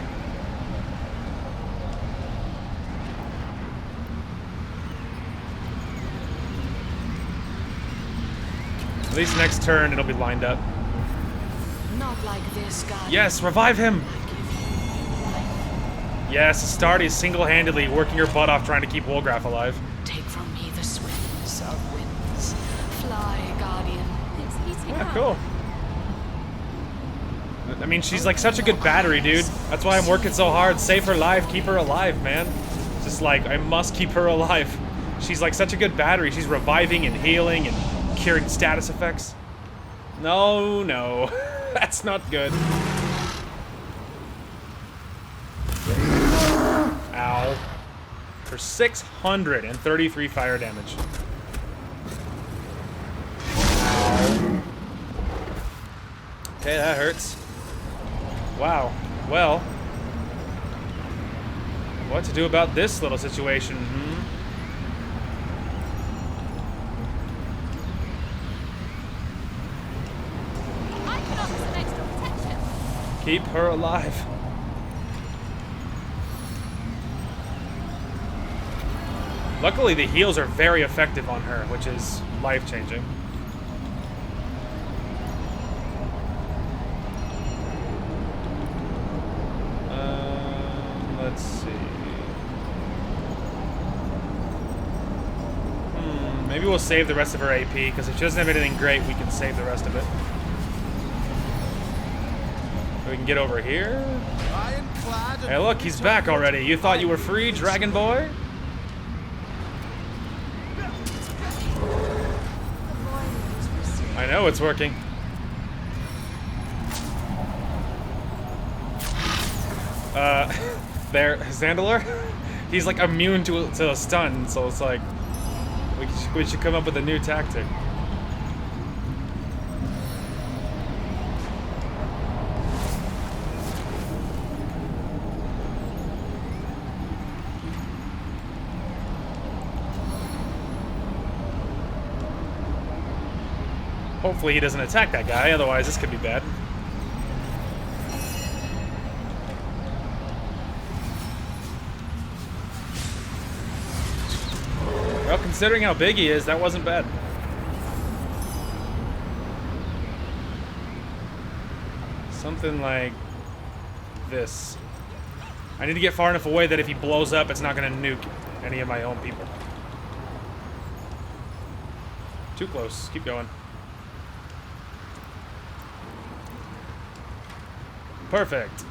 At least next turn it'll be lined up. Not like this, God. Yes, revive him! Yes, Astarte is single-handedly working her butt off trying to keep Wolgraff alive. Take from me the swiftness of winds. Fly, Guardian. Yeah, cool. I mean, she's like such a good battery, dude. That's why I'm working so hard. Save her life, keep her alive, man. Just like, I must keep her alive. She's like such a good battery. She's reviving and healing and curing status effects. No, no. That's not good. Ow. For 633 fire damage. Ow. Okay, that hurts. Wow. Well. What to do about this little situation, hmm? Keep her alive. Luckily, the heals are very effective on her, which is life-changing. Let's see. Maybe we'll save the rest of her AP, because if she doesn't have anything great, we can save the rest of it. We can get over here. Hey, look, he's back already. You thought you were free, Dragon Boy? I know it's working. There, Zandalore? He's like immune to a stun, so it's like we should come up with a new tactic. Hopefully he doesn't attack that guy, otherwise this could be bad. Well, considering how big he is, that wasn't bad. Something like this. I need to get far enough away that if he blows up, it's not going to nuke any of my own people. Too close. Keep going. Perfect.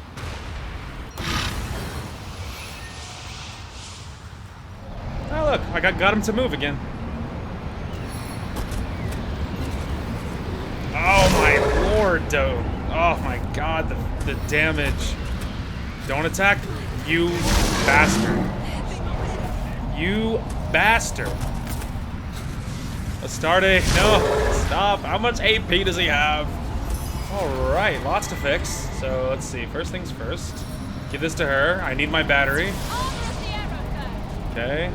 Oh look, I got him to move again. Oh my lord, though. Oh my god, the damage. Don't attack, you bastard. You bastard. Astarte, no, stop. How much AP does he have? Alright, lots to fix. So let's see, first things first. Give this to her. I need my battery. Okay.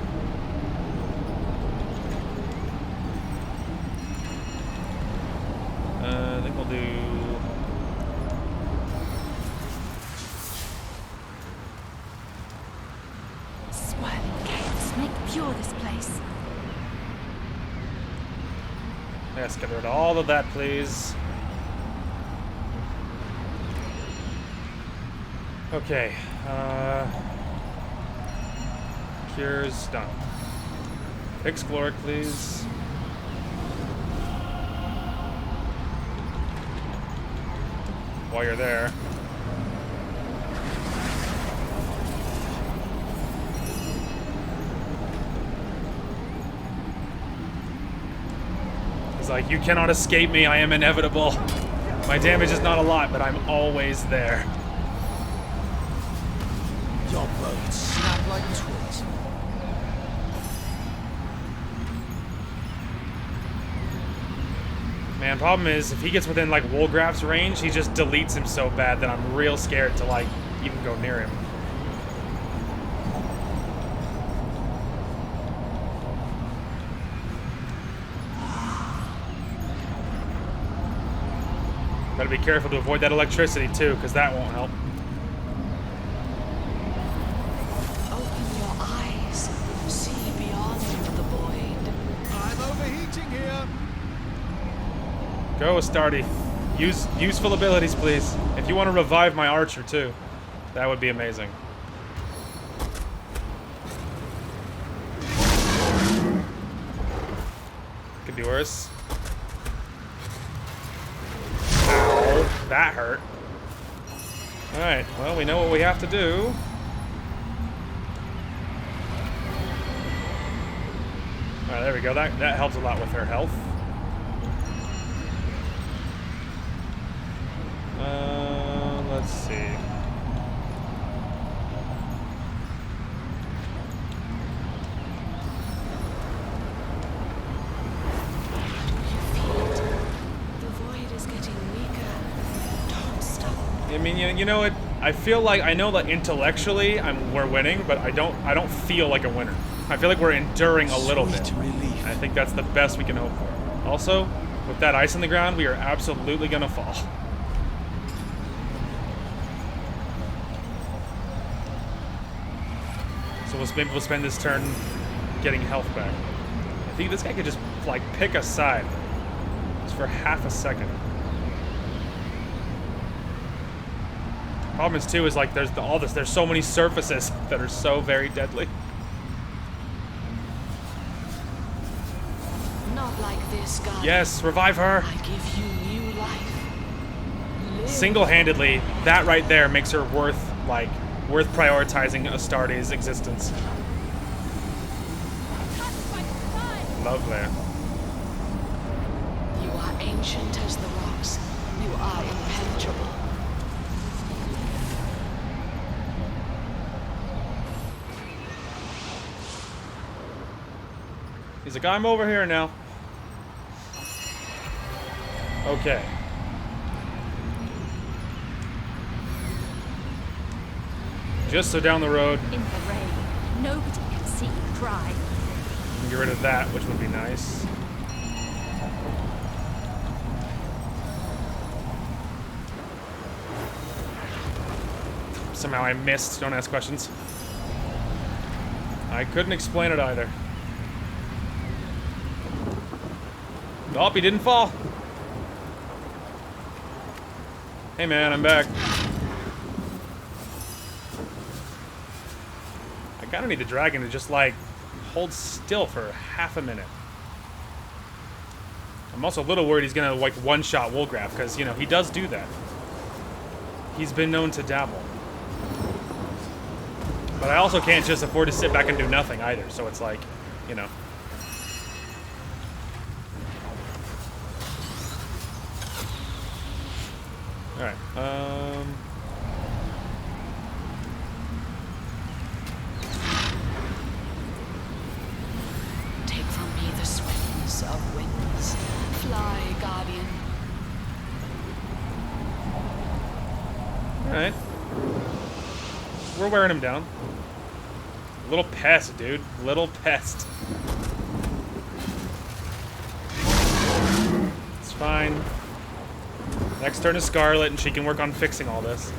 I think we'll do... Swirling chaos, make pure this place. Yes, get rid of all of that, please. Okay, cure's done. Fix Gloric, please. While you're there. He's like, you cannot escape me, I am inevitable. My damage is not a lot, but I'm always there. Your bones snap like twigs. Man, problem is, if he gets within, like, Wolgraff's range, he just deletes him so bad that I'm real scared to, like, even go near him. Gotta be careful to avoid that electricity, too, because that won't help. Open your eyes. See beyond the void. I'm overheating here. Go, Astarte. Use useful abilities, please. If you want to revive my archer, too, that would be amazing. Could be worse. Ow, that hurt. Alright, well, we know what we have to do. Alright, there we go. That helps a lot with her health. Let's see. The void is getting weaker. Don't stop. I mean, you know what? I feel like I know that intellectually we're winning, but I don't feel like a winner. I feel like we're enduring a little bit. I think that's the best we can hope for. Also, with that ice on the ground, we are absolutely gonna fall. So maybe we'll spend this turn getting health back. I think this guy could just, like, pick a side. Just for half a second. Problem is, too, is, like, there's so many surfaces that are so very deadly. Not like this, God. Yes, revive her! I give you new life. Live. Single-handedly, that right there makes her worth prioritizing Astarte's existence. Lovely. You are ancient as the rocks. You are impenetrable. He's like, I'm over here now. Okay. Just so down the road. In the rain, nobody can see you cry. Get rid of that, which would be nice. Somehow I missed. Don't ask questions. I couldn't explain it either. Oh, he didn't fall. Hey man, I'm back. I kind of need the dragon to just, like, hold still for half a minute. I'm also a little worried he's gonna, like, one-shot Wolgraff, because, you know, he does do that. He's been known to dabble. But I also can't just afford to sit back and do nothing either, so it's like, you know. Alright, Take from me the swings of winds. Fly, guardian. Alright. We're wearing him down. Little pest, dude. Little pest. It's fine. Next turn is Scarlet, and she can work on fixing all this.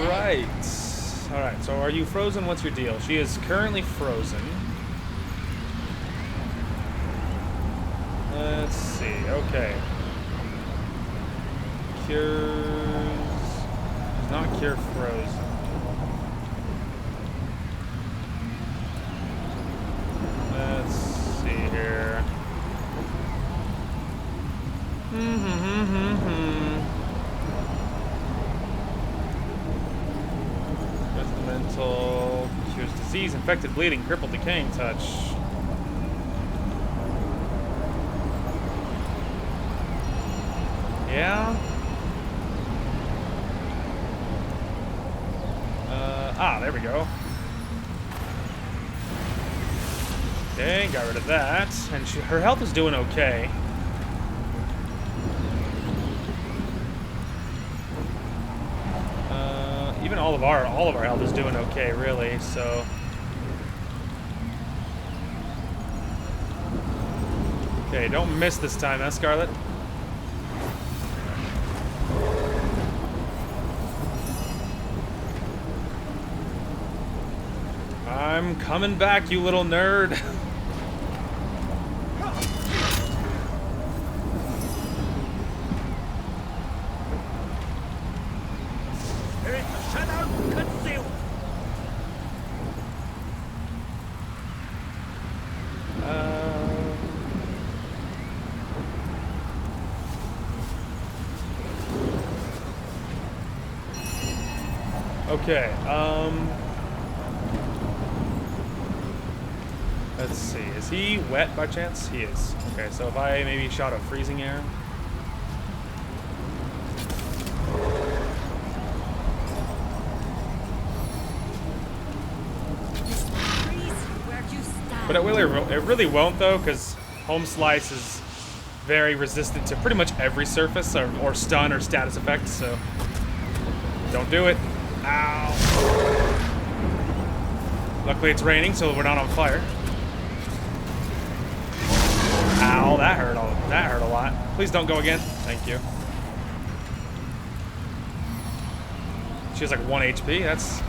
Right. Alright, so are you frozen? What's your deal? She is currently frozen. Let's see. Okay. Cures... Does not cure frozen. Let's see here. Mental cures disease, infected, bleeding, crippled, decaying touch. Yeah. There we go. Okay, got rid of that, and her health is doing okay. Even all of our health is doing okay, really. So, okay, don't miss this time, huh, Scarlet? I'm coming back, you little nerd. Okay, let's see. Is he wet by chance? He is. Okay, so if I maybe shot a freezing arrow. But it really won't, though, because Home Slice is very resistant to pretty much every surface or stun or status effects, so don't do it. Ow. Luckily it's raining, so we're not on fire. Ow, that hurt a lot. Please don't go again. Thank you. She has like 1 HP. That's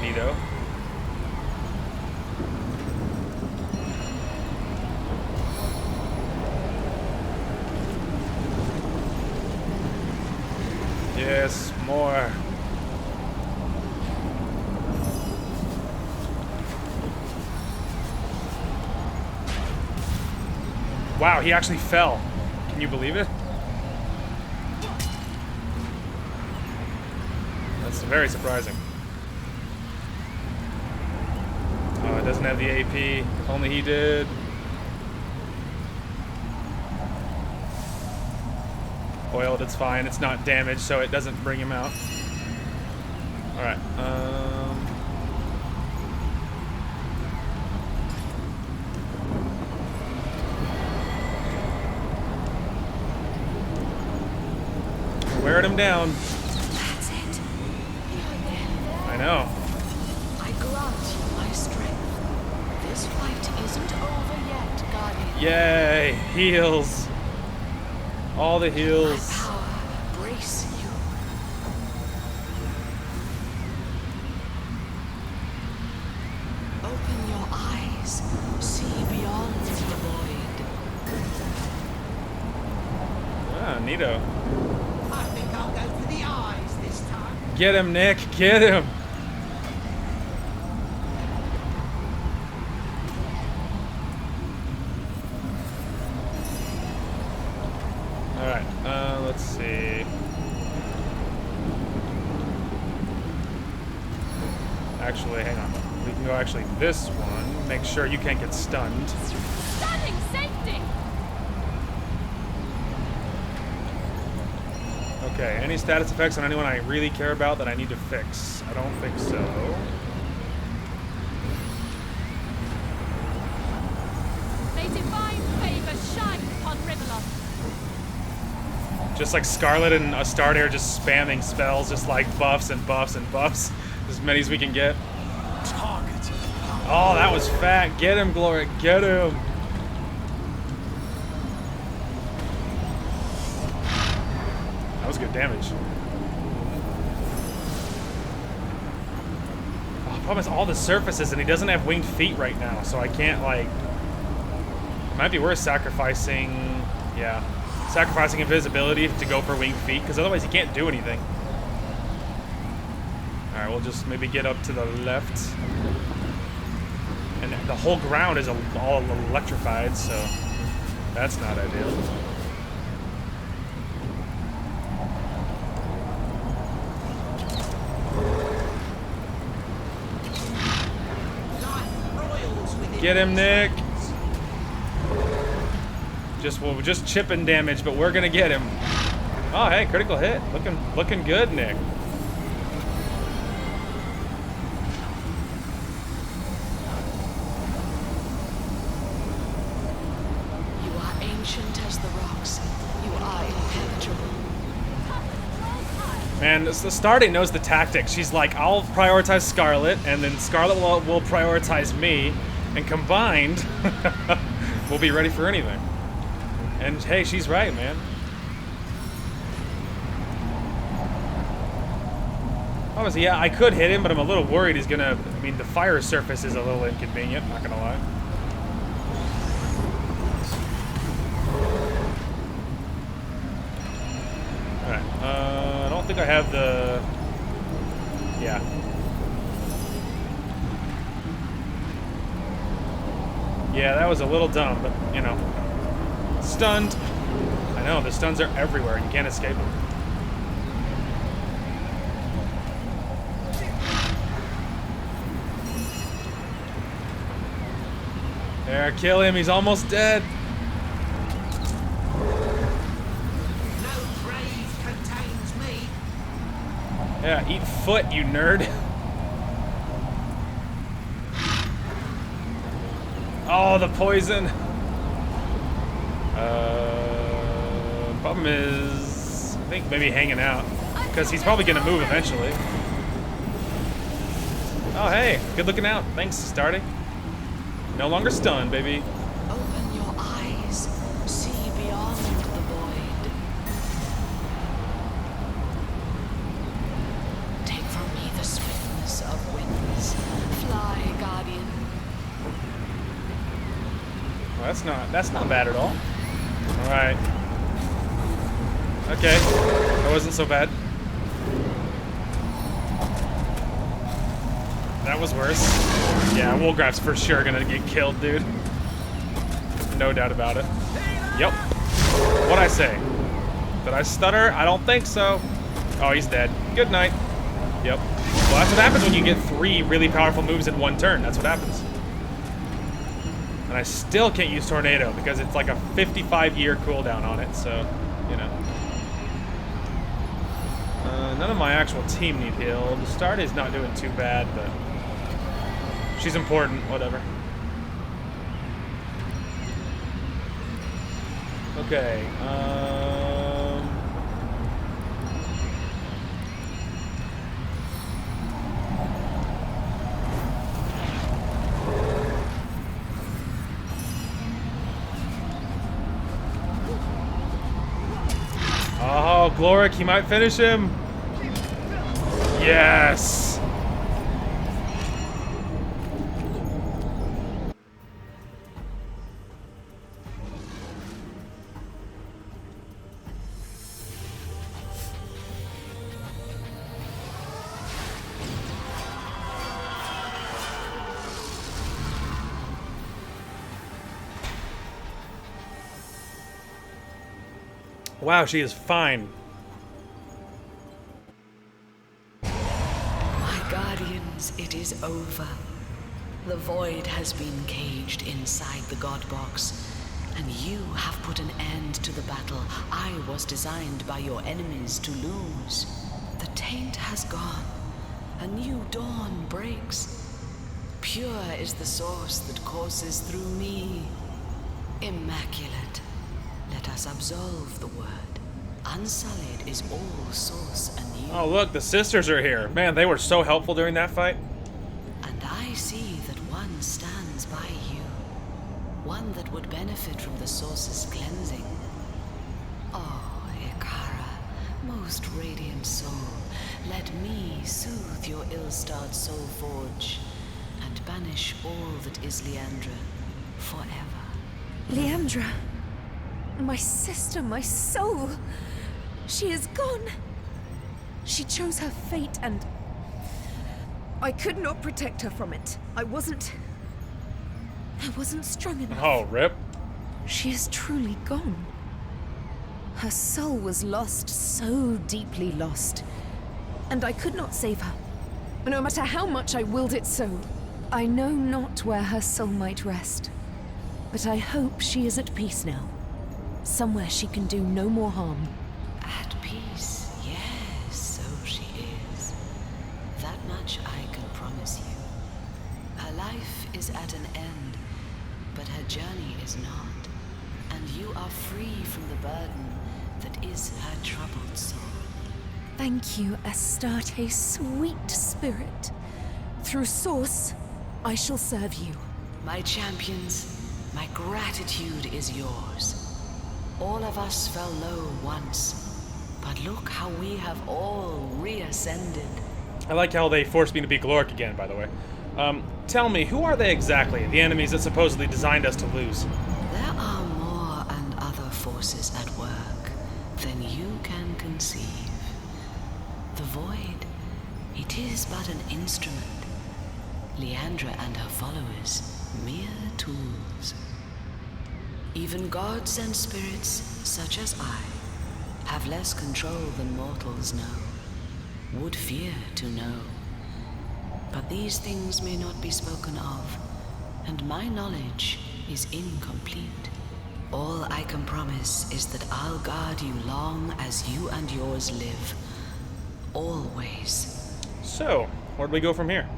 neato. Yes, more. Wow, he actually fell. Can you believe it? That's very surprising. Oh, it doesn't have the AP. If only he did. Oiled, it's fine. It's not damaged, so it doesn't bring him out. Alright, wearing him down. That's it. I know. I grant you my strength. This fight isn't over yet, Guardian. Yay, heals. All the heals. My power brace you. Open your eyes. See beyond the void. Ah, neato. I think I'll go for the eyes this time. Get him, Nick. Get him. Alright, let's see. Actually, hang on. We can go actually this one. Make sure you can't get stunned. Standing safety! Okay, any status effects on anyone I really care about that I need to fix? I don't think so. May divine favor shine upon Rivalon. Just like Scarlet and Astarte are just spamming spells, just like buffs and buffs and buffs. As many as we can get. Oh, that was fat. Get him, Glory. Get him. That was good damage. Oh, problem is all the surfaces, and he doesn't have winged feet right now, so I can't, like... It might be worth sacrificing... Yeah, sacrificing invisibility to go for winged feet, because otherwise he can't do anything. Alright, we'll just maybe get up to the left. And the whole ground is all electrified, so that's not ideal. Get him, Nick. We're just chipping damage, but we're gonna get him. Oh, hey, critical hit. Looking good, Nick. You are ancient as the rocks. You are impenetrable. Man, Astarte knows the tactics. She's like, I'll prioritize Scarlet, and then Scarlet will prioritize me, and combined, we'll be ready for anything. And hey, she's right, man. Obviously, yeah, I could hit him, but I'm a little worried he's gonna... I mean, the fire surface is a little inconvenient, not gonna lie. Alright, I don't think I have the... Yeah. Yeah, that was a little dumb, but, you know. Stunned. I know, the stuns are everywhere. You can't escape them. There, kill him. He's almost dead. No grave contains me. Yeah, eat foot, you nerd. Oh, the poison. Problem is, I think maybe hanging out, because he's probably gonna move eventually. Oh, hey, good looking out. Thanks, Astarte. No longer stunned, baby. Open your eyes. See beyond the void. Take from me the swiftness of winds. Fly, guardian. Well, that's not bad at all. All right. Okay, that wasn't so bad. That was worse. Yeah, Wolgraff's for sure gonna get killed, dude. No doubt about it. Yep. What'd I say? Did I stutter? I don't think so. Oh, he's dead. Good night. Yep. Well, that's what happens when you get 3 really powerful moves in one turn. That's what happens. And I still can't use Tornado because it's like a 55-year cooldown on it, so, you know. None of my actual team need healed. Astarte's not doing too bad, but she's important, whatever. Okay, oh, Gloric, he might finish him. Yes. Wow, she is fine. My guardians, it is over. The void has been caged inside the God Box, and you have put an end to the battle I was designed by your enemies to lose. The taint has gone. A new dawn breaks. Pure is the source that courses through me. Immaculate. Let us absolve the word. Unsullied is all source anew. Oh, look, the sisters are here. Man, they were so helpful during that fight. And I see that one stands by you. One that would benefit from the source's cleansing. Oh, Ikara, most radiant soul, let me soothe your ill-starred soul forge and banish all that is Leandra forever. Leandra. My sister, my soul. She is gone. She chose her fate and I could not protect her from it. I wasn't strong enough. Oh, rip. She is truly gone. Her soul was lost, so deeply lost. And I could not save her. No matter how much I willed it so. I know not where her soul might rest. But I hope she is at peace now. Somewhere she can do no more harm. At peace, yes, so she is. That much I can promise you. Her life is at an end, but her journey is not. And you are free from the burden that is her troubled soul. Thank you, Astarte, sweet spirit. Through Source, I shall serve you. My champions, my gratitude is yours. All of us fell low once, but look how we have all reascended. I like how they forced me to be Gloric again, by the way. Tell me, who are they exactly, the enemies that supposedly designed us to lose? There are more and other forces at work than you can conceive. The Void, it is but an instrument. Leandra and her followers, mere tools. Even gods and spirits, such as I, have less control than mortals know, would fear to know. But these things may not be spoken of, and my knowledge is incomplete. All I can promise is that I'll guard you long as you and yours live. Always. So, where do we go from here?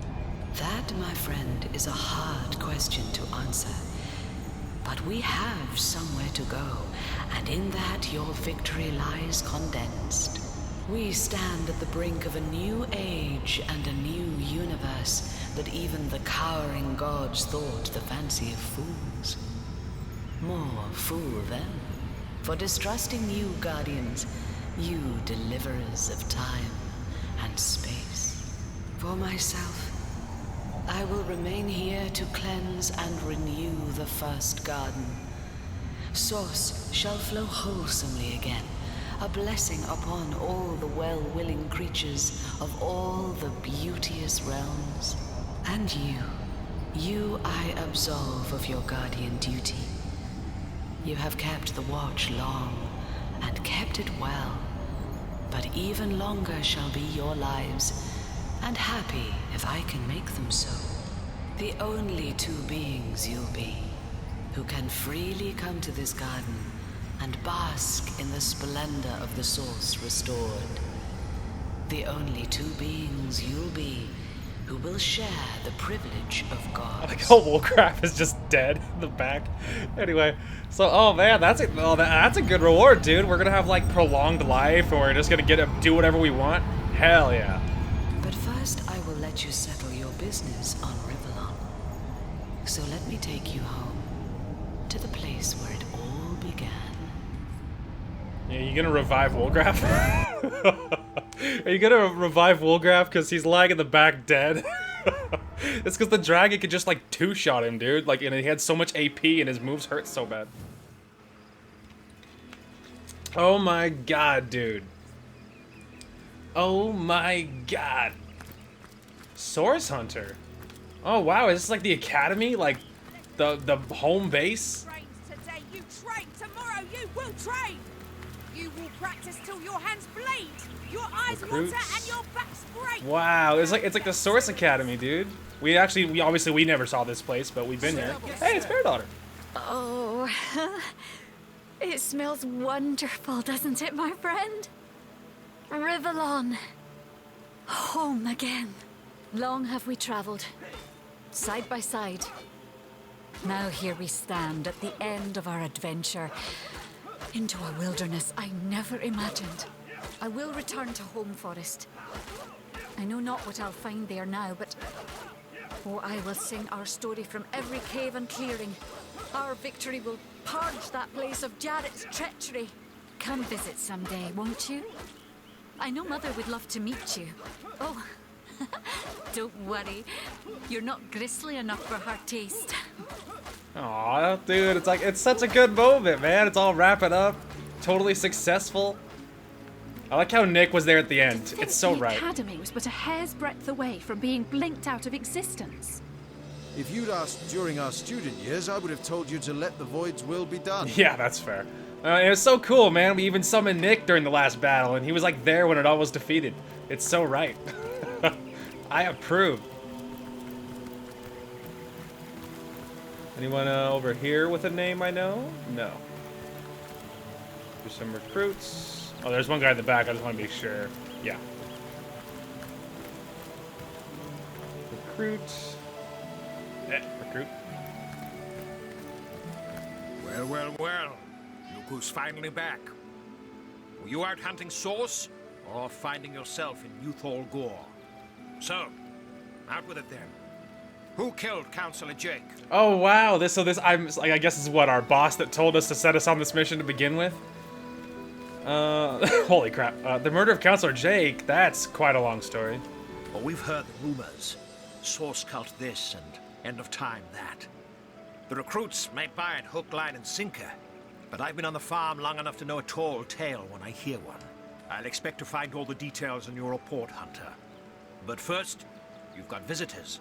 That, my friend, is a hard question to answer. But we have somewhere to go, and in that your victory lies condensed. We stand at the brink of a new age and a new universe that even the cowering gods thought the fancy of fools. More fool them, for distrusting you, guardians, you deliverers of time and space. For myself, I will remain here to cleanse and renew the first garden. Source shall flow wholesomely again, a blessing upon all the well-willing creatures of all the beauteous realms. And you I absolve of your guardian duty. You have kept the watch long, and kept it well, but even longer shall be your lives, and happy if I can make them so. The only two beings you'll be, who can freely come to this garden and bask in the splendor of the Source restored. The only two beings you'll be, who will share the privilege of God. I like how Woolcraft is just dead in the back. Anyway, so oh man, that's a good reward, dude. We're gonna have like prolonged life, and we're just gonna get to do whatever we want. Hell yeah. But first, I will let you settle your business on Rivalon. So let me take you home to the place where it all began. Yeah, you gonna revive Woolgraf? Are you gonna revive Woolgraf because he's lying in the back dead? It's because the dragon could just like two-shot him, dude. Like, and he had so much AP and his moves hurt so bad. Oh my god, dude. Oh my god. Source Hunter. Oh wow, is this like the academy? Like the home base? Today you train, tomorrow you will train. You will practice till your hands bleed, your eyes Recruits. water, and your backs break. Wow, it's like the Source Academy, dude. We obviously never saw this place, but we've been here. Hey, it's Bear Daughter. Oh, it smells wonderful, doesn't it, my friend? Rivalon. Home again. Long have we traveled, side by side. Now here we stand at the end of our adventure, into a wilderness I never imagined. I will return to Home Forest. I know not what I'll find there now, but oh, I will sing our story from every cave and clearing. Our victory will purge that place of Jarrett's treachery. Come visit someday, won't you? I know Mother would love to meet you. Oh, don't worry. You're not grisly enough for her taste. Aw, dude, it's like, it's such a good moment, man. It's all wrapping up. Totally successful. I like how Nick was there at the end. It's so right. The Academy was but a hair's breadth away from being blinked out of existence. If you'd asked during our student years, I would have told you to let the Void's will be done. Yeah, that's fair. It was so cool, man. We even summoned Nick during the last battle, and he was like there when it all was defeated. It's so right. I approve. Anyone over here with a name I know? No. Do some recruits. Oh, there's one guy in the back. I just want to be sure. Yeah. Recruit. Recruit. Well, well, well. Look who's finally back. Were you out hunting Source, or finding yourself in Youthall Gore? So, out with it then. Who killed Counselor Jake? Oh wow! I'm like, I guess this is what our boss that told us to set us on this mission to begin with. Holy crap! The murder of Counselor Jake. That's quite a long story. Well, we've heard the rumors. Source cult this and End of Time that. The recruits may buy it hook, line, and sinker, but I've been on the farm long enough to know a tall tale when I hear one. I'll expect to find all the details in your report, Hunter. But first, you've got visitors.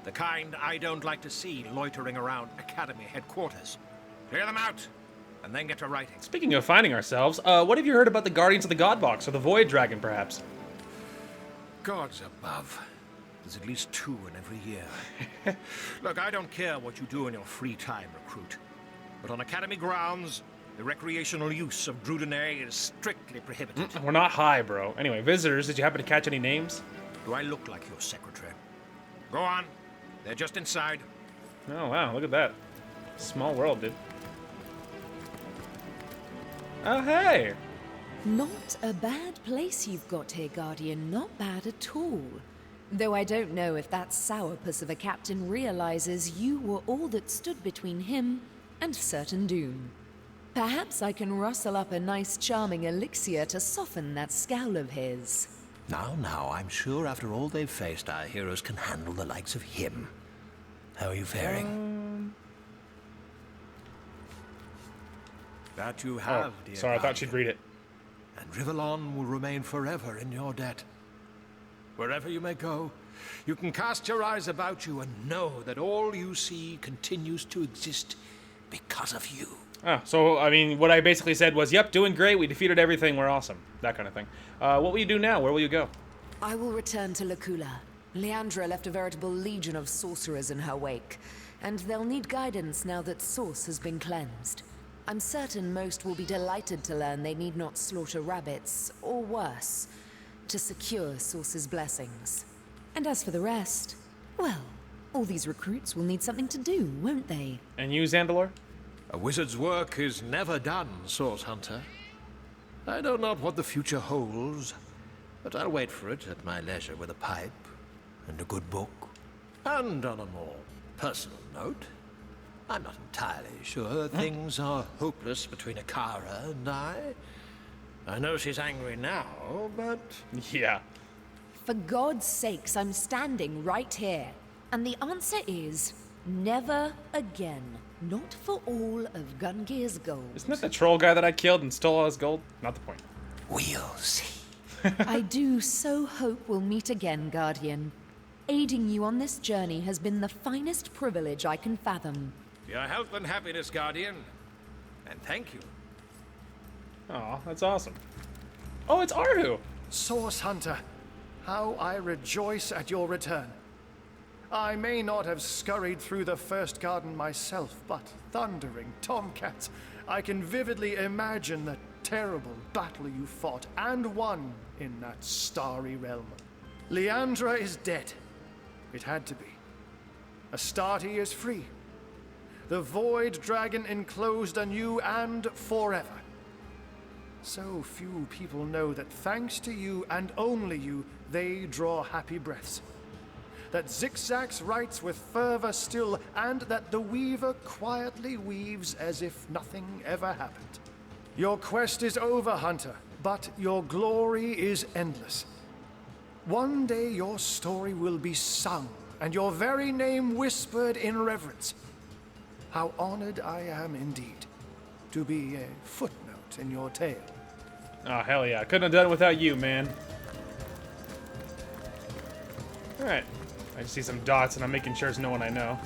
The kind I don't like to see loitering around Academy headquarters. Clear them out, and then get to writing. Speaking of finding ourselves, what have you heard about the Guardians of the God Box, or the Void Dragon, perhaps? Gods above. There's at least 2 in every year. Look, I don't care what you do in your free time, recruit. But on Academy grounds, the recreational use of Drudenay is strictly prohibited. We're not high, bro. Anyway, visitors, did you happen to catch any names? Do I look like your secretary? Go on. They're just inside. Oh, wow. Look at that. Small world, dude. Oh, hey. Not a bad place you've got here, Guardian. Not bad at all. Though I don't know if that sourpuss of a captain realizes you were all that stood between him and certain doom. Perhaps I can rustle up a nice charming elixir to soften that scowl of his. Now, I'm sure after all they've faced, our heroes can handle the likes of him. How are you faring? That you have, dear. Sorry, I thought she'd read it. And Rivellon will remain forever in your debt. Wherever you may go, you can cast your eyes about you and know that all you see continues to exist because of you. Oh, so, I mean, what I basically said was, yep, doing great, we defeated everything, we're awesome. That kind of thing. What will you do now? Where will you go? I will return to Lacula. Leandra left a veritable legion of sorcerers in her wake, and they'll need guidance now that Source has been cleansed. I'm certain most will be delighted to learn they need not slaughter rabbits, or worse, to secure Source's blessings. And as for the rest, well, all these recruits will need something to do, won't they? And you, Zandalore? A wizard's work is never done, Source Hunter. I know not what the future holds, but I'll wait for it at my leisure with a pipe and a good book. And on a more personal note, I'm not entirely sure things are hopeless between Akara and I. I know she's angry now, but... Yeah. For God's sakes, I'm standing right here. And the answer is, never again. Not for all of Gungear's gold. Isn't that the troll guy that I killed and stole all his gold? Not the point. We'll see. I do so hope we'll meet again, Guardian. Aiding you on this journey has been the finest privilege I can fathom. Your health and happiness, Guardian. And thank you. Aw, that's awesome. Oh, it's Arhu! Source Hunter, how I rejoice at your return. I may not have scurried through the first garden myself, but thundering tomcats, I can vividly imagine the terrible battle you fought and won in that starry realm. Leandra is dead. It had to be. Astarte is free. The Void Dragon enclosed anew and forever. So few people know that thanks to you and only you, they draw happy breaths. That Zigzags writes with fervor still, and that the Weaver quietly weaves as if nothing ever happened. Your quest is over, Hunter, but your glory is endless. One day your story will be sung, and your very name whispered in reverence. How honored I am indeed to be a footnote in your tale. Oh, hell yeah. Couldn't have done it without you, man. Alright. I just see some dots, and I'm making sure it's no one I know.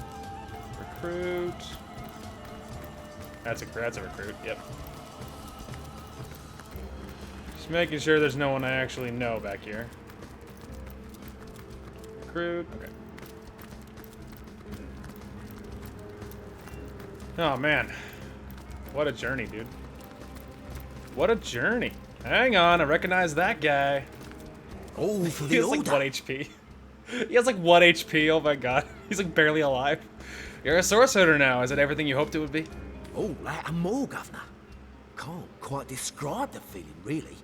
Recruit. That's a recruit, yep. Just making sure there's no one I actually know back here. Recruit, okay. Oh, man. What a journey, dude. What a journey. Hang on, I recognize that guy. Oh, for the He has order. like 1 HP. He has like 1 HP, oh my god. He's like barely alive. You're a sorcerer now, is it everything you hoped it would be? Oh, like and more, Governor. Can't quite describe the feeling, really.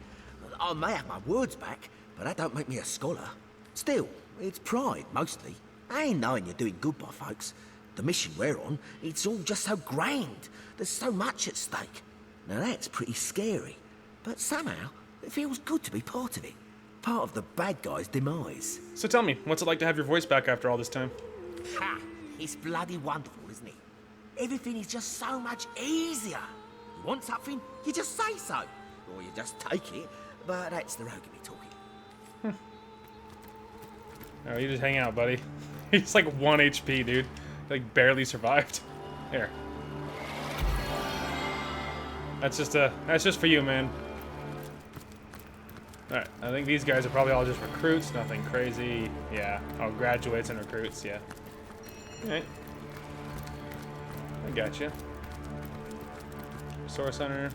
I may have my words back, but that don't make me a scholar. Still, it's pride, mostly. I ain't knowing you're doing good by folks. The mission we're on, it's all just so grand. There's so much at stake. Now that's pretty scary. But somehow, it feels good to be part of it. Part of the bad guy's demise. So tell me, what's it like to have your voice back after all this time? Ha! It's bloody wonderful, isn't it? Everything is just so much easier. You want something, you just say so. Or you just take it, but that's the Rogan talking. Oh, you just hang out, buddy. He's like 1 HP, dude. Like, barely survived. Here. That's just for you, man. Alright, I think these guys are probably all just recruits, nothing crazy. Yeah. Oh, graduates and recruits, yeah. Alright. I gotcha. Source Center.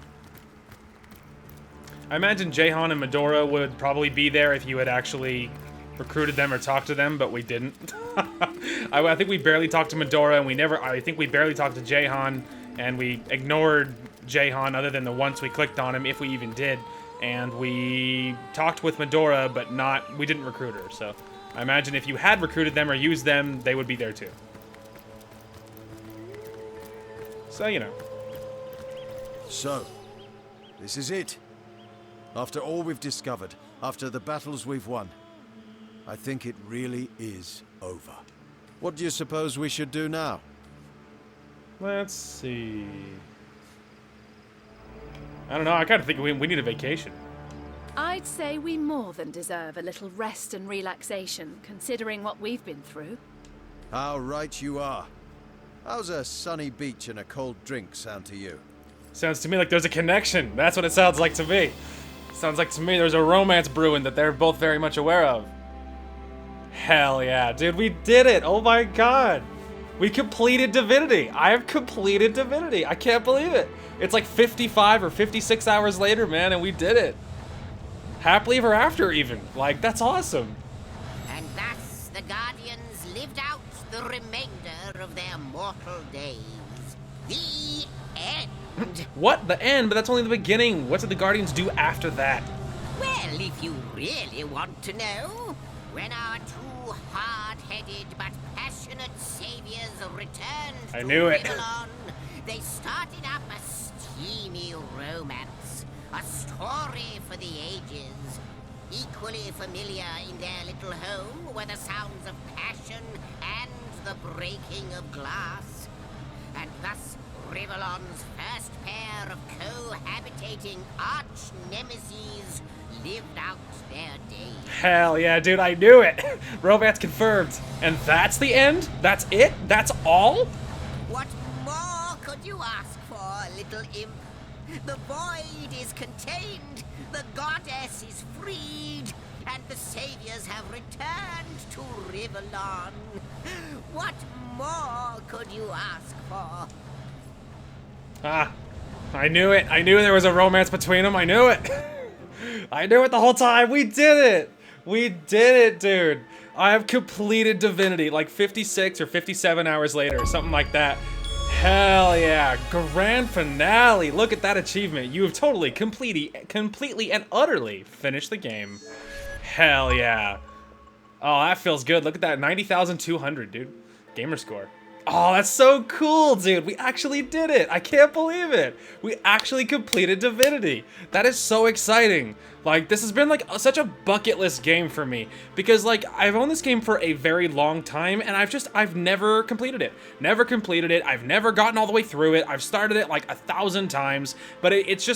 I imagine Jahan and Medora would probably be there if you had actually recruited them or talked to them, but we didn't. I think we barely talked to Medora, and I think we barely talked to Jahan, and we ignored Jahan other than the once we clicked on him, if we even did. And we talked with Medora, but we didn't recruit her, so I imagine if you had recruited them or used them, they would be there too. So, you know. So, this is it. After all we've discovered, after the battles we've won, I think it really is over. What do you suppose we should do now? Let's see. I don't know, I kind of think we need a vacation. I'd say we more than deserve a little rest and relaxation, considering what we've been through. How right you are. How's a sunny beach and a cold drink sound to you? Sounds to me like there's a connection. That's what it sounds like to me. Sounds like to me there's a romance brewing that they're both very much aware of. Hell yeah, dude, we did it! Oh my god! We completed Divinity! I have completed Divinity! I can't believe it! It's like 55 or 56 hours later, man, and we did it. Happily ever after, even. Like, that's awesome. And thus the Guardians lived out the remainder of their mortal days. The end. What? The end? But that's only the beginning. What did the Guardians do after that? Well, if you really want to know, when our two hard-headed but passionate saviors returned I to knew it. Rivellon, they started up a steamy romance, a story for the ages. Equally familiar in their little home were the sounds of passion and the breaking of glass. And thus, Rivellon's first pair of cohabitating arch-nemeses lived out their days. Hell yeah, dude, I knew it! Romance confirmed. And that's the end? That's it? That's all? What more could you ask for, little imp? The void is contained, the goddess is freed, and the saviors have returned to Rivellon. What more could you ask for? Ah, I knew it. I knew there was a romance between them. I knew it. I knew it the whole time. We did it. We did it, dude. I have completed Divinity like 56 or 57 hours later, something like that. Hell yeah. Grand finale. Look at that achievement. You have totally, completely and utterly finished the game. Hell yeah. Oh, that feels good. Look at that. 90,200, dude. Gamer score. Oh, that's so cool, dude. We actually did it. I can't believe it. We actually completed Divinity. That is so exciting. Like, this has been like such a bucket list game for me because like I've owned this game for a very long time and I've never completed it. Never completed it. I've never gotten all the way through it. I've started it like 1,000 times, but it's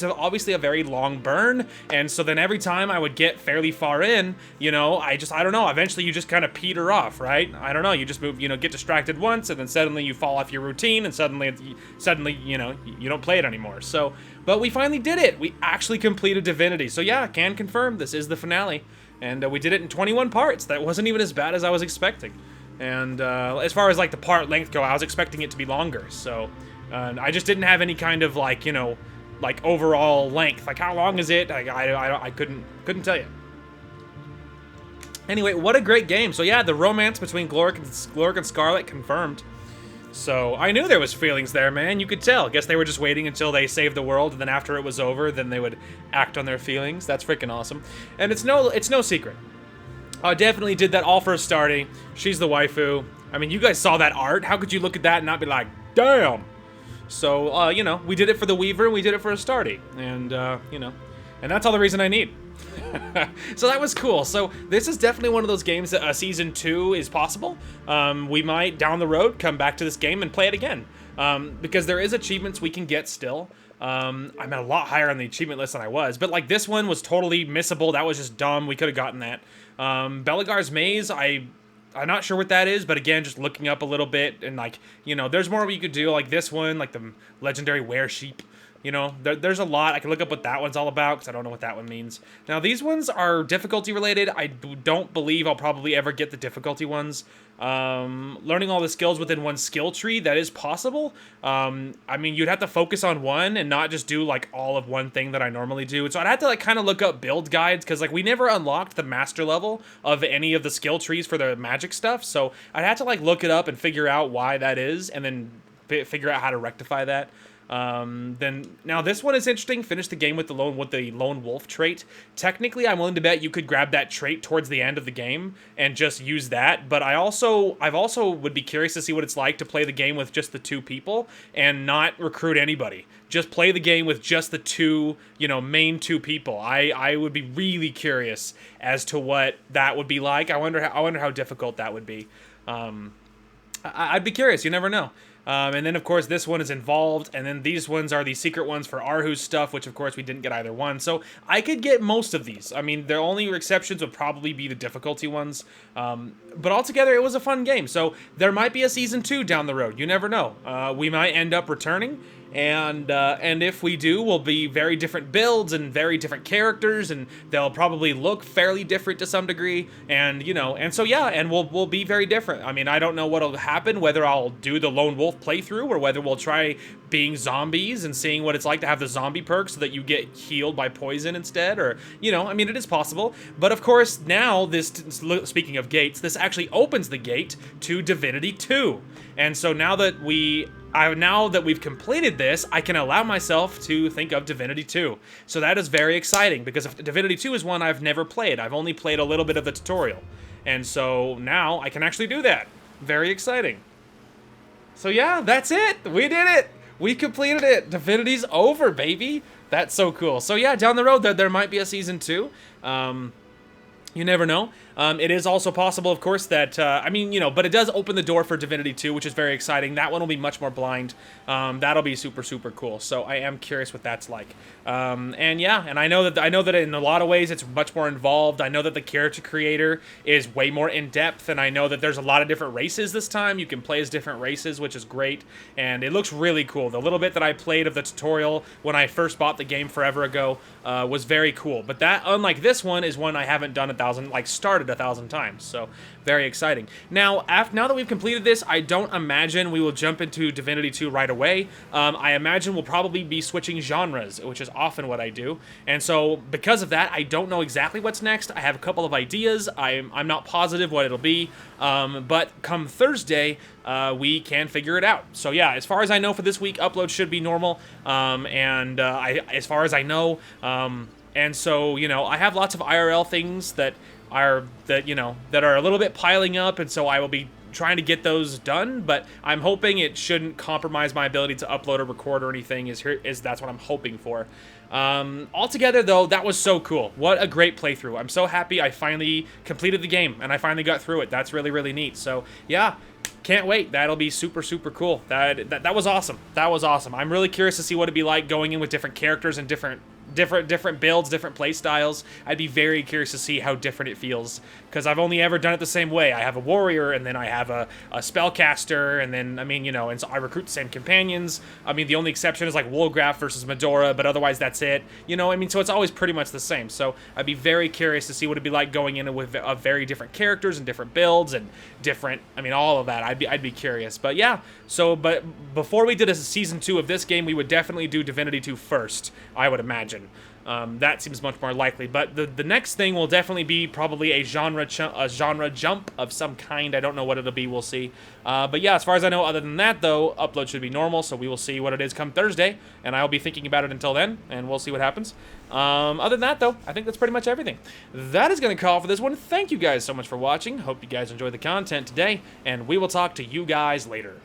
obviously a very long burn. And so then every time I would get fairly far in, you know, I don't know, eventually you just kind of peter off, right? I don't know, you just move, you know, get distracted once and then suddenly you fall off your routine and suddenly, you know, you don't play it anymore. So, but we finally did it. We actually completed Divinity. So yeah, can confirm this is the finale. And we did it in 21 parts. That wasn't even as bad as I was expecting. And as far as like the part length go, I was expecting it to be longer. So I just didn't have any kind of like, you know, like overall length. Like how long is it? I couldn't tell you. Anyway, what a great game. So yeah, the romance between Gloric and Scarlet confirmed. So I knew there was feelings there, man. You could tell. Guess they were just waiting until they saved the world, and then after it was over, then they would act on their feelings. That's freaking awesome. And it's no secret. I definitely did that all for Astarte. She's the waifu. I mean, you guys saw that art. How could you look at that and not be like, damn? So, you know, we did it for the Weaver, and we did it for Astarte. And, you know, and that's all the reason I need. So that was cool. So this is definitely one of those games that Season 2 is possible. We might, down the road, come back to this game and play it again. Because there is achievements we can get still. I'm at a lot higher on the achievement list than I was. But, like, this one was totally missable. That was just dumb. We could have gotten that. Beligar's Maze, I'm not sure what that is, but again, just looking up a little bit. And, like, you know, there's more we could do. Like this one, like the legendary were-sheep. You know, there's a lot. I can look up what that one's all about because I don't know what that one means. Now, these ones are difficulty related. I don't believe I'll probably ever get the difficulty ones. Learning all the skills within one skill tree, that is possible. I mean, you'd have to focus on one and not just do, like, all of one thing that I normally do. So I'd have to, like, kind of look up build guides because, like, we never unlocked the master level of any of the skill trees for the magic stuff. So I'd have to, like, look it up and figure out why that is and then figure out how to rectify that. Then now this one is interesting. Finish the game with the lone wolf trait. Technically, I'm willing to bet you could grab that trait towards the end of the game and just use that. But I've also would be curious to see what it's like to play the game with just the 2 people and not recruit anybody. Just play the game with just the 2, you know, main 2 people. I would be really curious as to what that would be like. I wonder how difficult that would be. I'd be curious. You never know. And then, of course, this one is involved, and then these ones are the secret ones for Arhu's stuff, which, of course, we didn't get either one. So I could get most of these. I mean, the only exceptions would probably be the difficulty ones. But altogether, it was a fun game. So there might be a Season 2 down the road. You never know. We might end up returning. And if we do, we'll be very different builds and very different characters, and they'll probably look fairly different to some degree, and, you know, and so, yeah, and we'll be very different. I mean, I don't know what'll happen, whether I'll do the Lone Wolf playthrough, or whether we'll try being zombies and seeing what it's like to have the zombie perk so that you get healed by poison instead, or, you know, I mean, it is possible. But, of course, now, speaking of gates, this actually opens the gate to Divinity 2. And so now that we've completed this, I can allow myself to think of Divinity 2. So that is very exciting, because Divinity 2 is one I've never played. I've only played a little bit of the tutorial. And so now I can actually do that. Very exciting. So yeah, that's it. We did it. We completed it. Divinity's over, baby. That's so cool. So yeah, down the road there might be a Season 2. You never know. It is also possible, of course, that, I mean, you know, but it does open the door for Divinity 2, which is very exciting. That one will be much more blind. That'll be super, super cool. So I am curious what that's like. And yeah, and I know that in a lot of ways it's much more involved. I know that the character creator is way more in-depth, and I know that there's a lot of different races this time. You can play as different races, which is great, and it looks really cool. The little bit that I played of the tutorial when I first bought the game forever ago was very cool. But that, unlike this one, is one I haven't done started 1,000 times, so very exciting. Now that we've completed this, I don't imagine we will jump into Divinity 2 right away. I imagine we'll probably be switching genres, which is often what I do, and so because of that, I don't know exactly what's next. I have a couple of ideas. I'm not positive what it'll be, but come Thursday, we can figure it out. So yeah, as far as I know for this week, upload should be normal, as far as I know, and so, you know, I have lots of IRL things that are a little bit piling up, and so I will be trying to get those done, but I'm hoping it shouldn't compromise my ability to upload or record or anything. That's what I'm hoping for. Altogether, though, that was so cool. What a great playthrough. I'm so happy I finally completed the game, and I finally got through it. That's really, really neat. So, yeah, can't wait. That'll be super, super cool. That was awesome. That was awesome. I'm really curious to see what it'd be like going in with different characters and different builds, different play styles. I'd be very curious to see how different it feels, because I've only ever done it the same way. I have a warrior, and then I have a spellcaster, and then, I mean, you know, and so I recruit the same companions. I mean, the only exception is like Wolgraf versus Medora, but otherwise that's it. You know, I mean, so it's always pretty much the same. So I'd be very curious to see what it'd be like going in with very different characters and different builds and different, I mean, all of that. I'd be curious. But yeah, so, but before we did a season 2 of this game, we would definitely do Divinity 2 first, I would imagine. That seems much more likely, but the next thing will definitely be probably a genre jump of some kind. I don't know what it'll be. We'll see. But yeah, as far as I know, other than that, though, upload should be normal, so we will see what it is come Thursday, and I'll be thinking about it until then, and we'll see what happens. Other than that, though, I think that's pretty much everything. That is going to call for this one. Thank you guys so much for watching. Hope you guys enjoyed the content today, and we will talk to you guys later.